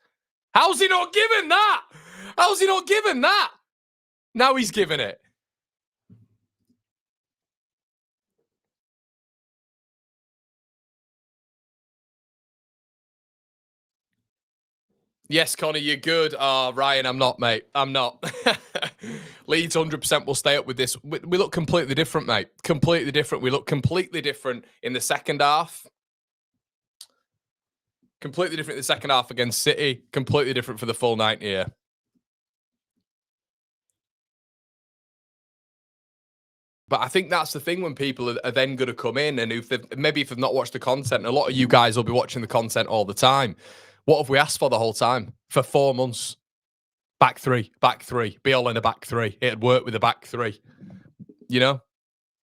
How's he not given that? How's he not given that? Now he's given it. Yes, Connor, you're good. Oh, Ryan, I'm not, mate. I'm not. Leeds 100% will stay up with this. We look completely different, mate. Completely different. We look completely different in the second half. Completely different in the second half against City. Completely different for the full 90 here. But I think that's the thing when people are then going to come in, and if they've not watched the content, a lot of you guys will be watching the content all the time. What have we asked for the whole time? For 4 months. Back three. Be all in a back 3. It'd work with a back 3. You know?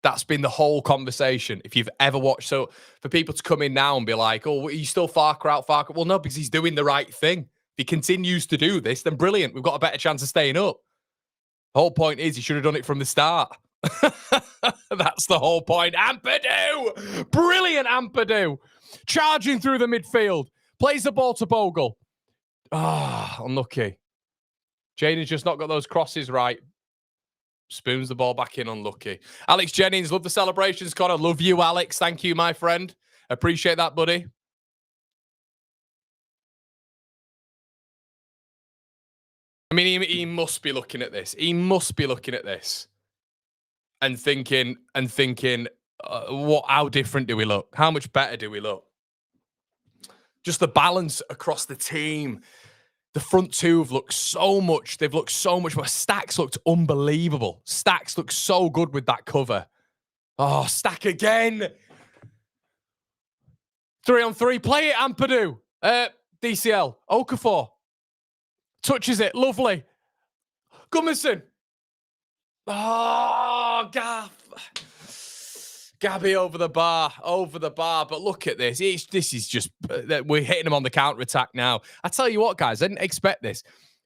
That's been the whole conversation. If you've ever watched, so for people to come in now and be like, oh, are you still Farke out, Farke? Well, no, because he's doing the right thing. If he continues to do this, then brilliant. We've got a better chance of staying up. The whole point is he should have done it from the start. That's the whole point. Ampadu! Brilliant Ampadu! Charging through the midfield. Plays the ball to Bogle. Ah, unlucky. Jaden's just not got those crosses right. Spoons the ball back in, unlucky. Alex Jennings, love the celebrations, Connor. Love you, Alex. Thank you, my friend. Appreciate that, buddy. I mean, he must be looking at this. He must be looking at this and thinking, how different do we look? How much better do we look? Just the balance across the team. The front two have looked so much. They've looked so much. But Stacks looked unbelievable. Stacks looked so good with that cover. Oh, Stack again. 3-on-3. Play it, Ampadu. DCL. Okafor. Touches it. Lovely. Gummerson. Oh, Gabby over the bar. But look at this. This is just, we're hitting him on the counter-attack now. I tell you what, guys, I didn't expect this.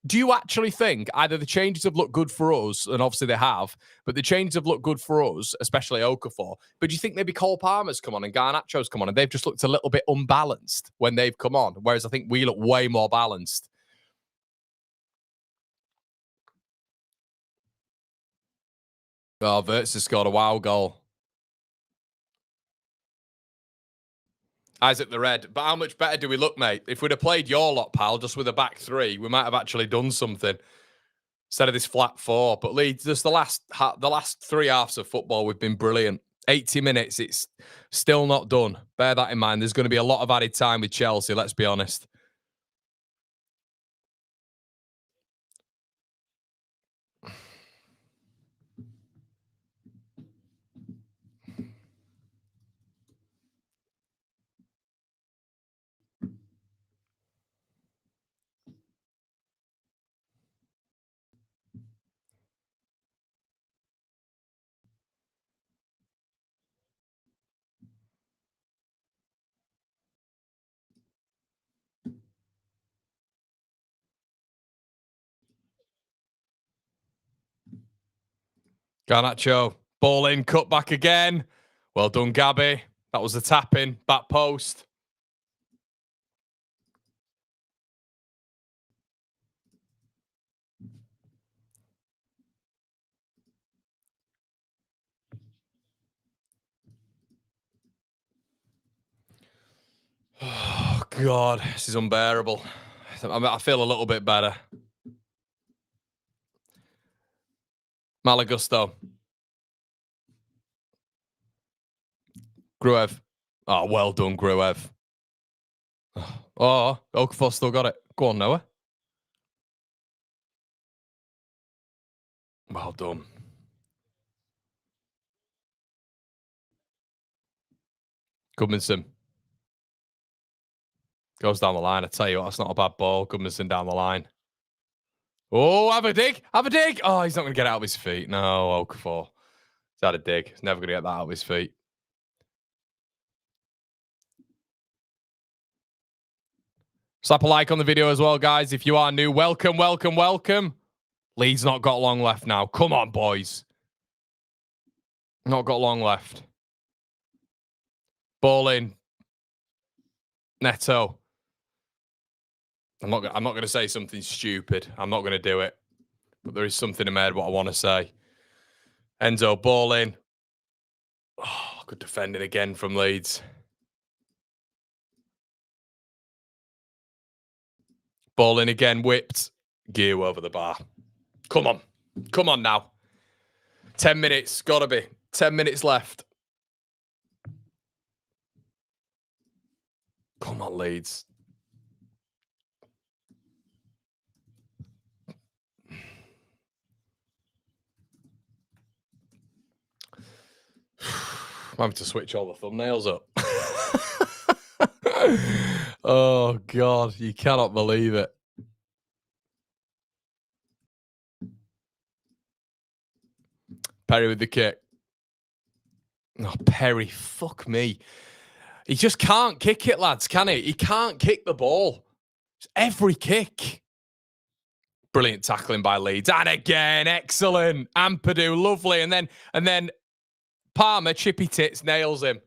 Do you actually think either the changes have looked good for us, and obviously they have, but the changes have looked good for us, especially Okafor, but do you think maybe Cole Palmer's come on and Garnacho's come on and they've just looked a little bit unbalanced when they've come on, whereas I think we look way more balanced? Oh, Wirtz has scored a wow goal. Isaac the Red. But how much better do we look, mate? If we'd have played your lot, pal, just with a back 3, we might have actually done something instead of this flat 4. But Leeds, just the last 3 halves of football, we've been brilliant. 80 minutes, it's still not done. Bear that in mind. There's going to be a lot of added time with Chelsea, let's be honest. Garnacho, ball in, cut back again. Well done, Gabby. That was the tap in, back post. Oh, God, this is unbearable. I feel a little bit better. Malagusto. Gruev. Oh, well done, Gruev. Oh, Okafor still got it. Go on, Noah. Well done. Goodmanson. Goes down the line. I tell you what, that's not a bad ball. Goodmanson down the line. Oh, have a dig. Have a dig. Oh, he's not going to get it out of his feet. No, Okafor. He's had a dig. He's never going to get that out of his feet. Slap a like on the video as well, guys. If you are new, welcome, welcome, welcome. Leeds not got long left now. Come on, boys. Not got long left. Ball in. Neto. I'm not going to say something stupid. I'm not going to do it. But there is something in my head what I want to say. Enzo, ball in. Oh, good defending again from Leeds. Ball in again, whipped. Gear over the bar. Come on. Come on now. 10 minutes. Gotta be. 10 minutes left. Come on, Leeds. I'm having to switch all the thumbnails up. Oh, God. You cannot believe it. Perry with the kick. Oh, Perry. Fuck me. He just can't kick it, lads, can he? He can't kick the ball. It's every kick. Brilliant tackling by Leeds. And again, excellent. Ampadu, lovely. And then Palmer, chippy tits, nails him.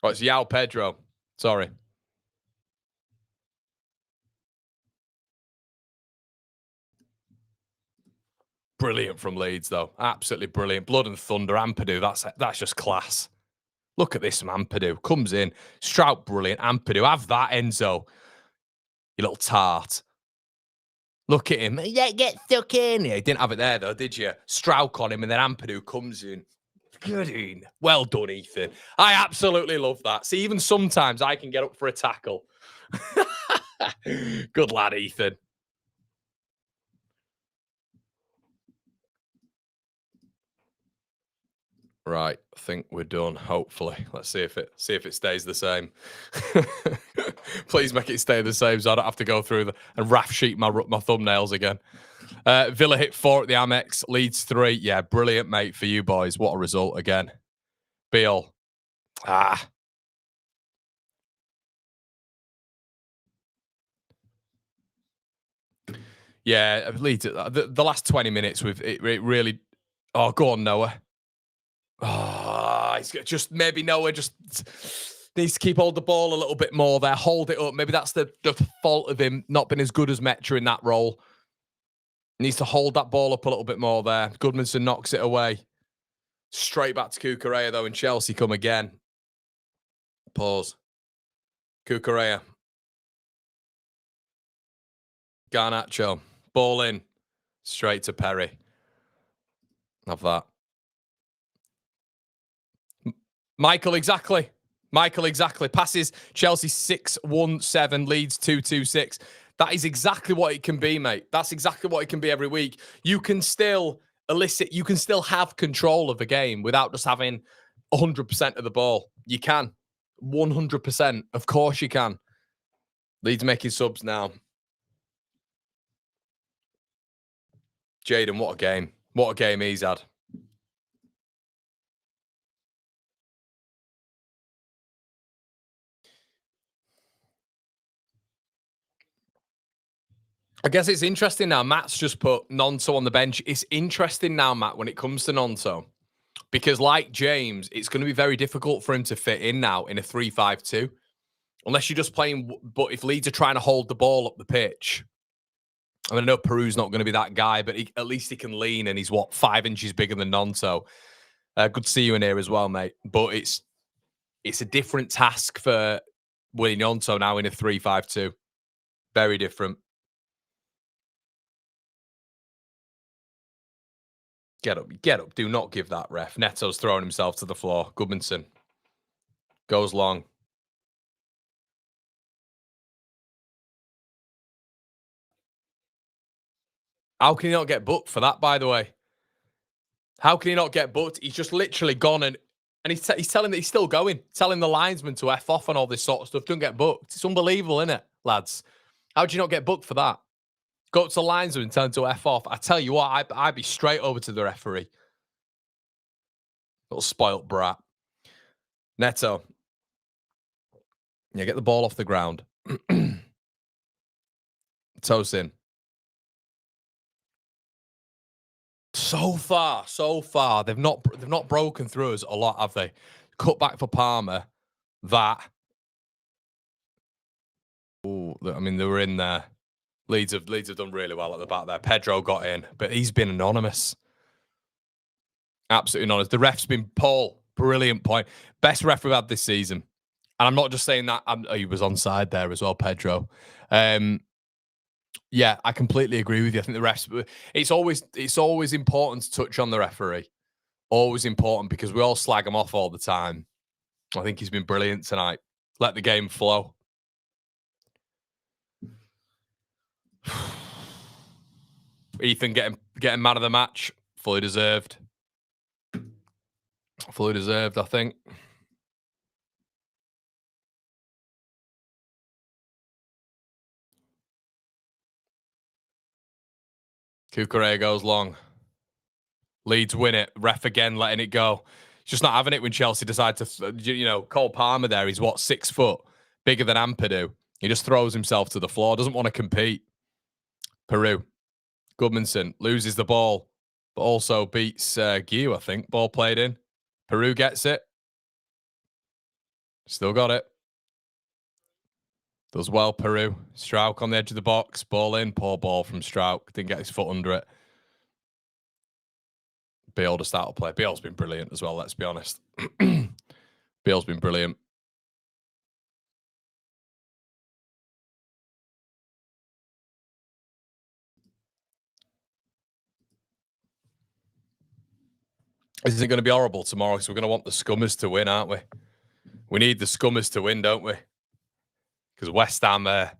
Oh, it's Yao Pedro. Sorry. Brilliant from Leeds, though. Absolutely brilliant. Blood and thunder. Ampadu, that's just class. Look at this from Ampadu. Comes in. Strout, brilliant. Ampadu, have that, Enzo. You little tart. Look at him. Yeah, get stuck in. Yeah, he didn't have it there, though, did you? Strouk on him, and then Ampadu comes in. Good in. Well done, Ethan. I absolutely love that. See, even sometimes I can get up for a tackle. Good lad, Ethan. Right, I think we're done. Hopefully, let's see if it stays the same. Please make it stay the same, so I don't have to go through and raff sheet my thumbnails again. Villa hit 4 at the Amex. Leeds 3. Yeah, brilliant, mate, for you boys. What a result again. Beal. Yeah, Leeds. The last 20 minutes with it really. Oh, go on, Noah. Oh, he's just maybe Noah just needs to keep hold the ball a little bit more there. Hold it up. Maybe that's the fault of him not being as good as Metra in that role. Needs to hold that ball up a little bit more there. Goodmanson knocks it away. Straight back to Cucurella, though, and Chelsea come again. Pause. Cucurella. Garnacho. Ball in. Straight to Perry. Have that. Michael, exactly. Passes Chelsea 6-1-7, Leeds 2-2-6. That is exactly what it can be, mate. That's exactly what it can be every week. You can still have control of the game without just having 100% of the ball. You can. 100%. Of course you can. Leeds making subs now. Jaden, what a game. What a game he's had. I guess it's interesting now. Matt's just put Nonto on the bench. It's interesting now, Matt, when it comes to Nonto, because like James, it's going to be very difficult for him to fit in now in a 3-5-2, unless you're just playing. But if Leeds are trying to hold the ball up the pitch, I mean, I know Peru's not going to be that guy, but at least he can lean, and he's 5 inches bigger than Nonto. Good to see you in here as well, mate. But it's a different task for Willie Nonto now in a 3-5-2. Very different. Get up, get up. Do not give that, ref. Neto's throwing himself to the floor. Goodmanson goes long. How can he not get booked for that, by the way? How can he not get booked? He's just literally gone and he's telling that he's still going, telling the linesman to F off and all this sort of stuff. Don't get booked. It's unbelievable, isn't it, lads? How do you not get booked for that? Go up to the linesman and tell him to F off. I tell you what, I'd be straight over to the referee. Little spoilt brat. Neto. Yeah, get the ball off the ground. Tosin. So far, they've not broken through us a lot, have they? Cut back for Palmer. That. Ooh, I mean, they were in there. Leeds have done really well at the back there. Pedro got in, but he's been anonymous. Absolutely anonymous. The ref's been Paul. Brilliant point. Best ref we've had this season. And I'm not just saying that. He was onside there as well, Pedro. Yeah, I completely agree with you. I think the refs. It's always important to touch on the referee. Always important, because we all slag him off all the time. I think he's been brilliant tonight. Let the game flow. Ethan getting man of the match. Fully deserved. Fully deserved, I think. Cucurella goes long. Leeds win it. Ref again letting it go. He's just not having it when Chelsea decide to, Cole Palmer there. He's 6 foot, bigger than Ampadu. He just throws himself to the floor. Doesn't want to compete. Peru. Goodmanson loses the ball, but also beats Guiu, I think. Ball played in. Peru gets it. Still got it. Does well, Peru. Strauch on the edge of the box. Ball in. Poor ball from Strauch. Didn't get his foot under it. Beal to start to play. Beal's been brilliant as well, let's be honest. Beal's been brilliant. This isn't going to be horrible tomorrow, because we're going to want the Scummers to win, aren't we? We need the Scummers to win, don't we? Because West Ham are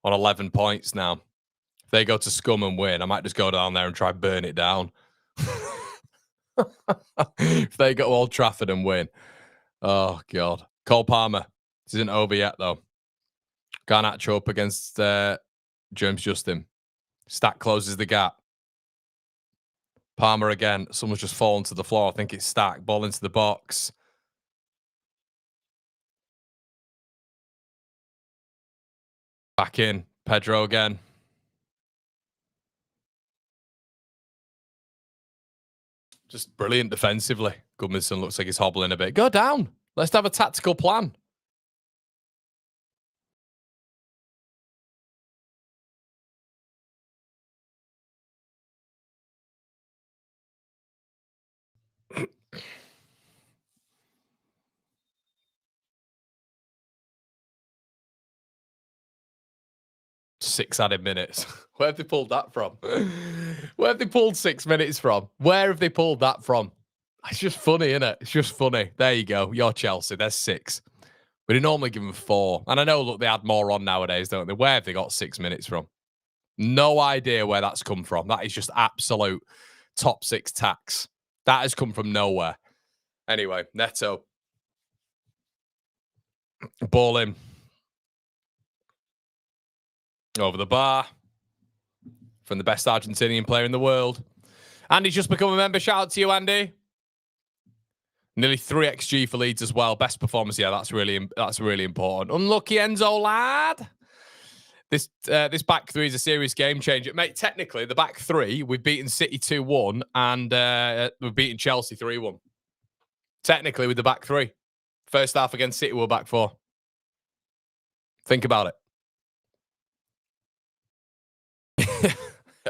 on 11 points now. If they go to Scum and win, I might just go down there and try burn it down. If they go to Old Trafford and win. Oh, God. Cole Palmer. This isn't over yet, though. Garnacho up against James Justin. Stack closes the gap. Palmer again. Someone's just fallen to the floor. I think it's Stack. Ball into the box. Back in. Pedro again. Just brilliant defensively. Goodmanson looks like he's hobbling a bit. Go down. Let's have a tactical plan. Six added minutes. Where have they pulled that from? Where have they pulled 6 minutes from? Where have they pulled that from? It's just funny, isn't it? It's just funny. There you go. You're Chelsea. There's 6. But they normally give them 4. And I know, look, they add more on nowadays, don't they? Where have they got 6 minutes from? No idea where that's come from. That is just absolute top 6 tax. That has come from nowhere. Anyway, Neto. Ball in. Over the bar. From the best Argentinian player in the world. Andy's just become a member. Shout out to you, Andy. Nearly 3 XG for Leeds as well. Best performance. Yeah, that's really important. Unlucky Enzo, lad. This back three is a serious game changer. Mate, technically, the back three, we've beaten City 2-1 and we've beaten Chelsea 3-1. Technically, with the back three. First half against City, we're back four. Think about it.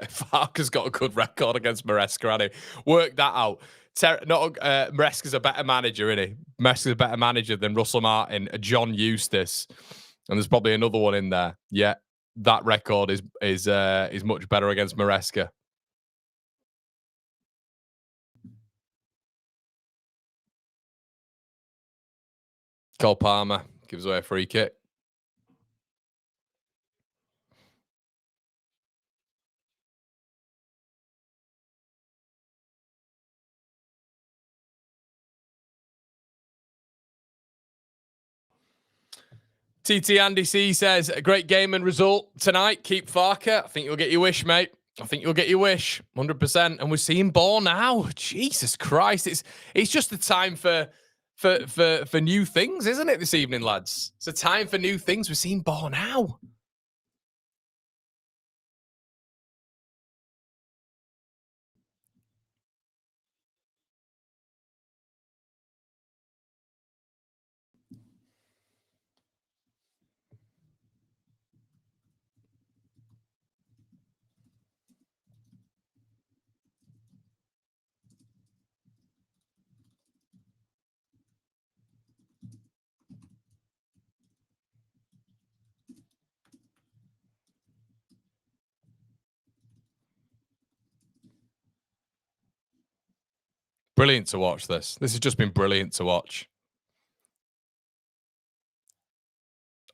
Farke's got a good record against Maresca, hasn't he? Work that out. Maresca's a better manager, isn't he? Maresca's a better manager than Russell Martin, John Eustace, and there's probably another one in there. Yeah, that record is much better against Maresca. Cole Palmer gives away a free kick. TT Andy C says, a great game and result tonight. Keep Farke. I think you'll get your wish, mate. I think you'll get your wish, 100%. And we're seeing ball now. Jesus Christ. It's just the time for new things, isn't it, this evening, lads? It's a time for new things. We're seeing ball now. Brilliant to watch this. This has just been brilliant to watch.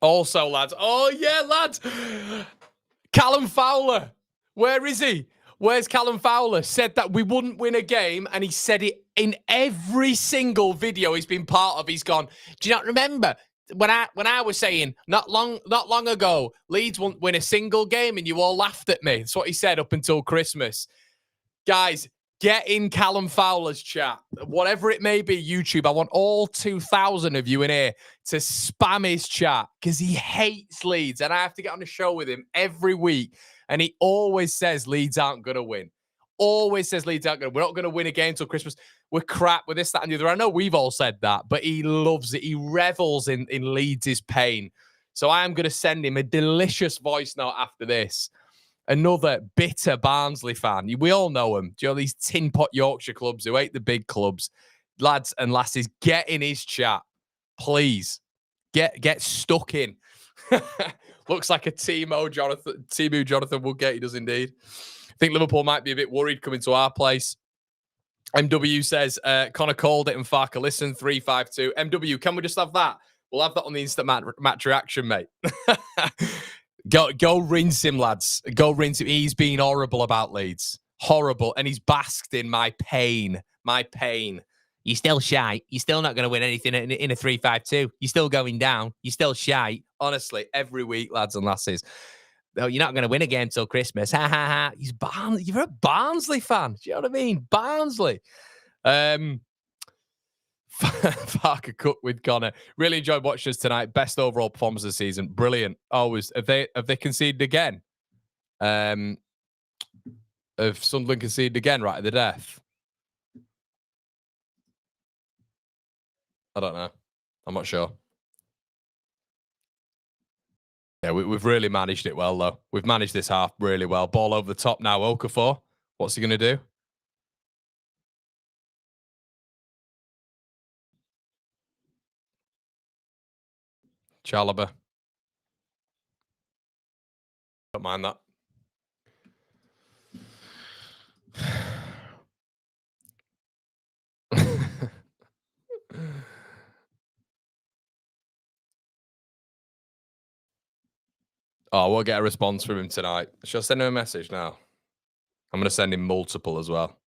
Also, lads. Oh, yeah, lads. Callum Fowler. Where is he? Where's Callum Fowler? Said that we wouldn't win a game, and he said it in every single video he's been part of. He's gone, do you not remember when I was saying not long ago, Leeds won't win a single game, and you all laughed at me? That's what he said up until Christmas. Guys, get in Callum Fowler's chat. Whatever it may be, YouTube, I want all 2,000 of you in here to spam his chat because he hates Leeds. And I have to get on the show with him every week. And he always says Leeds aren't going to win. Always says Leeds aren't going to win. We're not going to win a game until Christmas. We're crap with this, that, and the other. I know we've all said that, but he loves it. He revels in Leeds' pain. So I am going to send him a delicious voice note after this. Another bitter Barnsley fan. We all know him. Do you know these tin pot Yorkshire clubs who hate the big clubs? Lads and lasses, get in his chat. Please. Get stuck in. Looks like a Timu Jonathan Woodgate. He does indeed. I think Liverpool might be a bit worried coming to our place. MW says, Connor called it and Farke listened, 352. MW, can we just have that? We'll have that on the instant match reaction, mate. Go rinse him, lads. Go rinse him. He's been horrible about Leeds. Horrible. And he's basked in my pain. My pain. You're still shy. You're still not going to win anything in a 3-5-2. You're still going down. You're still shy. Honestly, every week, lads and lasses. Oh, you're not going to win a game till Christmas. Ha, ha, ha. You're a Barnsley fan. Do you know what I mean? Barnsley. Farke Cook with Connor. Really enjoyed watching us tonight. Best overall performance of the season. Brilliant. Always. Have they conceded again? Have Sunderland conceded again right at the death? I don't know. I'm not sure. Yeah, we've really managed it well, though. We've managed this half really well. Ball over the top now. Okafor. What's he going to do? Chalobah. Don't mind that. Oh, we'll get a response from him tonight. Shall I send him a message now? I'm going to send him multiple as well.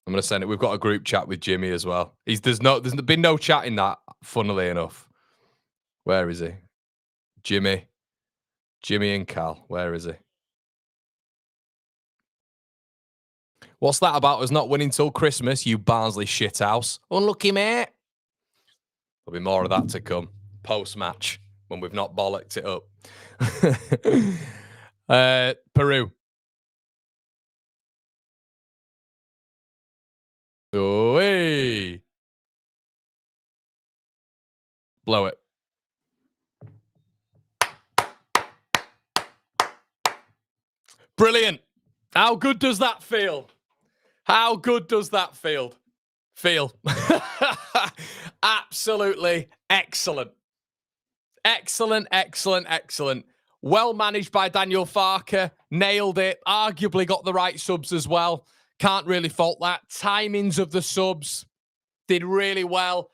I'm going to send it. We've got a group chat with Jimmy as well. There's been no chat in that, funnily enough. Where is he? Jimmy and Cal. Where is he? What's that about us not winning till Christmas, you Barnsley shithouse? Unlucky, mate. There'll be more of that to come. Post-match. when we've not bollocked it up. Peru. Oh, hey. Blow it. Brilliant. How good does that feel? How good does that feel? Absolutely excellent. Excellent, excellent, excellent. Well managed by Daniel Farke. Nailed it. Arguably got the right subs as well. Can't really fault that. Timings of the subs did really well.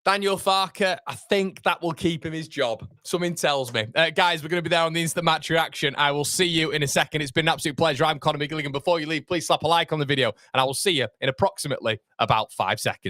Daniel Farke, I think that will keep him his job. Something tells me. Guys, we're going to be there on the instant match reaction. I will see you in a second. It's been an absolute pleasure. I'm Conor McGilligan. Before you leave, please slap a like on the video, and I will see you in approximately about 5 seconds.